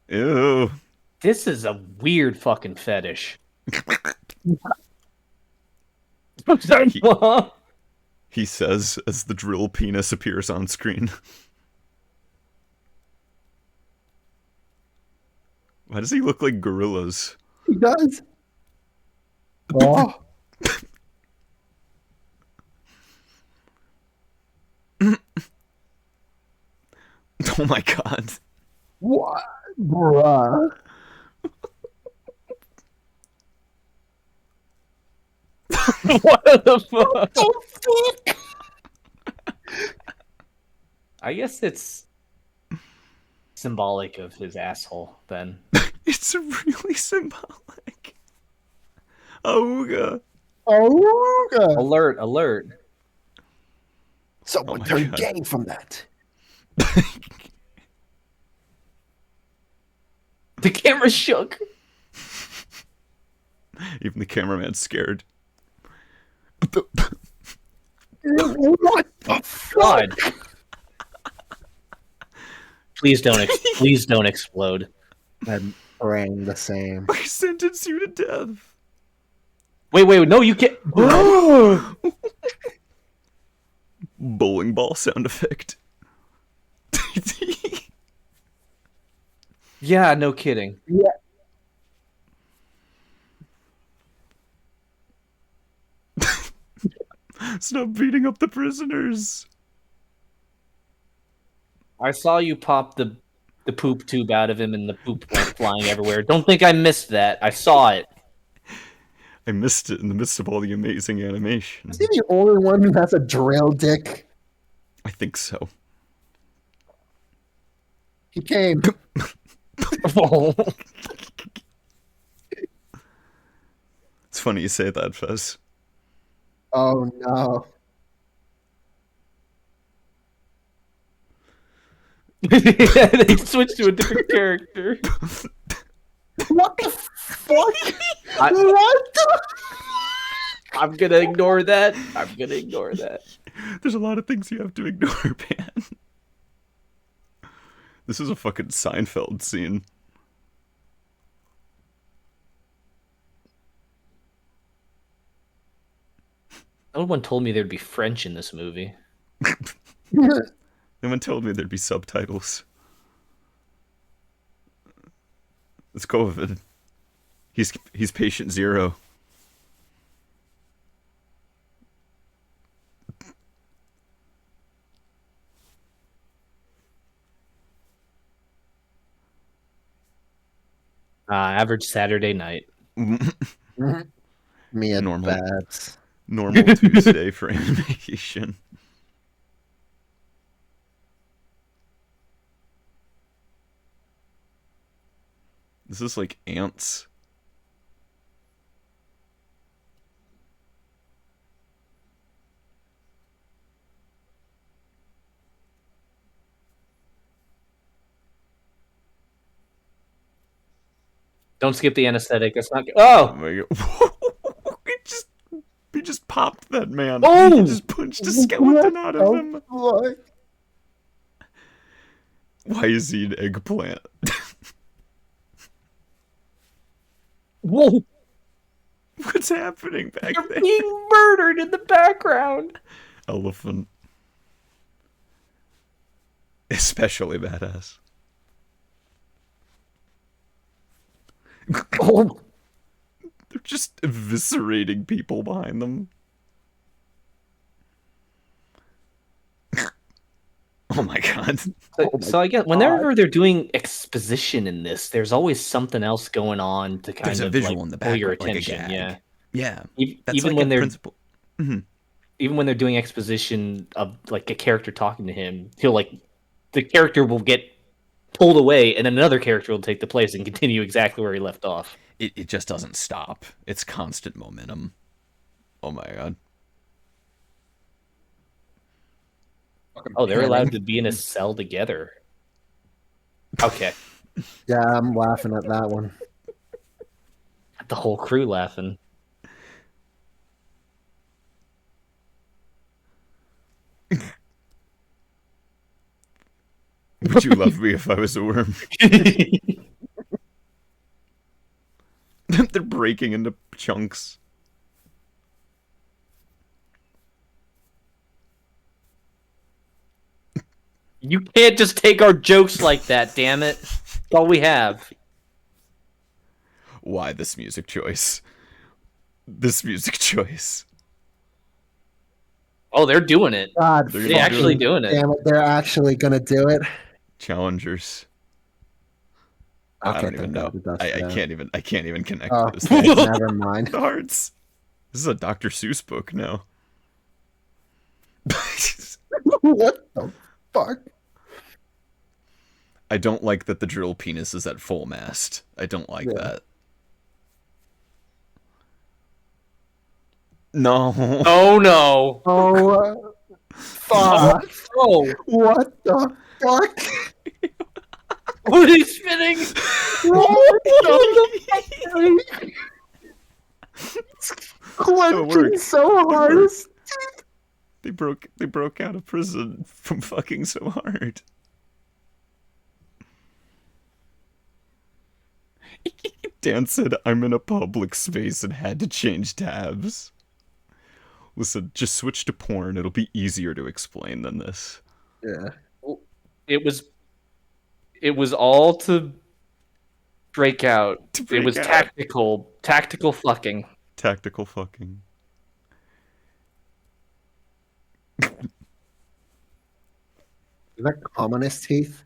Ew. This is a weird fucking fetish. He says as the drill penis appears on screen. Why does he look like gorillas? He does. Oh. Oh my god. What? Bruh. What the fuck? Oh, fuck? I guess it's symbolic of his asshole, then. It's really symbolic. Auga. Auga. Alert, alert. Someone turned gay from that. The camera shook. Even the cameraman's scared. What the God? Please don't explode. I'm praying the same. I sentence you to death. Wait, no, you can't. Bowling ball sound effect. Yeah, no kidding. Yeah. Stop beating up the prisoners. I saw you pop the poop tube out of him, and the poop went flying everywhere. Don't think I missed that. I saw it. I missed it in the midst of all the amazing animation. Is he the only one who has a drill dick? I think so. He came. It's funny you say that, Fez. Oh no. They switched to a different character. What the fuck? What the? I'm gonna ignore that. There's a lot of things you have to ignore, man. This is a fucking Seinfeld scene. No one told me there'd be French in this movie. No one told me there'd be subtitles. It's COVID. He's patient zero. Average Saturday night. Me and Normal. Babs. Normal Tuesday for animation. This is like ants. Don't skip the anesthetic. That's not. Oh my god! He just popped that man. Oh! He just punched a skeleton out of him. What? Why is he an eggplant? Whoa! What's happening back You're there? being murdered in the background. Elephant. Especially badass. Oh. They're just eviscerating people behind them. Oh my god. So I guess whenever they're doing exposition in this, there's always something else going on to kind There's of a visual like, in the pull your background, like a attention. gag. Yeah. Yeah. That's Even like when a they're principle. Mhm. even when they're doing exposition of like a character talking to him, the character will get pulled away, and then another character will take the place and continue exactly where he left off. It just doesn't stop. It's constant momentum. Oh my god. Oh, they're allowed to be in a cell together. Okay. Yeah, I'm laughing at that one. The whole crew laughing. Would you love me if I was a worm? They're breaking into chunks. You can't just take our jokes like that, damn it. That's all we have. Why this music choice? This music choice. Oh, they're doing it. God, they're actually doing it. Damn it, they're actually gonna do it. Challengers. Okay, I don't even know. I can't even connect Oh, those things. never mind. The hearts. This is a Dr. Seuss book now. What the fuck? I don't like that the drill penis is at full mast. I don't like that. No. Oh no. Oh fuck. Oh. What the fuck? What are you spinning? What the fuck? Clenching so hard. They broke out of prison from fucking so hard. Dan said, I'm in a public space and had to change tabs. Listen, just switch to porn. It'll be easier to explain than this. Yeah. It was all to break out. It was tactical fucking. Tactical fucking. Is that communist teeth?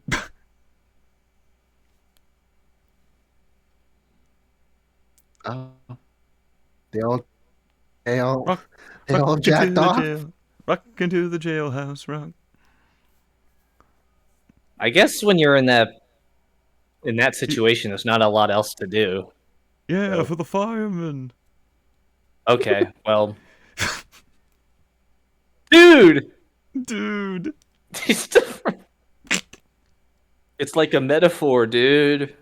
Oh. They all jacked off? Rock into the jailhouse, rock. I guess when you're in that situation, there's not a lot else to do. Yeah, so. For the firemen. Okay, well. Dude! It's like a metaphor, dude.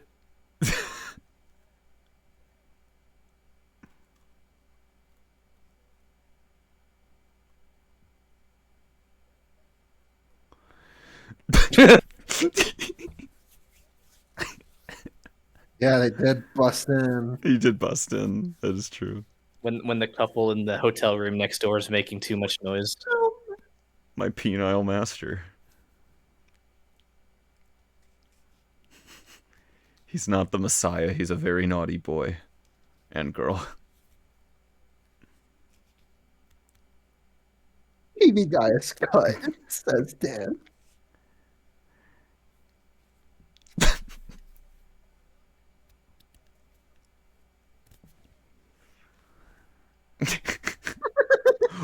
Yeah, they did bust in. He did bust in. That is true. When the couple in the hotel room next door is making too much noise. My penile master. He's not the Messiah. He's a very naughty boy and girl. TV guy is cut, says Dan.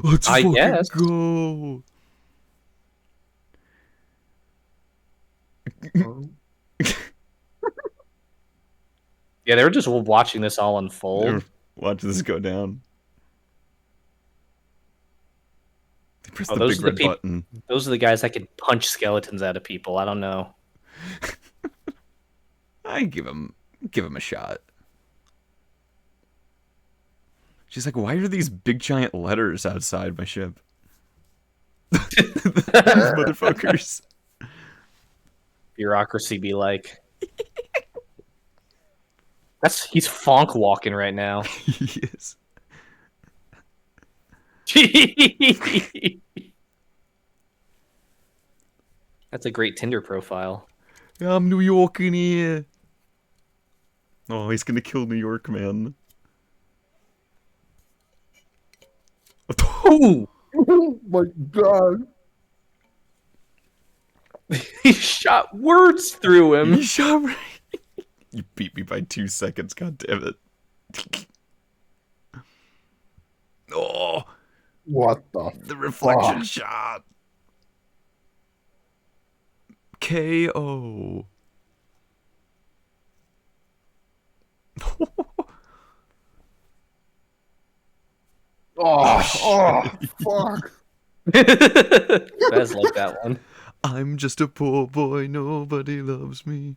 Let's I fucking guess. go. Yeah, they were just watching this all unfold. Watch this go down. They press the those big are red button. Those are the guys that can punch skeletons out of people. I don't know. I give him a shot. She's like, why are these big giant letters outside my ship? Motherfuckers. Bureaucracy be like. He's fonk walking right now. He is. That's a great Tinder profile. Yeah, I'm New York in here. Oh, he's gonna kill New York, man. Ooh! Oh my god. He shot words through him. He shot right. You beat me by 2 seconds, god damn it. Oh! What the reflection shot. KO. Fuck. That's like that one. I'm just a poor boy, nobody loves me.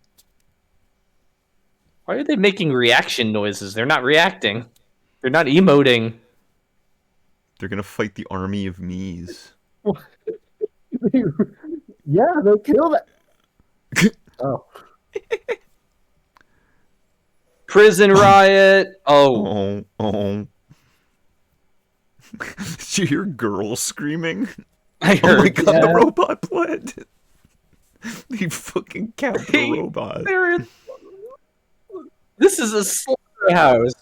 Why are they making reaction noises? They're not reacting. They're not emoting. They're gonna fight the army of me's. Yeah, they killed it. Oh. Prison riot. Oh. Oh. Did you hear girls screaming? I heard. Oh my god, the robot bled. He fucking capped the robot. This is a slaughterhouse.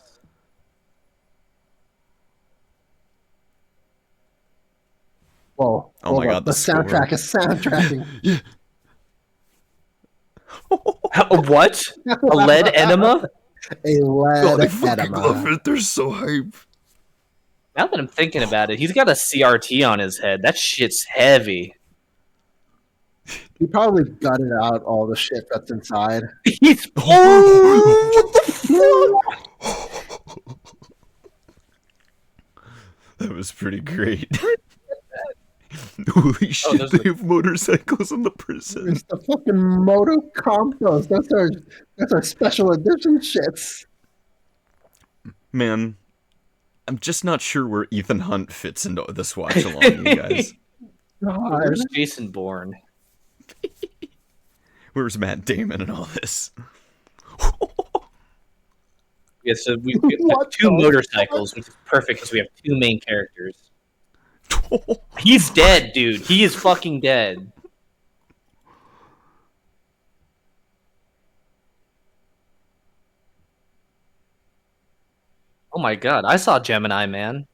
Whoa. Oh my god, the soundtrack is soundtracking. Yeah. What? A lead enema? A lead I fucking enema. love it. They're so hype. Now that I'm thinking about it, he's got a CRT on his head. That shit's heavy. He probably gutted out all the shit that's inside. He's what the fuck? That was pretty great. Holy shit, they have motorcycles in the prison. It's the fucking Moto Compos. That's our special edition shits. Man, I'm just not sure where Ethan Hunt fits into this watch along, you guys. God. Where's Jason Bourne? Where's Matt Damon and all this? Yeah, so we have two motorcycles, which is perfect because we have two main characters. He's dead, dude. He is fucking dead. Oh my god, I saw Gemini Man.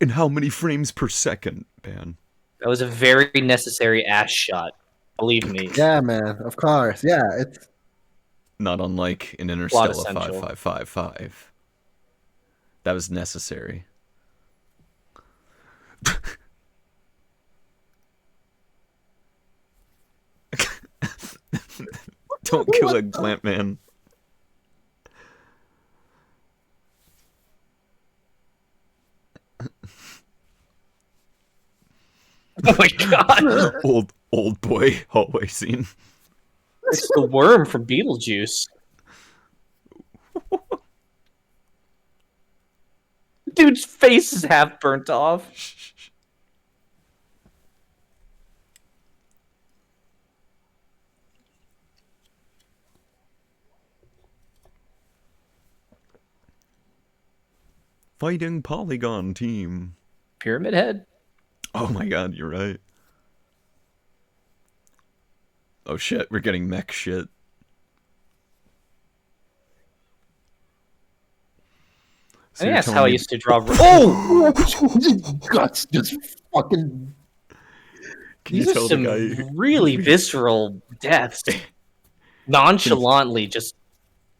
In how many frames per second, man? That was a very necessary ass shot. Believe me. Yeah, man. Of course. Yeah, it's Not unlike in Plot Interstellar essential. 5555. That was necessary. Don't kill a Glamp Man. Oh my god. Old boy hallway scene. It's the worm from Beetlejuice. Dude's face is half burnt off. Fighting Polygon Team. Pyramid Head. Oh my god, you're right. Oh shit, we're getting mech shit. I think that's how I used to draw. oh, guts just fucking. Can you These are tell some the guy really visceral deaths. Nonchalantly just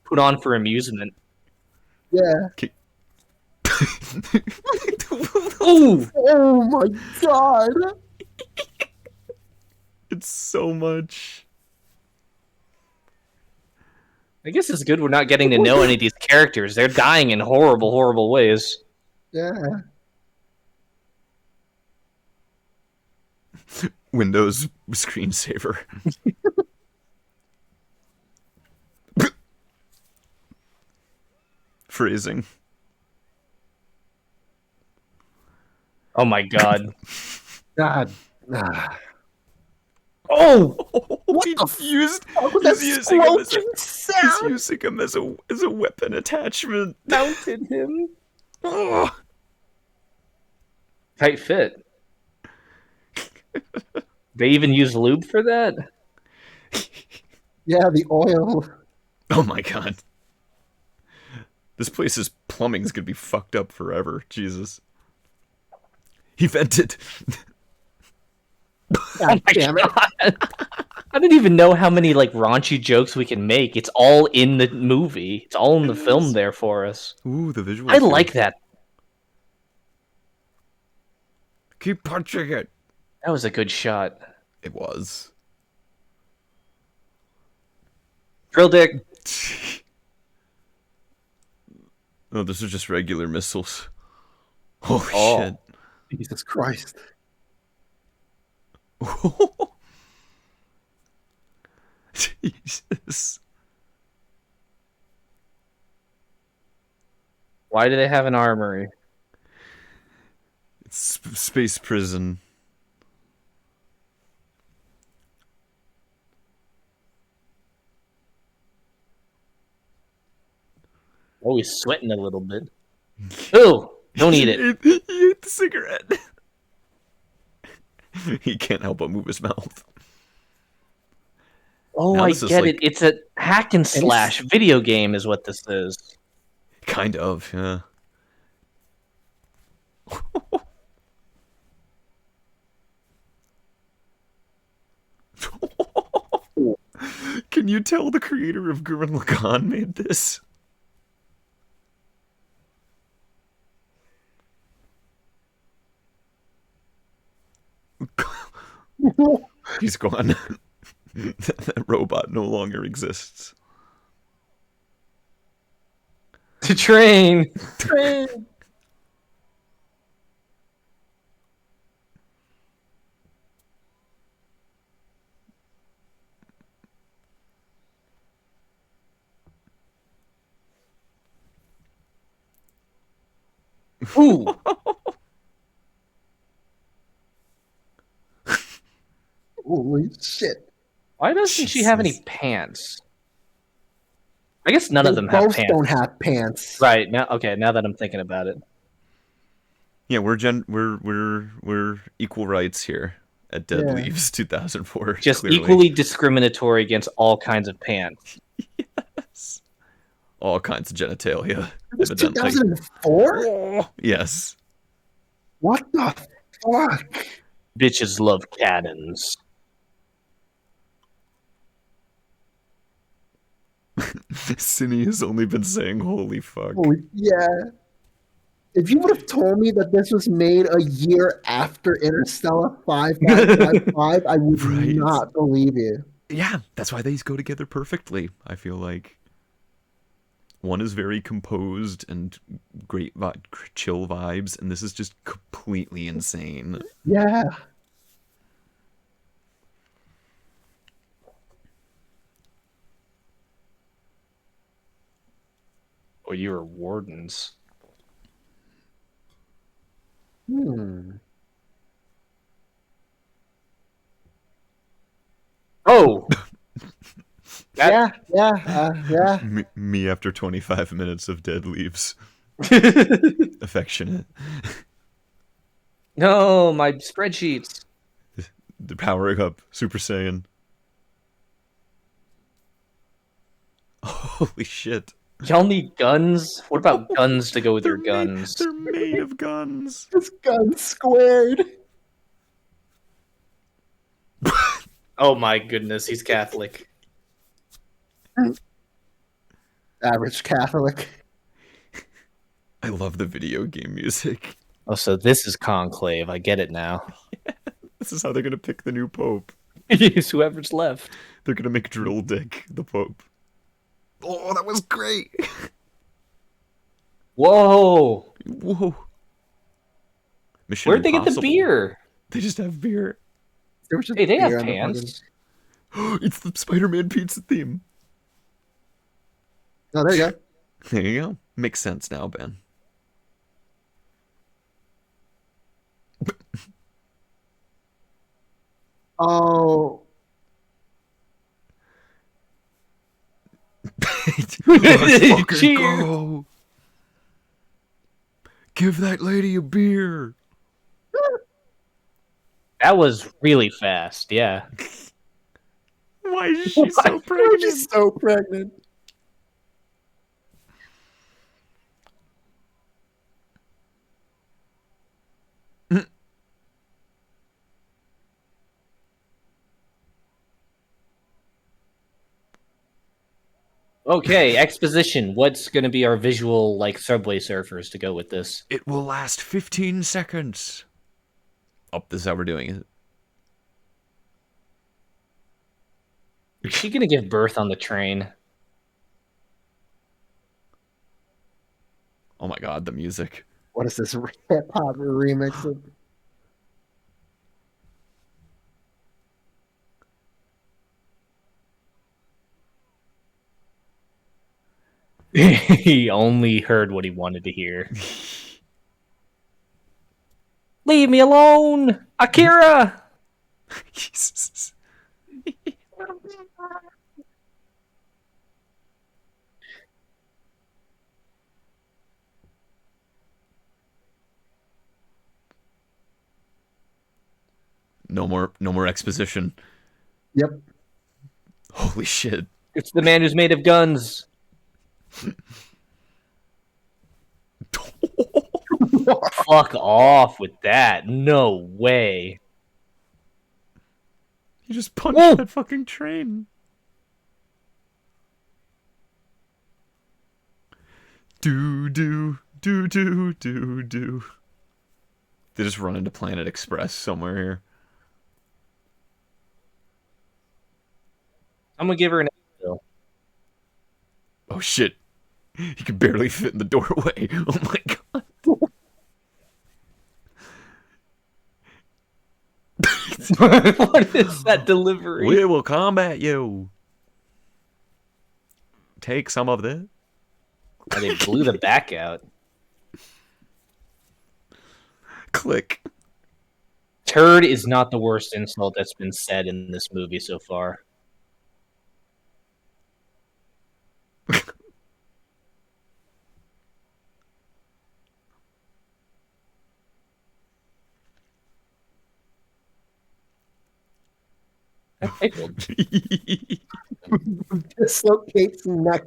put on for amusement. Yeah. Ooh! Oh my god! It's so much. I guess it's good we're not getting to know any of these characters. They're dying in horrible, horrible ways. Yeah. Windows screensaver. Phrasing. Oh my god. God. Oh! What he the used, fuck was he's that using him as squelching a, sound? he's using him as a weapon attachment. Mounted him. Oh. Tight fit. They even use lube for that? Yeah, the oil. Oh my god. This place's plumbing's gonna be fucked up forever. Jesus. He vented. Oh my god. I didn't even know how many like raunchy jokes we can make. It's all in the movie. It's all in the film there for us. Ooh, the visual. I like that. Keep punching it. That was a good shot. It was. Drill dick. Oh, those are just regular missiles. Holy shit. Jesus Christ. Jesus. Why do they have an armory? It's space prison. Oh, he's sweating a little bit. Ooh, don't eat it. He ate the cigarette. He can't help but move his mouth. Oh, Now I this is get like- it. It's a hack and slash video game is what this is. Kind of, yeah. Can you tell the creator of Gurren Lagann made this? He's gone. That robot no longer exists. To train. Train. Ooh. Holy shit. Why doesn't she have any pants? I guess none They of them have both pants. don't have pants. Right now, okay. Now that I'm thinking about it, Yeah, we're equal rights here at Dead Yeah. Leaves 2004. just clearly. equally discriminatory against all kinds of pants. Yes. All kinds of genitalia, It was evidently. 2004? Yes. What the fuck? Bitches love cannons. Cindy has only been saying holy fuck. Yeah. If you would have told me that this was made a year after Interstellar 5555, I would Right. not believe you. Yeah, that's why these go together perfectly, I feel like. One is very composed and great chill vibes, and this is just completely insane. Yeah. Or you were wardens. Oh! Yeah. Me after 25 minutes of Dead Leaves. Affectionate. No, my spreadsheets. The powering up Super Saiyan. Holy shit. Y'all need guns? What about guns to go with your guns? They're made of guns. This gun's squared. Oh my goodness, he's Catholic. Average Catholic. I love the video game music. Oh, so this is Conclave. I get it now. This is how they're going to pick the new pope. It's whoever's left. They're going to make Drill Dick the pope. Oh, that was great. Whoa. Whoa. Mission Where'd they get the Impossible. beer? They just have beer. Hey, they have pants. It's the Spider-Man pizza theme. Oh, there you go. There you go. Makes sense now, Ben. Oh. Let's fucking Cheers. go. Give that lady a beer. That was really fast, yeah. Why is she so pregnant? She's so pregnant. Okay, exposition. What's going to be our visual, like, Subway Surfers to go with this? It will last 15 seconds. Oh, this is how we're doing it. Is she going to give birth on the train? Oh my god, the music. What is this hip hop remix of? He only heard what he wanted to hear. Leave me alone! Akira! Jesus. No more exposition. Yep. Holy shit. It's the man who's made of guns. Fuck off with that. No way. You just punched that fucking train. Do. They just run into Planet Express somewhere here. I'm gonna give her an bill. Oh shit. He can barely fit in the doorway. Oh my god. What is that delivery? We will combat you. Take some of this. Oh, they blew the back out. Click. Turd is not the worst insult that's been said in this movie so far. Dislocates neck.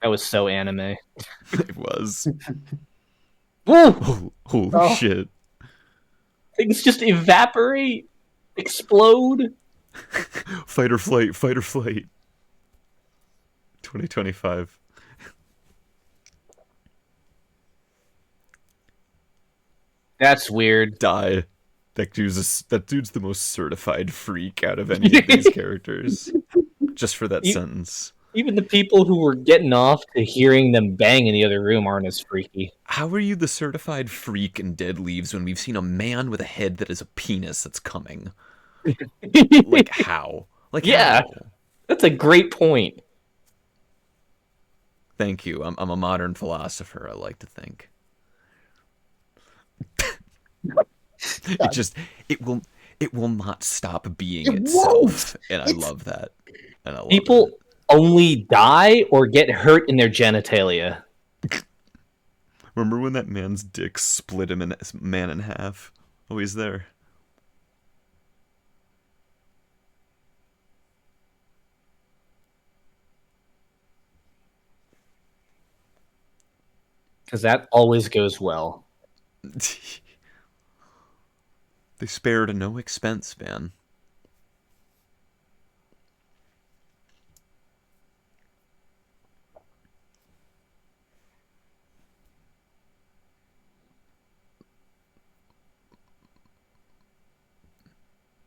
That was so anime. It was. Woo! Holy shit. Things just evaporate, explode. Fight or flight, fight or flight. 2025. That's weird. Die. That dude's the most certified freak out of any of these characters. Just for that sentence. Even the people who were getting off to hearing them bang in the other room aren't as freaky. How are you the certified freak in Dead Leaves when we've seen a man with a head that is a penis that's coming? Like, how? Like, yeah, how? That's a great point. Thank you. I'm a modern philosopher, I like to think. It will not stop being itself. And I love that. And I love People only die or get hurt in their genitalia. Remember when that man's dick split him in man in half? Oh, he's there. Because that always goes well. They spared no expense, man.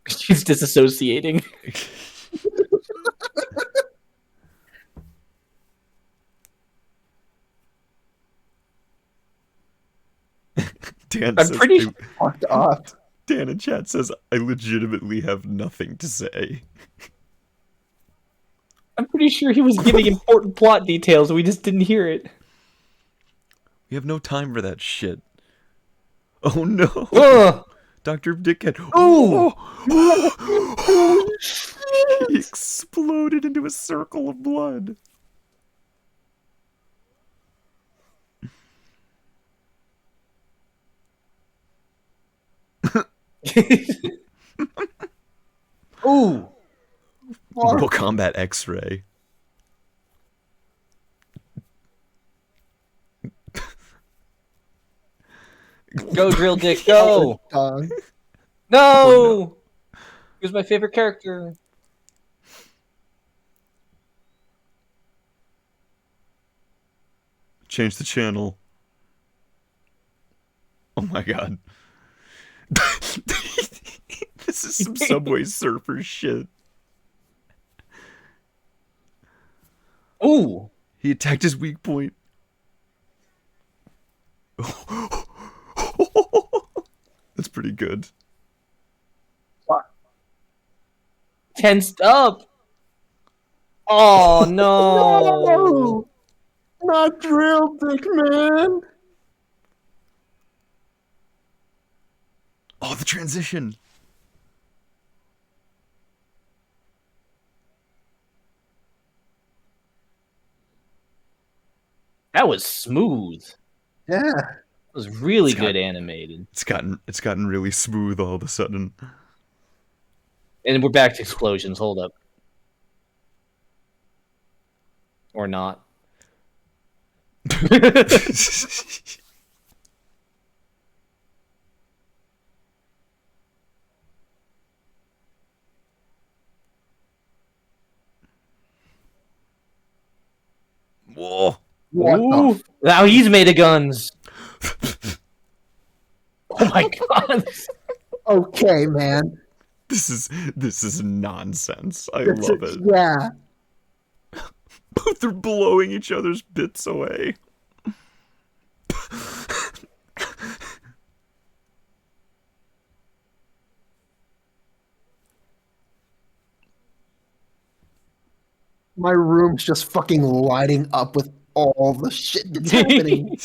She's disassociating. Dan I'm says, pretty fucked up. Dan in chat says, I legitimately have nothing to say. I'm pretty sure he was giving important plot details. We just didn't hear it. We have no time for that shit. Oh no. Dr. Dickhead. Oh! He exploded into a circle of blood. Ooh. Mortal Kombat X-Ray. Go, Drill Dick, go! Dog. No! Oh, no! He was my favorite character. Change the channel. Oh my god. This is some Subway Surfer shit. Ooh! He attacked his weak point. That's pretty good. Tensed up! Oh, no! No! Not Drill Dick, man! Oh, the transition. That was smooth. Yeah. It was really good animated. It's gotten really smooth all of a sudden. And we're back to explosions. Hold up. Or not. Whoa. Ooh, now he's made of guns. Oh my god. Okay, man. This is nonsense. I love it. Yeah. Both are blowing each other's bits away. My room's just fucking lighting up with all the shit that's happening.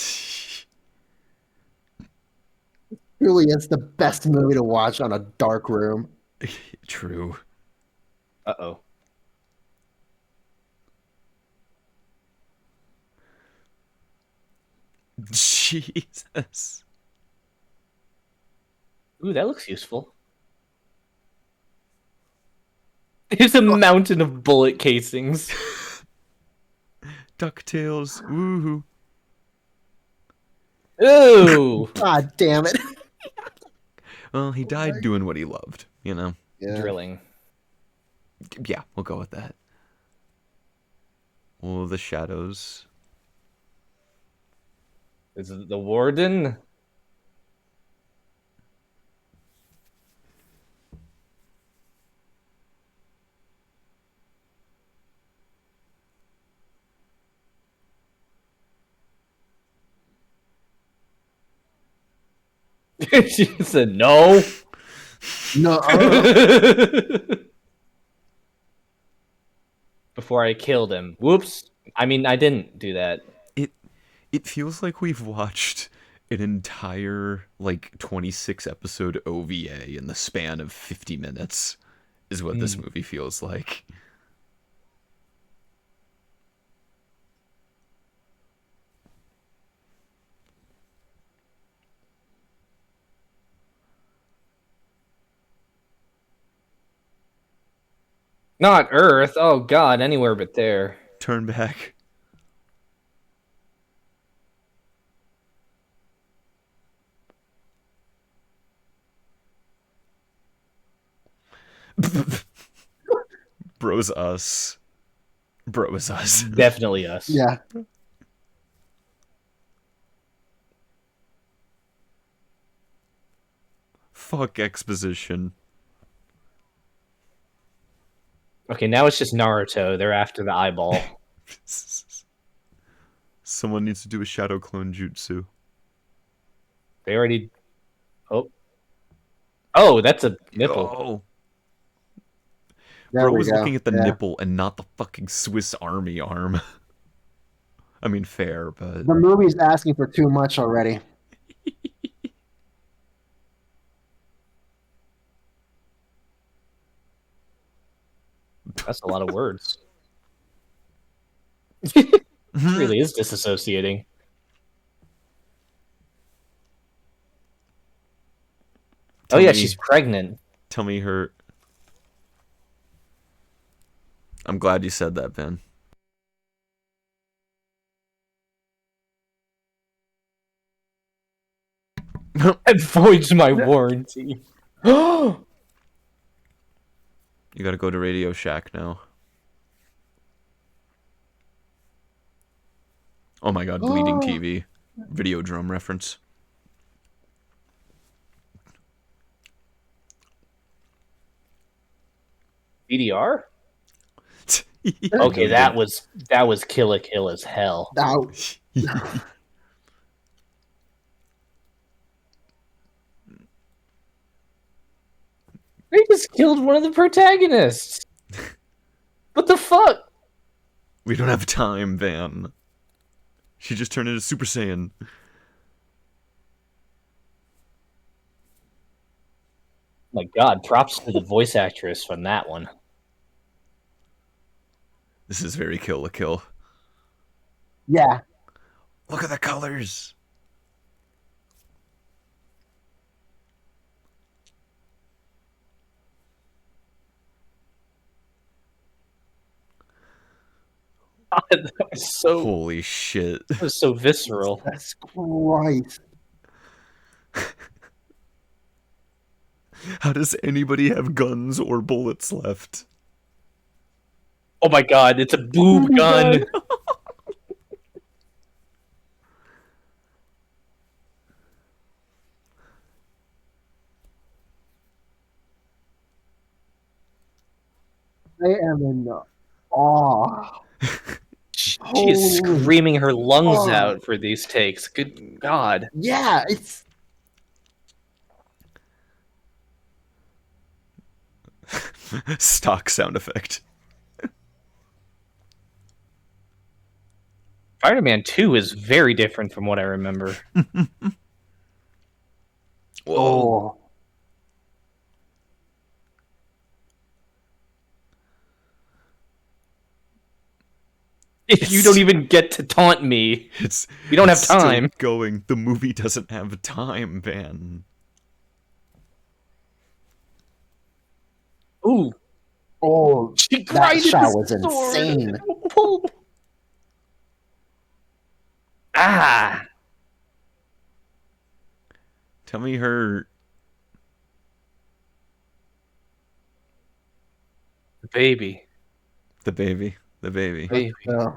Truly, it's the best movie to watch on a dark room. True. Uh-oh. Jesus. Ooh, that looks useful. There's a mountain of bullet casings. DuckTales. Woohoo. Ooh. God damn it. Well, he died doing what he loved, you know? Yeah. Drilling. Yeah, we'll go with that. Oh, the shadows. Is it the warden? She said no. No. Before I killed him. Whoops. I mean, I didn't do that. It feels like we've watched an entire, like, 26 episode OVA in the span of 50 minutes, is what this movie feels like. Not Earth. Oh god, anywhere but there. Turn back. Bro's us. Bro is us. Definitely us. Yeah. Fuck exposition. Okay, now it's just Naruto. They're after the eyeball. Someone needs to do a shadow clone jutsu. They already... Oh. Oh, that's a nipple. Oh. There Bro we was go. looking at the Yeah. nipple and not the fucking Swiss Army arm. I mean, fair, but... The movie's asking for too much already. That's a lot of words. It really is disassociating. Oh yeah, she's pregnant. Tell me her... I'm glad you said that, Ben. It voids my warranty. You gotta go to Radio Shack now. Oh my god, bleeding TV. Videodrome reference. DDR? Okay, that was Kill a Kill as hell. Ouch. They just killed one of the protagonists. What the fuck? We don't have time, Van. She just turned into Super Saiyan. My god, props to the voice actress from that one. This is very Kill a Kill. Yeah. Look at the colors. God, that was so... Holy shit. That was so visceral. That's Christ. How does anybody have guns or bullets left? Oh my god, it's a boob gun. I am in awe. She is Holy screaming her lungs fuck. out for these takes. Good god. Yeah, it's Stock sound effect. Spider-Man 2 is very different from what I remember. oh. You don't even get to taunt me. We don't have still time. Going. The movie doesn't have time, Van. Ooh. Oh, She that grinded shot the was sword. insane. Ah. Tell me her. The baby. The baby. The baby. Baby. Oh.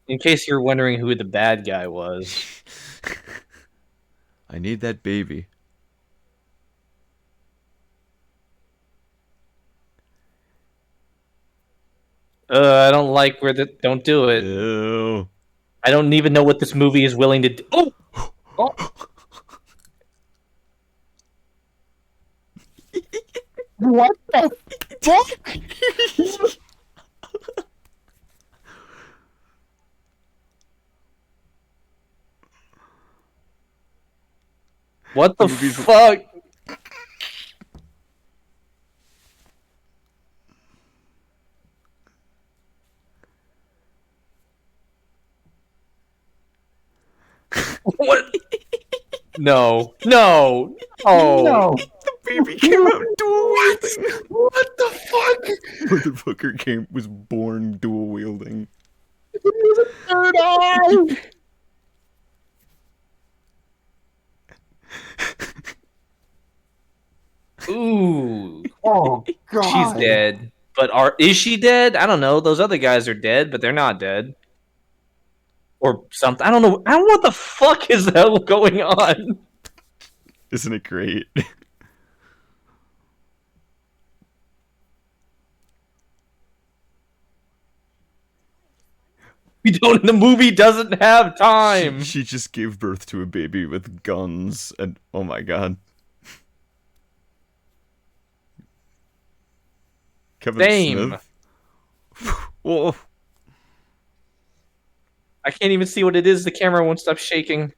In case you're wondering who the bad guy was. I need that baby. I don't like where the. Don't do it. Ew. I don't even know what this movie is willing to do. Oh! Oh! What the fuck? What the fuck? What? No. No. Oh. No. The baby came out dual wielding. What the fuck? Motherfucker was born dual wielding. Third eye. Ooh. Oh god. She's dead. But is she dead? I don't know. Those other guys are dead, but they're not dead. Or something. I don't know. I don't know what the fuck is hell going on. Isn't it great? We don't. The movie doesn't have time. She just gave birth to a baby with guns, and oh my god. Kevin Same. Smith. Whoa. I can't even see what it is. The camera won't stop shaking.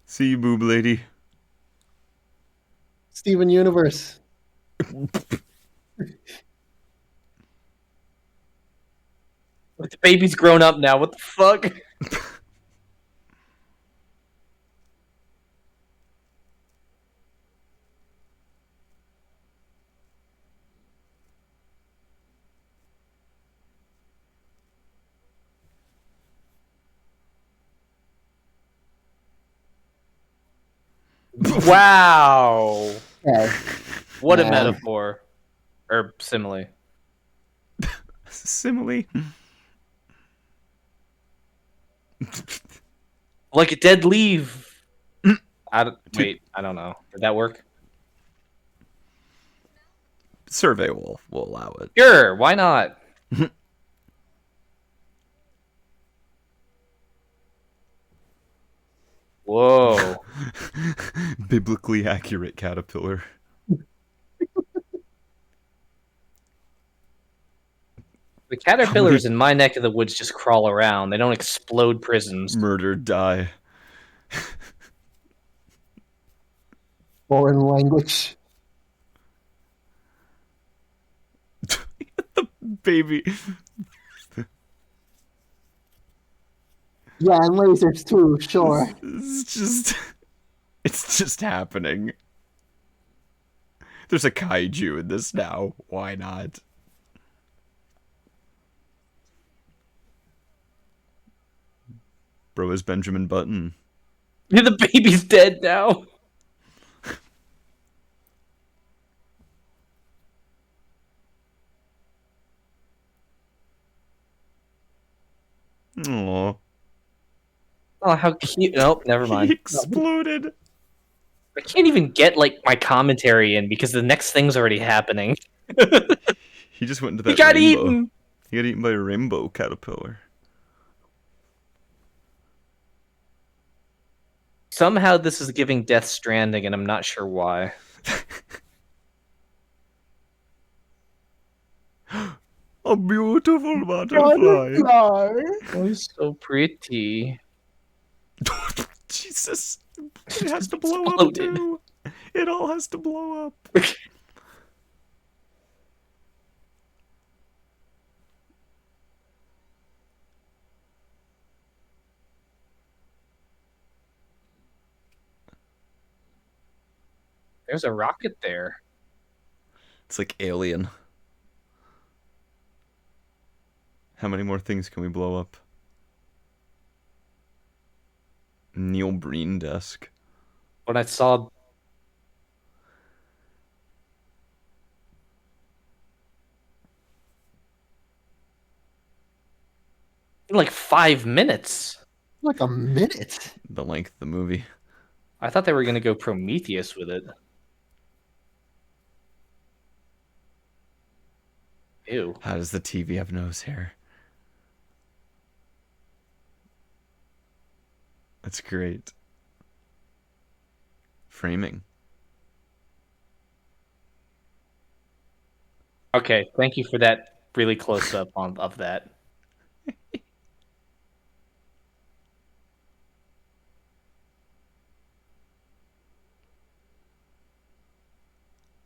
See you, boob lady. Steven Universe. The baby's grown up now. What the fuck? Wow. Okay. What a Man. metaphor. Or simile. Simile. Like a dead leaf. Wait, I don't know. Did that work? Survey will allow it. Sure, why not? Whoa. Biblically accurate caterpillar. The caterpillars in my neck of the woods just crawl around. They don't explode prisons. Murder, die. Foreign language. The baby. Yeah, and lasers too, sure. It's just happening. There's a kaiju in this now. Why not? Bro is Benjamin Button. The baby's dead now. Aww. Oh, how cute. Nope, never mind. He exploded. I can't even get, like, my commentary in because the next thing's already happening. He just went into that He got rainbow. eaten! He got eaten by a rainbow caterpillar. Somehow this is giving Death Stranding, and I'm not sure why. A beautiful butterfly. Oh, so pretty. Jesus. It has to blow up Exploded. too. It all has to blow up. There's a rocket there. It's like Alien. How many more things can we blow up? Neil Breen desk. When I saw like 5 minutes. Like a minute. The length of the movie. I thought they were gonna go Prometheus with it. Ew. How does the TV have nose hair? That's great. Framing. Okay, thank you for that really close up of that.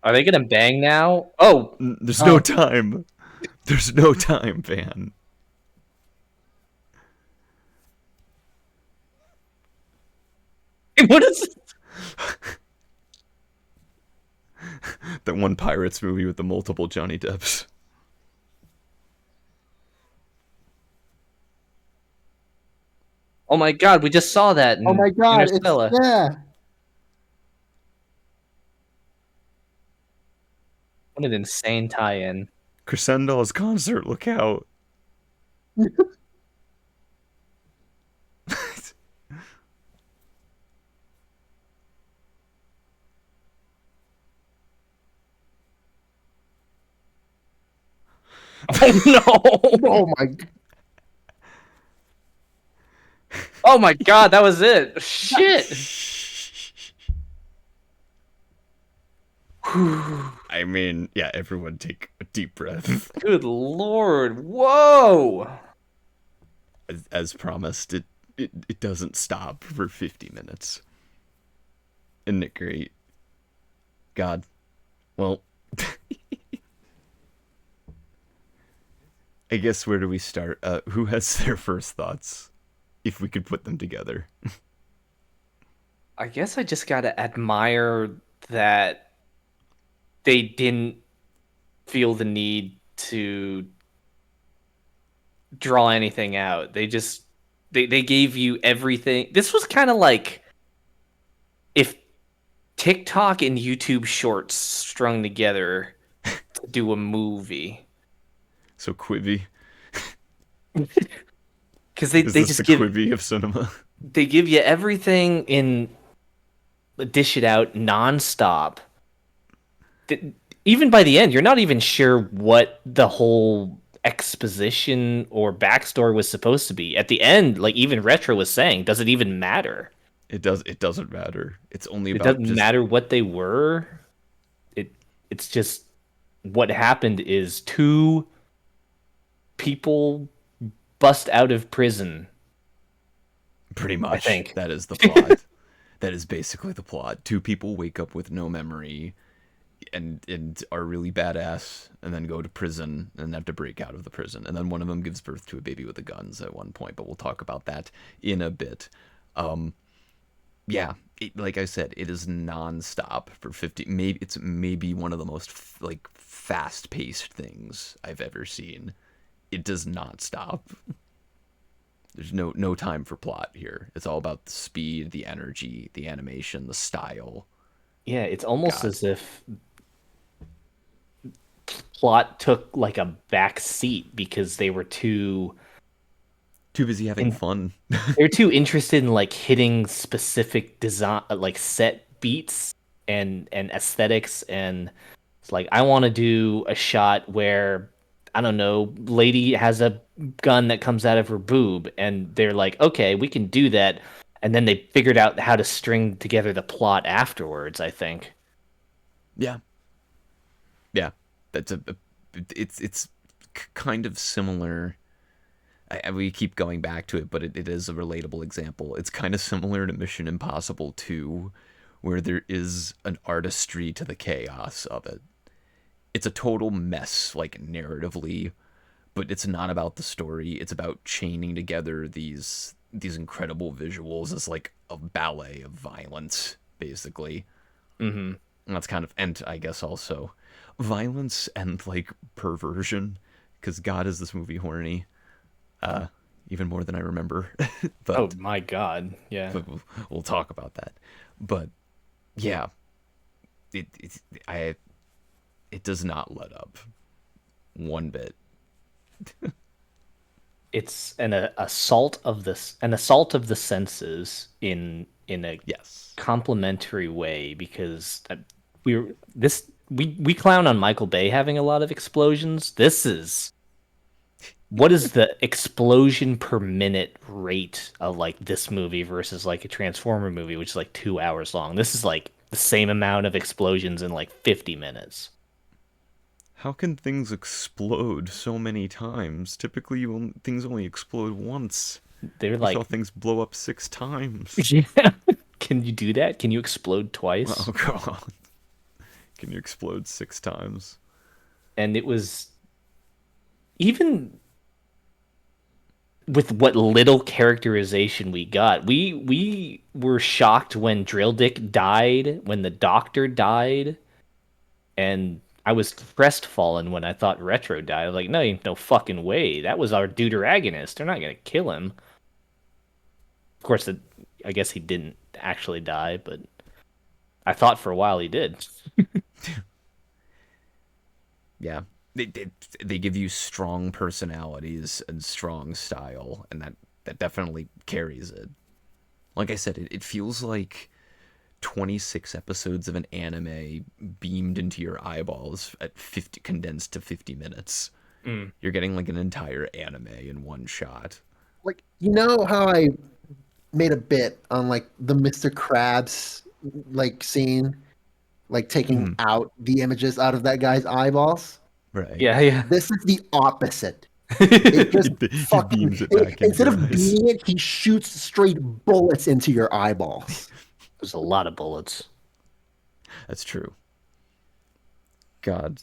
Are they gonna bang now? Oh, There's no time. There's no time, Van. What is it? That one Pirates movie with the multiple Johnny Depps. Oh my god, we just saw that in Oh my god, Interstellar. yeah. What an insane tie-in. Crescendo's concert, look out. Oh no! Oh my. Oh my god, that was it. Shit. I mean, yeah, everyone take a deep breath. Good lord. Whoa. As promised, it doesn't stop for 50 minutes. Isn't it great? God. Well, I guess where do we start? Who has their first thoughts? If we could put them together. I guess I just gotta admire that they didn't feel the need to draw anything out. They just they gave you everything. This was kind of like if TikTok and YouTube Shorts strung together to do a movie. So Quibi. Because they Is just the give Quibi of cinema. They give you everything in dish it out nonstop. Even by the end, you're not even sure what the whole exposition or backstory was supposed to be. At the end, like even Retro was saying, does it even matter? It doesn't matter. It's only It about doesn't matter what they were. It's just what happened is two people bust out of prison. Pretty much. I think that is the plot. That is basically the plot. Two people wake up with no memory and are really badass and then go to prison and have to break out of the prison. And then one of them gives birth to a baby with the guns at one point, but we'll talk about that in a bit. Yeah, like I said, it is nonstop for 50. Maybe it's one of the most fast-paced things I've ever seen. It does not stop. There's no time for plot here. It's all about the speed, the energy, the animation, the style. Yeah, it's almost as if plot took like a back seat because they were too busy having fun. They were too interested in like hitting specific design, like set beats and aesthetics, and it's like I want to do a shot where I don't know, lady has a gun that comes out of her boob, and they're like, okay, we can do that, and then they figured out how to string together the plot afterwards. I think. Yeah. That's it's kind of similar. We keep going back to it, but it is a relatable example. It's kind of similar to Mission Impossible 2, where there is an artistry to the chaos of it. It's a total mess, like narratively, but it's not about the story. It's about chaining together these incredible visuals as like a ballet of violence, basically. Mm-hmm. And that's kind of, and I guess also violence and like perversion, because God, is this movie horny? Even more than I remember. But Oh my god, yeah. but we'll talk about that. But yeah, it I it does not let up one bit. It's an assault of the senses in a Yes. complementary way, because we clown on Michael Bay having a lot of explosions. This is what is the explosion per minute rate of like this movie versus like a Transformer movie, which is like 2 hours long. This is like the same amount of explosions in like 50 minutes. How can things explode so many times? Typically, things only explode once. They're I like, saw things blow up 6 times. yeah. Can you do that? Can you explode twice? Oh god. Can you explode 6 times? And it was even with what little characterization we got. We were shocked when Drill Dick died, when the Doctor died, and I was crestfallen when I thought Retro died. I was like, no, ain't no fucking way. That was our deuteragonist. They're not gonna kill him. Of course, I guess he didn't actually die, but I thought for a while he did. Yeah. They give you strong personalities and strong style, and that definitely carries it. Like I said, it feels like 26 episodes of an anime beamed into your eyeballs at 50, condensed to 50 minutes. You're getting like an entire anime in one shot. Like, you know how I made a bit on like the Mr. Krabs like scene, like taking out the images out of that guy's eyeballs? Right. Yeah. This is the opposite. It just he beams it back instead into of your eyes. beaming it, he shoots straight bullets into your eyeballs. There's a lot of bullets. That's true. God.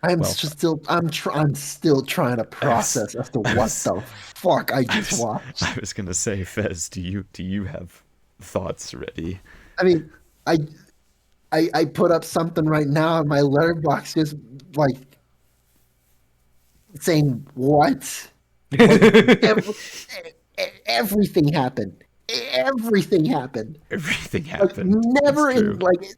I'm Well, still trying to process as to what the fuck I just watched. I was gonna say, Fez, do you have thoughts ready? I mean, I put up something right now in my letterbox, just like saying what? Like, everything happened. Everything happened. Everything happened. Like, never It's in true. like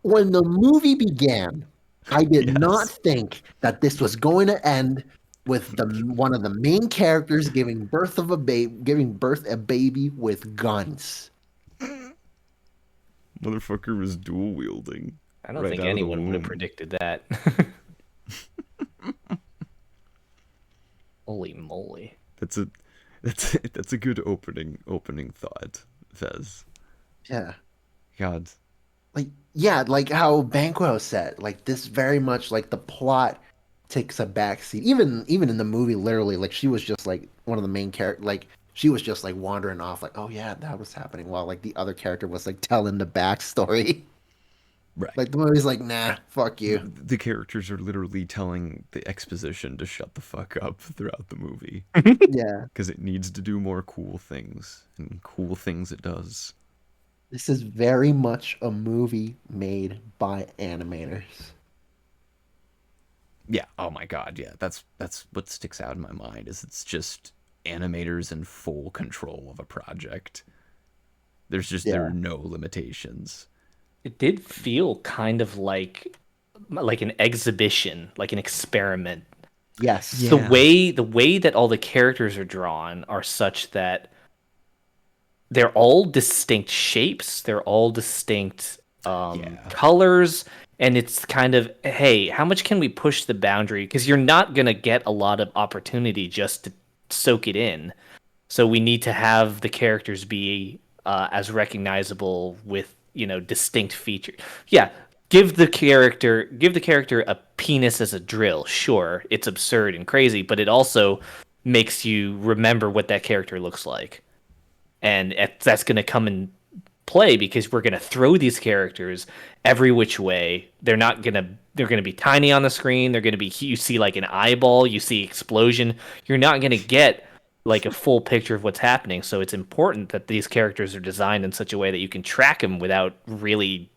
when the movie began, I did Yes. not think that this was going to end with one of the main characters giving birth a baby with guns. Motherfucker was dual wielding. I don't right think out of the anyone would have womb. predicted that. Holy moly. That's a good opening thought, Fez. Yeah. God. Like how Banquo said, like this very much like the plot takes a backseat. Even in the movie, literally, like she was just like one of the main characters. Like she was just like wandering off, like, oh yeah, that was happening, while like the other character was like telling the backstory. Right. Like the movie's like, nah, fuck you. The characters are literally telling the exposition to shut the fuck up throughout the movie. Yeah. Because it needs to do more cool things, and cool things it does. This is very much a movie made by animators. Yeah. Oh my god. Yeah. That's what sticks out in my mind is it's just animators in full control of a project. There are no limitations. It did feel kind of like an exhibition, like an experiment. Yes. The way that all the characters are drawn are such that they're all distinct shapes, they're all distinct colors, and it's kind of, hey, how much can we push the boundary? Because you're not going to get a lot of opportunity just to soak it in. So we need to have the characters be as recognizable with, distinct features. Yeah, give the character a penis as a drill. Sure, it's absurd and crazy, but it also makes you remember what that character looks like. And that's going to come in play because we're going to throw these characters every which way. They're going to be tiny on the screen. They're going to be, you see like an eyeball, you see explosion. You're not going to get like a full picture of what's happening. So it's important that these characters are designed in such a way that you can track them without really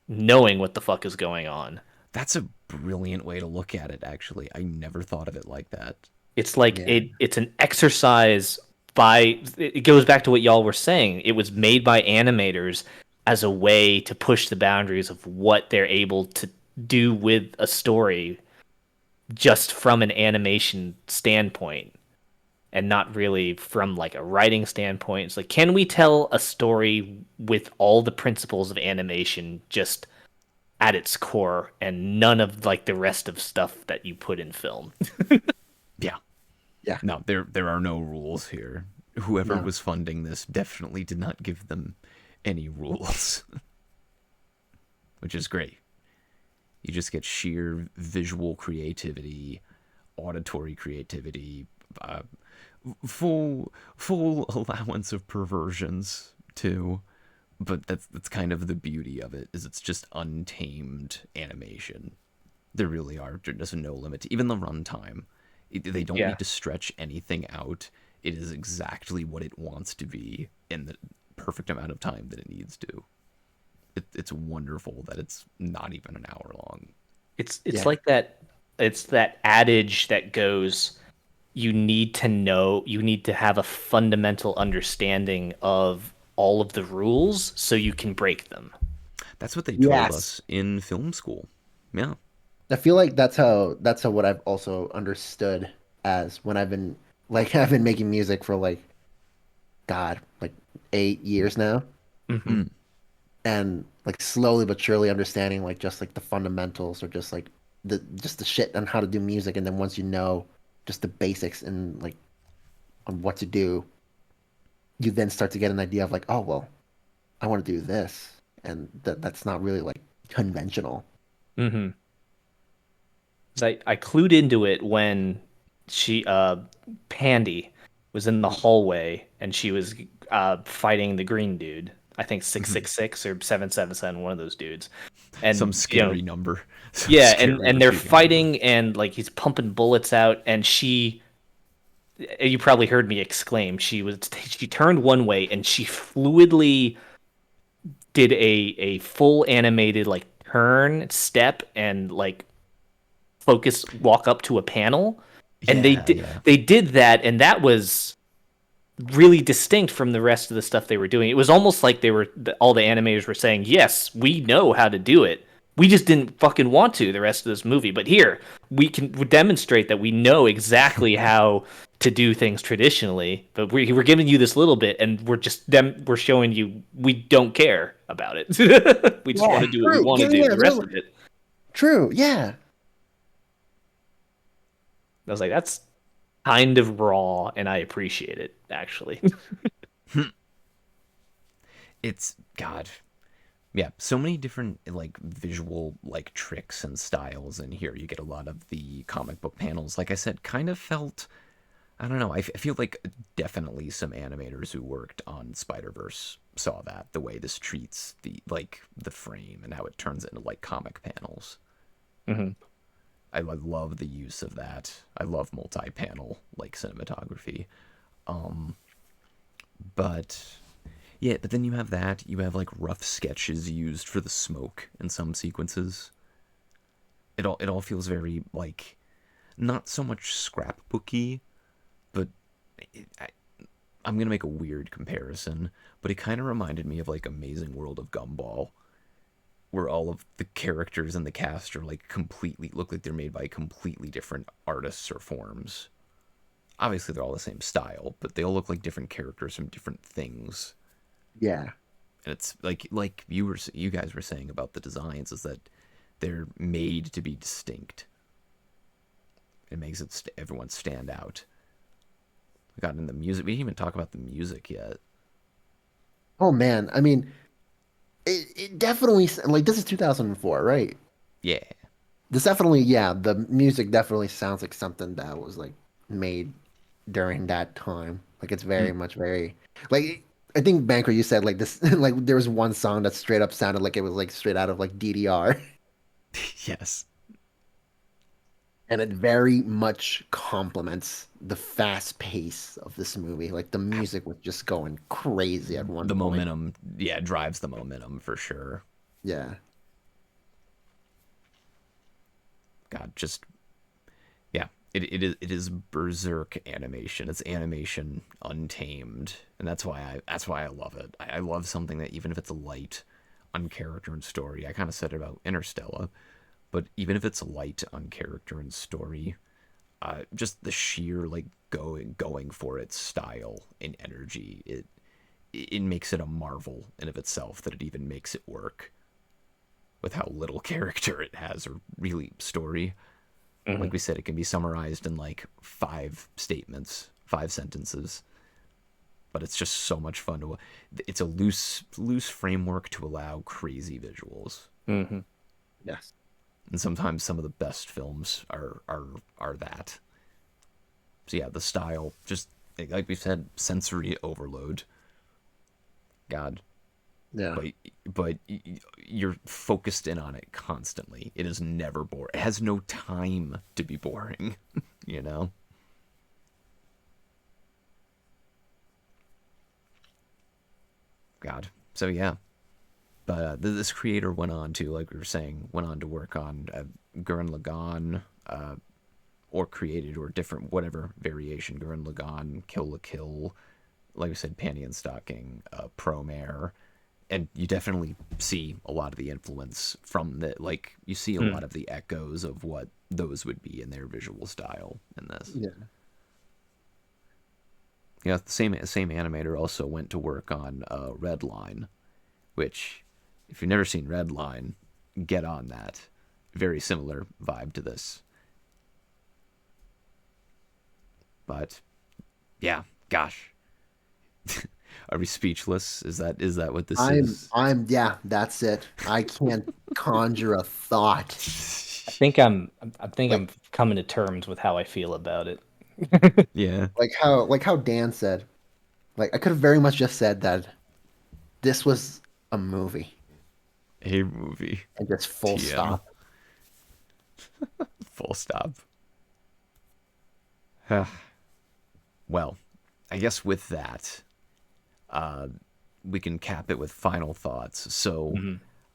knowing what the fuck is going on. That's a brilliant way to look at it, actually. I never thought of it like that. It's like it's an exercise by it goes back to what y'all were saying. It was made by animators as a way to push the boundaries of what they're able to do with a story just from an animation standpoint and not really from like a writing standpoint. It's like, can we tell a story with all the principles of animation just at its core and none of like the rest of stuff that you put in film? Yeah. No, there are no rules here. Whoever was funding this definitely did not give them any rules. Which is great. You just get sheer visual creativity, auditory creativity, full allowance of perversions too. But that's kind of the beauty of it, is it's just untamed animation. There really are just no limit. Even the runtime. They don't need to stretch anything out. It is exactly what it wants to be in the perfect amount of time that it needs to. It's wonderful that it's not even an hour long. It's like that. It's that adage that goes, you need to have a fundamental understanding of all of the rules so you can break them. That's what they told us in film school. Yeah. I feel like that's how what I've also understood as when I've been making music for like 8 years now. Mm-hmm. And like slowly but surely understanding like just like the fundamentals or just like the shit on how to do music, and then once you know just the basics and like on what to do, you then start to get an idea of like, oh well, I want to do this, and that's not really like conventional. Mm-hmm. I clued into it when she Pandy was in the hallway and she was fighting the green dude. I think 666 or 777, one of those dudes. And some scary number. And they're fighting and like he's pumping bullets out, and you probably heard me exclaim. She turned one way and she fluidly did a full animated like turn, step, and like focus walk up to a panel, and they did that, and that was really distinct from the rest of the stuff they were doing. It was almost like all the animators were saying, yes, we know how to do it, we just didn't fucking want to the rest of this movie, but here we can demonstrate that we know exactly how to do things traditionally, but we're giving you this little bit, and we're showing you we don't care about it. We just want to do what we want to do. The rest of it. True. Yeah. I was like, that's kind of raw, and I appreciate it, actually. It's, God. Yeah, so many different, like, visual, like, tricks and styles in here. You get a lot of the comic book panels. Like I said, kind of felt, I don't know, I feel like definitely some animators who worked on Spider-Verse saw that, the way this treats the frame and how it turns into, like, comic panels. Mm-hmm. I love the use of that. I love multi-panel like cinematography. But then you have that. You have like rough sketches used for the smoke in some sequences. It all feels very like not so much scrapbooky, but I'm gonna make a weird comparison. But it kind of reminded me of like Amazing World of Gumball, where all of the characters in the cast are like completely look like they're made by completely different artists or forms. Obviously, they're all the same style, but they all look like different characters from different things. Yeah, and it's like you guys were saying about the designs, is that they're made to be distinct. It makes everyone stand out. We got in the music. We didn't even talk about the music yet. Oh man, I mean, it definitely, like, this is 2004, right? Yeah. This definitely, the music definitely sounds like something that was like made during that time. Like it's very much like, I think Banker, you said like this, like there was one song that straight up sounded like it was like straight out of like DDR. Yes. And it very much complements the fast pace of this movie. Like the music was just going crazy at one point. The momentum, drives the momentum for sure. Yeah. God, just yeah, it is berserk animation. It's animation untamed, and that's why I love it. I love something that even if it's light on character and story, I kind of said it about Interstellar, but even if it's light on character and story, just the sheer like going for its style and energy, it makes it a marvel in of itself that it even makes it work with how little character it has or really story. Like we said, it can be summarized in like 5 statements, 5 sentences, but it's just so much fun to. It's a loose framework to allow crazy visuals. Yes. And sometimes some of the best films are that. So yeah, the style, just like we said, sensory overload. God. Yeah. But you're focused in on it constantly. It is never boring. It has no time to be boring, you know? God. So yeah. But this creator went on to, like we were saying, went on to work on Gurren Lagann, or created, or different, whatever variation, Gurren Lagann, Kill la Kill, like I said, Panty and Stocking, Promare. And you definitely see a lot of the influence from the, like, you see a lot of the echoes of what those would be in their visual style in this. Yeah. Yeah, the same animator also went to work on Redline, which, if you've never seen Redline, get on that. Very similar vibe to this. But, yeah, gosh. Are we speechless? Is that what this is? Yeah, that's it. I can't conjure a thought. I think I'm coming to terms with how I feel about it. Yeah. Like how Dan said. Like, I could have very much just said that this was a movie. A movie. And just full TM. stop. Full stop. Well, I guess with that, we can cap it with final thoughts. So,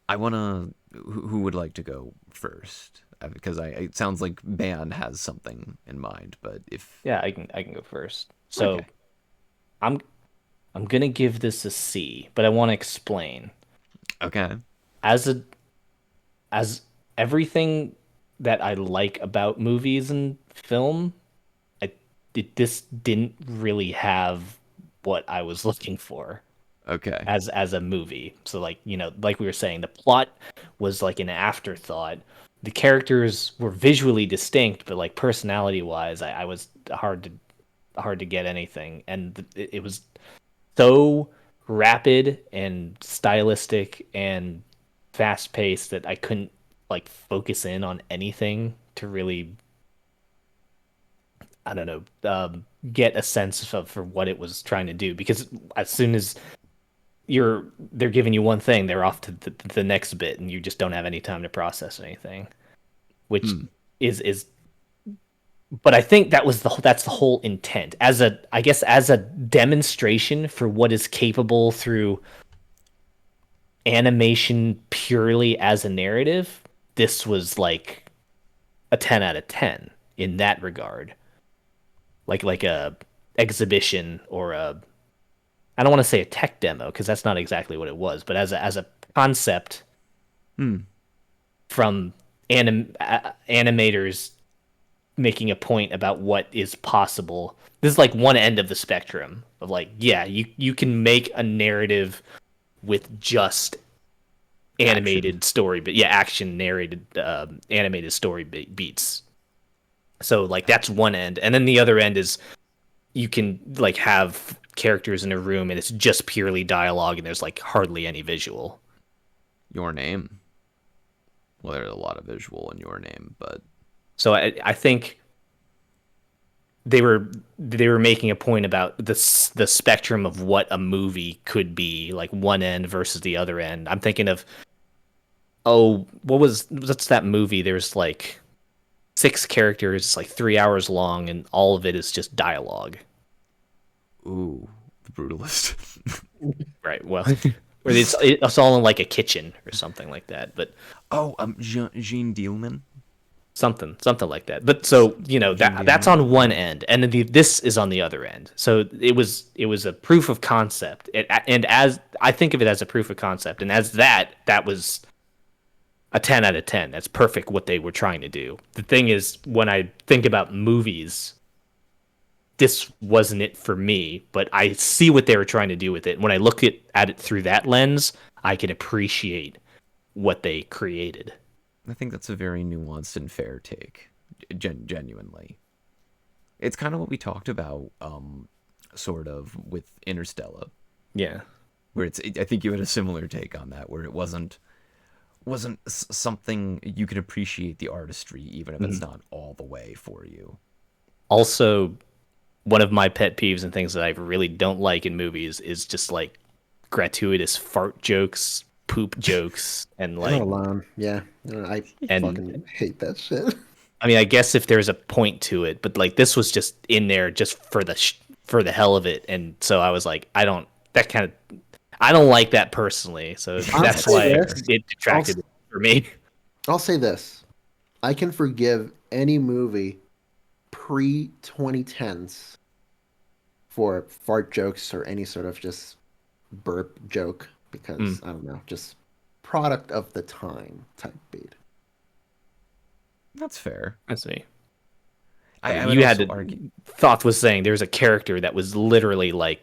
I want to. Who would like to go first? Because it sounds like Ban has something in mind, but if I can go first. So, okay. I'm gonna give this a C, but I want to explain. Okay. As everything that I like about movies and film, this didn't really have what I was looking for. Okay. As a movie. So like, like we were saying, the plot was like an afterthought. The characters were visually distinct, but like personality wise, I was hard to get anything. And it was so rapid and stylistic and fast paced that I couldn't like focus in on anything to really, I don't know, get a sense for what it was trying to do. Because as soon as they're giving you one thing, they're off to the next bit, and you just don't have any time to process anything, which is. But I think that's the whole intent, as a demonstration for what is capable through animation purely as a narrative. This was like a 10 out of 10 in that regard. Like a exhibition or I don't want to say a tech demo because that's not exactly what it was, but as a concept from animators making a point about what is possible. This is like one end of the spectrum of like, yeah, you can make a narrative with just animated story, but action narrated animated story beats. So like that's one end, and then the other end is you can like have characters in a room and it's just purely dialogue and there's like hardly any visual. Your Name. Well, there's a lot of visual in Your Name, but so I think they were making a point about the spectrum of what a movie could be, like one end versus the other end. I'm thinking of what's that movie? There's like 6 characters, like 3 hours long, and all of it is just dialogue. Ooh, The Brutalist. Right. Well, or it's all in like a kitchen or something like that. But Jean Dielman. something like that. But so that's on one end, and then this is on the other end. So it was a proof of concept, and as I think of it as a proof of concept, and as that was a 10 out of 10. That's perfect what they were trying to do. The thing is, when I think about movies, this wasn't it for me, but I see what they were trying to do with it. When I look at it through that lens, I can appreciate what they created. I think that's a very nuanced and fair take, genuinely. It's kind of what we talked about, sort of, with Interstellar. Yeah. Where I think you had a similar take on that, where it wasn't something you can appreciate the artistry, even if it's not all the way for you. Also, one of my pet peeves and things that I really don't like in movies is just like gratuitous fart jokes, poop jokes, and like. Not alone. Yeah, I fucking hate that shit. I mean, I guess if there's a point to it, but like this was just in there just for the hell of it, and so I was like, I don't like that personally, so that's why it detracted for me. I'll say this: I can forgive any movie pre-2010s for fart jokes or any sort of just burp joke because I don't know, just product of the time type beat. That's fair. That's me. You had to argue. Thoth was saying there's a character that was literally like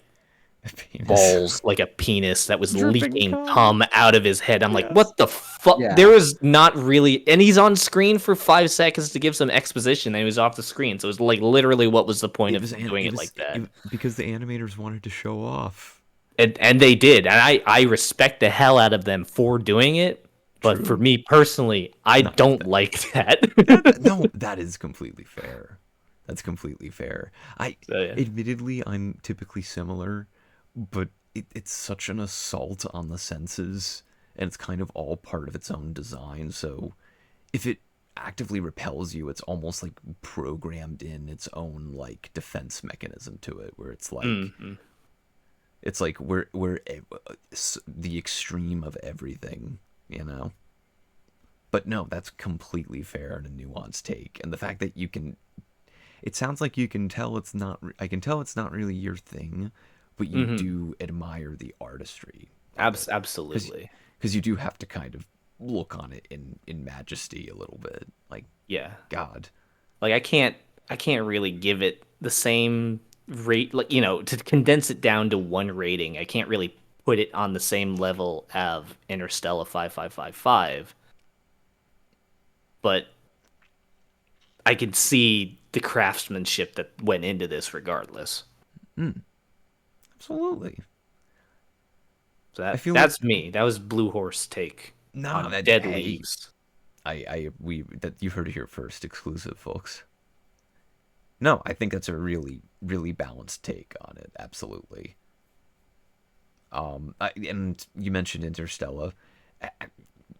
balls, like a penis that was leaking cum out of his head. I'm like, what the fuck? Yeah. There was not really, and he's on screen for 5 seconds to give some exposition, and he was off the screen. So it was like literally, what was the point of doing it like that? Because the animators wanted to show off, and they did, and I respect the hell out of them for doing it. But for me personally, I don't like that. No, that is completely fair. That's completely fair. Admittedly, I'm typically similar, but it's such an assault on the senses, and it's kind of all part of its own design. So if it actively repels you, it's almost like programmed in its own like defense mechanism to it, where it's like it's like we're the extreme of everything, you know. But no, that's completely fair and a nuanced take, and the fact that you can. It sounds like you can tell it's not. I can tell it's not really your thing, but you do admire the artistry. Absolutely, because you do have to kind of look on it in majesty a little bit. Like, yeah, God, like I can't really give it the same rate. Like, you know, to condense it down to one rating, I can't really put it on the same level of Interstellar 5555. But I could see the craftsmanship that went into this regardless. Absolutely. So that's me. That was Blue Horse take. No, that Dead Leaves. That you heard it here first, exclusive, folks. No, I think that's a really, really balanced take on it. Absolutely. And you mentioned Interstellar.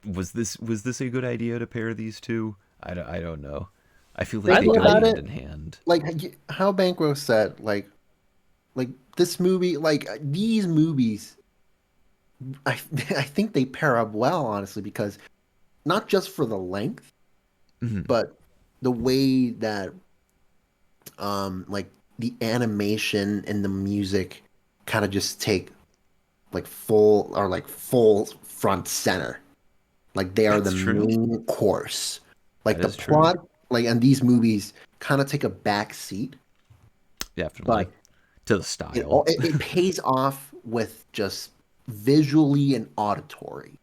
Was this a good idea to pair these two? I don't know. I feel like they go hand in hand. Like how Bankro said, like this movie, like these movies, I think they pair up well, honestly, because not just for the length, but the way that, like the animation and the music kind of just take like full front center. Like they are the main course. Like the plot, like, and these movies kind of take a back seat. Definitely. But to the style. It pays off with just visually and auditory.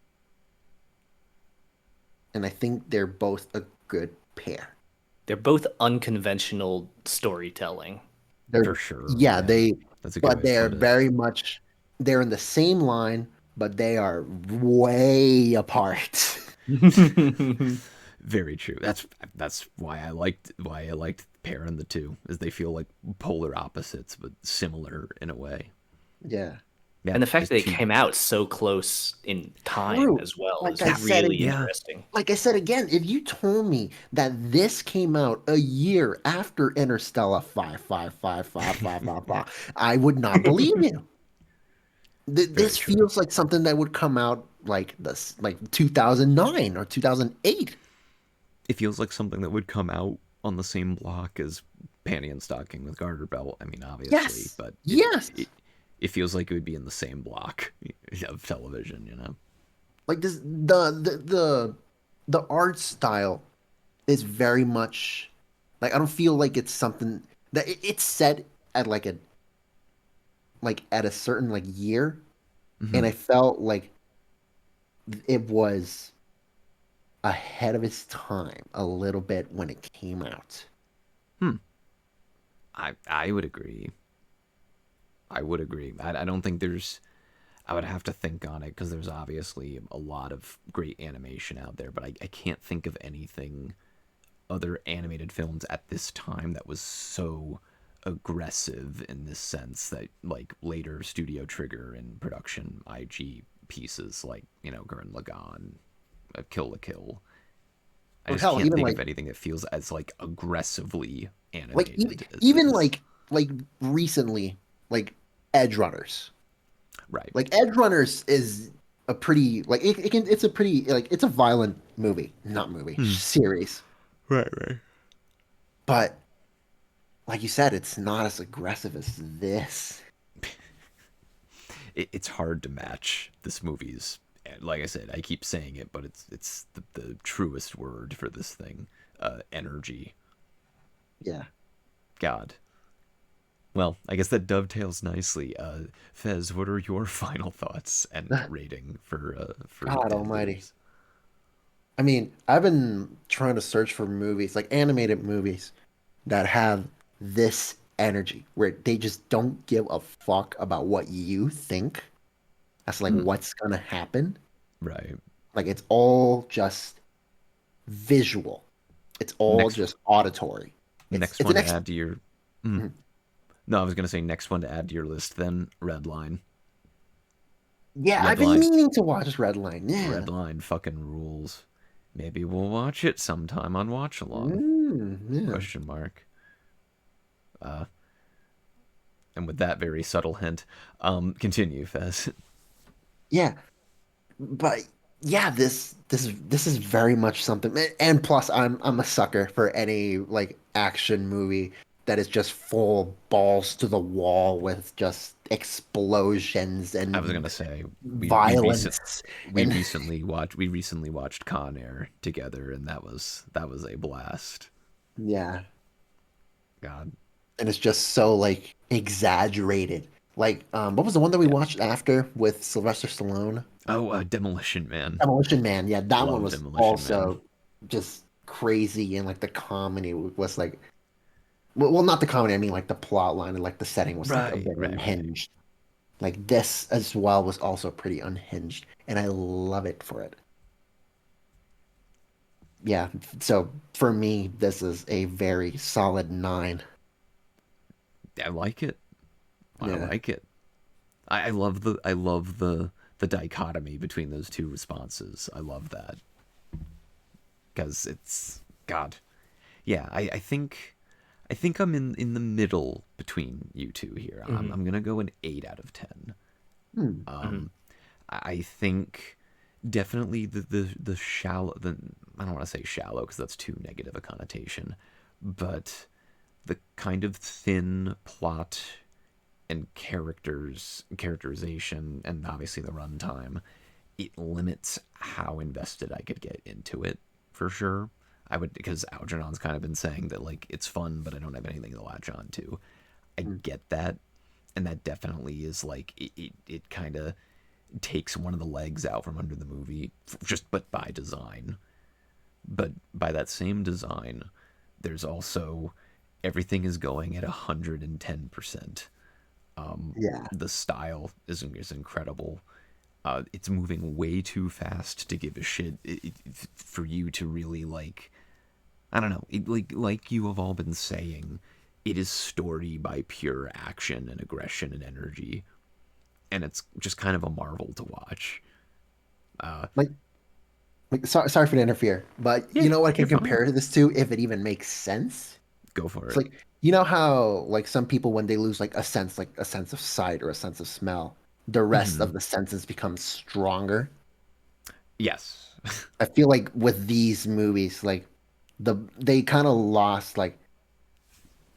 And I think they're both a good pair. They're both unconventional storytelling. For sure. Yeah, they're very much, they're in the same line, but they are way apart. Very true. That's why I liked pairing the two, is they feel like polar opposites but similar in a way. Yeah. And the fact that it came out so close in time as well is really interesting. Like I said again, if you told me that this came out a year after Interstellar 555555, I would not believe you. This feels like something that would come out like 2009 or 2008. it feels like something that would come out on the same block as Panty and Stocking with Garter Belt. I mean, obviously, Yes. but Yes. It feels like it would be in the same block of television, you know? Like this, the art style is very much like I don't feel like it's something that it's set at like at a certain like year, and I felt like it was ahead of its time a little bit when it came out. I would agree. I would agree. I don't think there's. I would have to think on it because there's obviously a lot of great animation out there, but I can't think of anything other animated films at this time that was so aggressive in this sense that like later Studio Trigger and production IG pieces like Gurren Lagann, Kill la Kill. I Or just hell, can't even think like of anything that feels as like aggressively like animated. even like recently like Edge Runners. Right. Like Edge Runners is a pretty like it's a pretty like it's a violent movie, not movie, series. Right. But like you said, it's not as aggressive as this. It's hard to match this movie's. Like I said, I keep saying it, but it's the truest word for this thing. Energy. Yeah. God. Well, I guess that dovetails nicely. Fez, what are your final thoughts and rating for God Dead Almighty. Leaves? I mean, I've been trying to search for movies, like animated movies, that have this energy where they just don't give a fuck about what you think. That's like what's gonna happen. Right. Like it's all just visual. It's all just auditory. Next It's one an to add to your. No, I was gonna say next one to add to your list. Then Redline. Yeah, I've been meaning to watch Redline. Yeah. Redline fucking rules. Maybe we'll watch it sometime on Watch Along. Yeah. Question mark. And with that very subtle hint, continue, Fez. Yeah. But yeah, this is very much something. And plus I'm a sucker for any like action movie that is just full balls to the wall with just explosions and I was gonna say violence. We recently watched Con Air together, and that was a blast. Yeah. God. And it's just so like exaggerated. Like what was the one that we watched after with Sylvester Stallone? Oh, Demolition Man. Demolition Man. Yeah, that one was Demolition also Man. just crazy, and like the comedy was like well, not the comedy, I mean like the plot line and like the setting was like a bit unhinged. Like this as well was also pretty unhinged, and I love it for it. Yeah, so for me, this is a very solid 9. I like it. I Yeah. like it. I love the dichotomy between those two responses. I love that because it's God. Yeah, I think I'm in the middle between you two here. I'm gonna go an 8 out of 10. I think definitely the shallow. I don't want to say shallow because that's too negative a connotation, but the kind of thin plot and characterization, and obviously the runtime, it limits how invested I could get into it for sure. I would, because Algernon's kind of been saying that like it's fun, but I don't have anything to latch on to. I get that, and that definitely is like it kind of takes one of the legs out from under the movie, but by design. But by that same design, there's also everything is going at 110%. Yeah. The style is incredible. It's moving way too fast to give a shit for you to really like. I don't know. Like you have all been saying, it is story by pure action and aggression and energy, and it's just kind of a marvel to watch. Like sorry for the interfere, but you know what I can compare this to if it even makes sense? Go for it. It's like you know how like some people when they lose like a sense of sight or a sense of smell, the rest of the senses become stronger. Yes. I feel like with these movies, like they kind of lost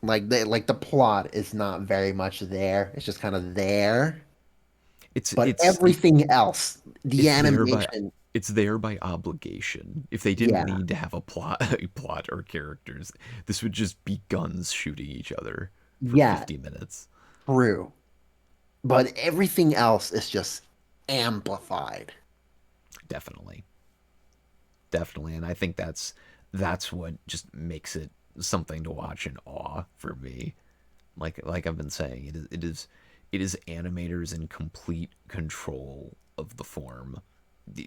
the plot is not very much there. It's just kind of there. It's But it's it, everything else, the it's there by animation, it's there by obligation. If they didn't yeah, need to have a plot, a plot or characters, this would just be guns shooting each other for yeah, 50 minutes. true. But everything else is just amplified. Definitely. Definitely, and I think that's what just makes it something to watch in awe for me. Like I've been saying, it is animators in complete control of the form.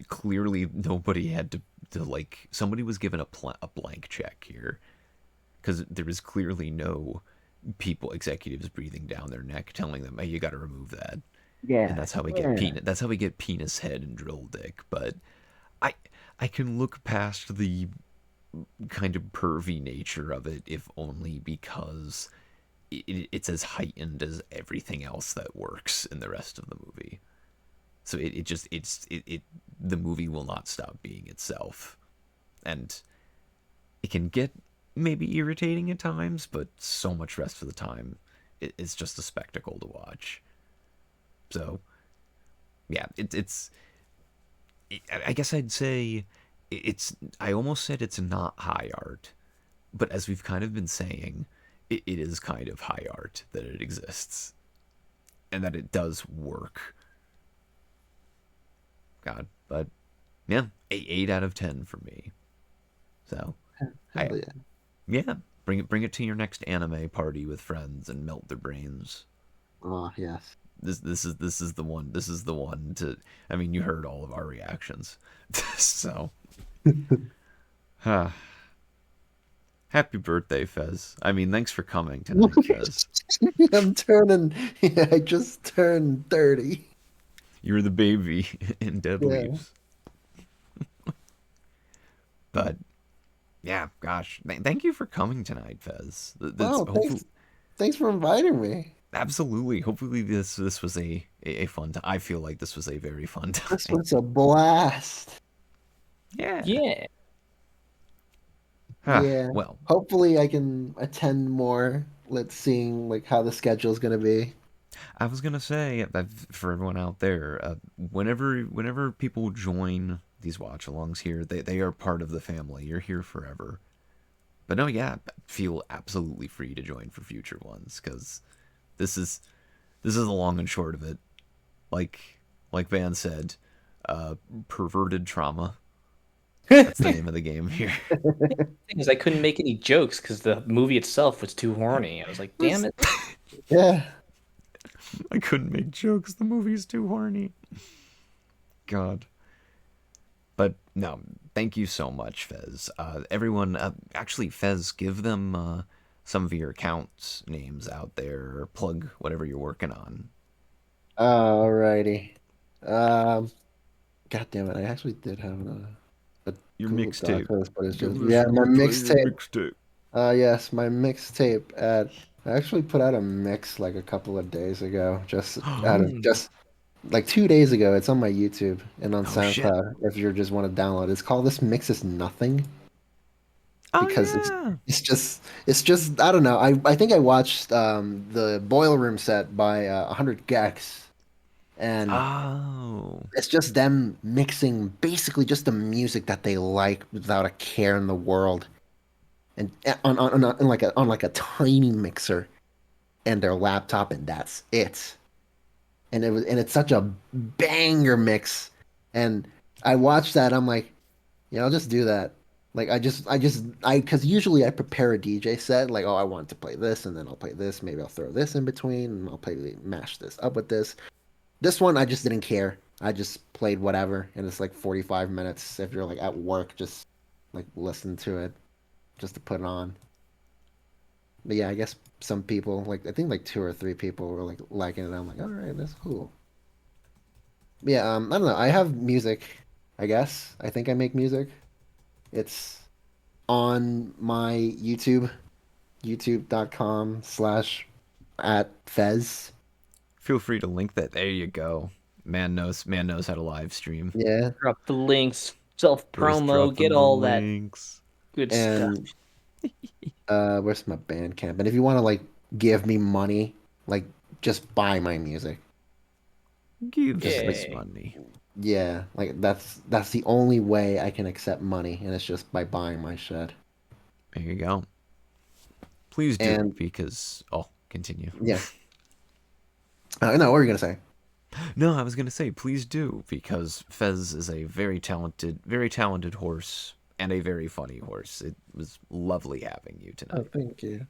Clearly, nobody had to like somebody was given a blank check here because there was clearly no people executives breathing down their neck telling them, "Hey, you got to remove that." And Yeah, that's how we get yeah, penis. That's how we get penis head and drill dick. But I I can look past the kind of pervy nature of it, if only because it's as heightened as everything else that works in the rest of the movie. So it just it the movie will not stop being itself, and it can get maybe irritating at times, but so much rest of the time it's just a spectacle to watch. So yeah, I guess I'd say it's. I almost said it's not high art, but as we've kind of been saying, it is kind of high art that it exists and that it does work. God, but yeah, 8 out of 10 for me. So, I hell yeah. yeah, bring it to your next anime party with friends and melt their brains. Oh yes. This is the one. This is the one to. I mean, you heard all of our reactions, so. Huh. Happy birthday, Fez. I mean, thanks for coming tonight, Fez. I'm turning. Yeah, I just turned 30. You're the baby in Dead Yeah. Leaves. But yeah, gosh, thank you for coming tonight, Fez. That's Oh, hopefully thanks for inviting me. absolutely. Hopefully, this was a fun time. I feel like this was a very fun This time. was a blast. Yeah. Yeah. Yeah. Well, Hopefully I can attend more. Let's see like how the schedule's gonna be. I was gonna say for everyone out there, whenever people join these watch-alongs here, they are part of the family. You're here forever. But no, yeah, feel absolutely free to join for future ones because this is this is the long and short of it. Like Van said, perverted trauma. That's the name of the game here. Thing is, I couldn't make any jokes because the movie itself was too horny. I was like, damn it. Yeah. I couldn't make jokes. The movie's too horny. God. But no, thank you so much, Fez. Everyone, actually, Fez, give them some of your accounts names out there, or plug whatever you're working on. Alrighty. Um, God damn it! I actually did have a Your Google Doc mixtape. for this, but it's Give just us yeah, my your play your mixtape. mixtape. Yes, my mixtape at I actually put out a mix like a couple of days ago. Just out of just like 2 days ago. It's on my YouTube and on Oh shit. SoundCloud if you just want to download it. It's called This Mix Is Nothing Oh because yeah. it's just I don't know. I think I watched the Boiler Room set by 100 Gex and Oh. it's just them mixing basically just the music that they like without a care in the world and on like a tiny mixer and their laptop and that's it. And it's such a banger mix. And I watched that. I'm like, yeah, I'll just do that. Like because usually I prepare a DJ set. Like, oh, I want to play this, and then I'll play this. Maybe I'll throw this in between, and I'll play mash this up with this. This one I just didn't care. I just played whatever, and it's like 45 minutes. If you're like at work, just like listen to it, just to put it on. But yeah, I guess some people like I think like two or three people were like liking it. I'm like, all right, that's cool. Yeah, I don't know. I have music, I guess. I think I make music. It's on my YouTube, youtube.com/at Fez. Feel free to link that. There you go. Man knows how to live stream. Yeah. Drop the links, self Just promo, dropping get the all that. links. Good and stuff. where's my Bandcamp? And if you want to like give me money, like just buy my music. Give Just us like money. yeah, like that's the only way I can accept money, and it's just by buying my shit. There you go. Please do, And because continue. yeah, no, what were you gonna say? No, I was gonna say please do, because Fez is a very talented horse and a very funny horse. It was lovely having you tonight. Oh, thank you.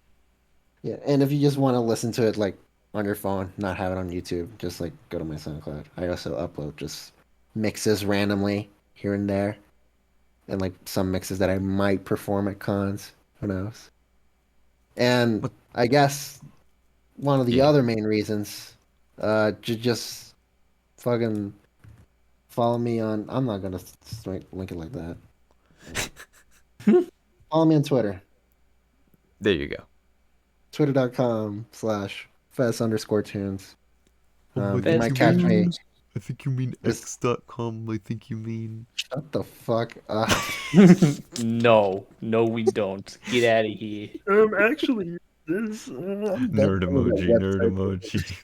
Yeah, and if you just want to listen to it like on your phone, not have it on YouTube, just like go to my SoundCloud. I also upload just mixes randomly here and there, and like some mixes that I might perform at cons. Who knows? And I guess one of the Yeah. other main reasons, just fucking follow me on. I'm not gonna link it like that. Follow me on Twitter. There you go. Twitter.com/Fess_tunes. You Fez might catch me. I think you mean x.com. I think you mean. Shut the fuck up. No, we don't. Get out of here. Actually, this Nerd emoji.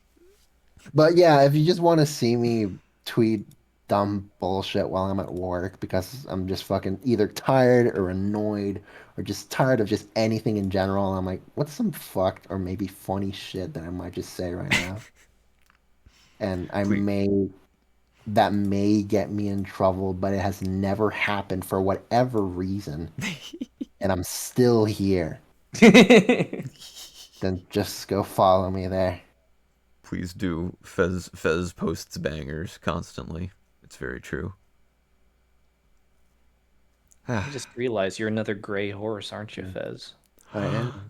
But yeah, if you just want to see me tweet dumb bullshit while I'm at work because I'm just fucking either tired or annoyed or just tired of just anything in general, I'm like, what's some fucked or maybe funny shit that I might just say right now? And that may get me in trouble, but it has never happened for whatever reason. And I'm still here. Then just go follow me there. Please do. Fez posts bangers constantly. It's very true. I just realized you're another gray horse, aren't you, Fez? I am.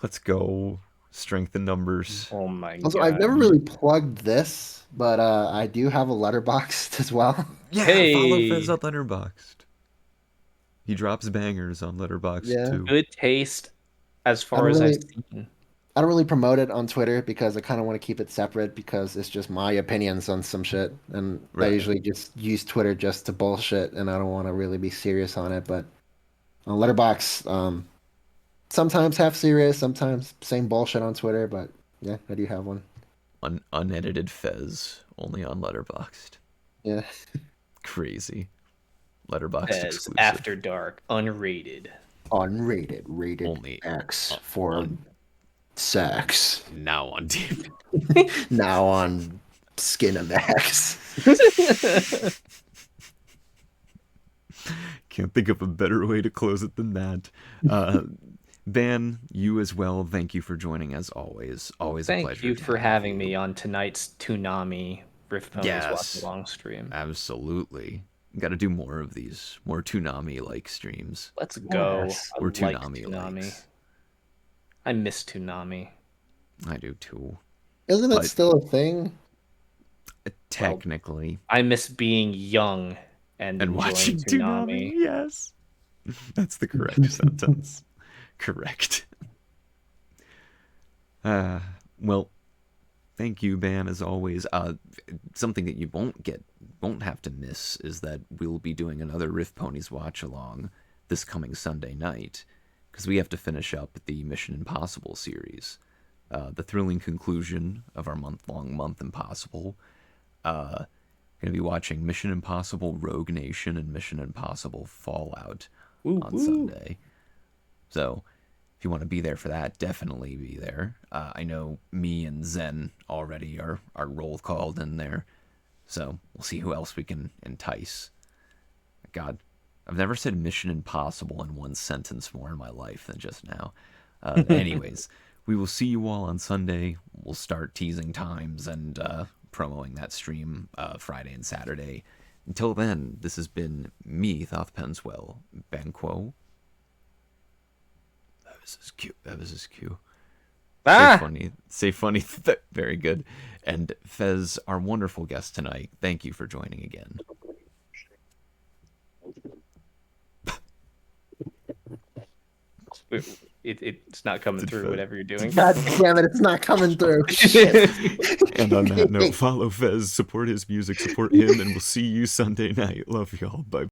Let's go. Strength in numbers. Oh my Also, god. I've never really plugged this, but I do have a Letterboxd as well. Yeah, follow Fez on Letterboxd. He drops bangers on Letterboxd too. Good taste as far as I've seen. I don't really promote it on Twitter because I kind of want to keep it separate because it's just my opinions on some shit. And I usually just use Twitter just to bullshit and I don't want to really be serious on it. But on Letterboxd, sometimes half serious, sometimes same bullshit on Twitter. But yeah, I do have one. Unedited Fez, only on Letterboxd. Yeah. Crazy. Letterboxd Fez exclusive. After Dark, unrated. Unrated, rated only X for sex. Now on TV. Now on Skinamax. Can't think of a better way to close it than that. Ban, you as well. Thank you for joining as always. Always a pleasure. Thank you for having me on tonight's Toonami RiffPonies Watch Along stream. Absolutely. Got to do more of these, more Toonami-like streams. Let's go. Yes. I Or like Toonami-likes. I miss Toonami. I do too. Isn't it still a thing? Technically. I miss being young and watching Toonami. Yes. That's the correct sentence. Correct. Well, thank you, Ban, as always. Something that you won't have to miss is that we'll be doing another RiffPonies watch along this coming Sunday night, because we have to finish up the Mission Impossible series. The thrilling conclusion of our month-long Month Impossible. Going to be watching Mission Impossible Rogue Nation and Mission Impossible Fallout on Sunday. So, if you want to be there for that, definitely be there. I know me and Zen already are roll called in there. So, we'll see who else we can entice. God, I've never said Mission Impossible in one sentence more in my life than just now. Anyways, we will see you all on Sunday. We'll start teasing times and promoting that stream Friday and Saturday. Until then, this has been me, Thoth Penswell, Banquo. That was his cue. Say funny. Very good. And Fez, our wonderful guest tonight, thank you for joining again. It's not coming through, whatever you're doing. God damn it, it's not coming through. And on that note, follow Fez, support his music, support him, and we'll see you Sunday night. Love y'all. Bye.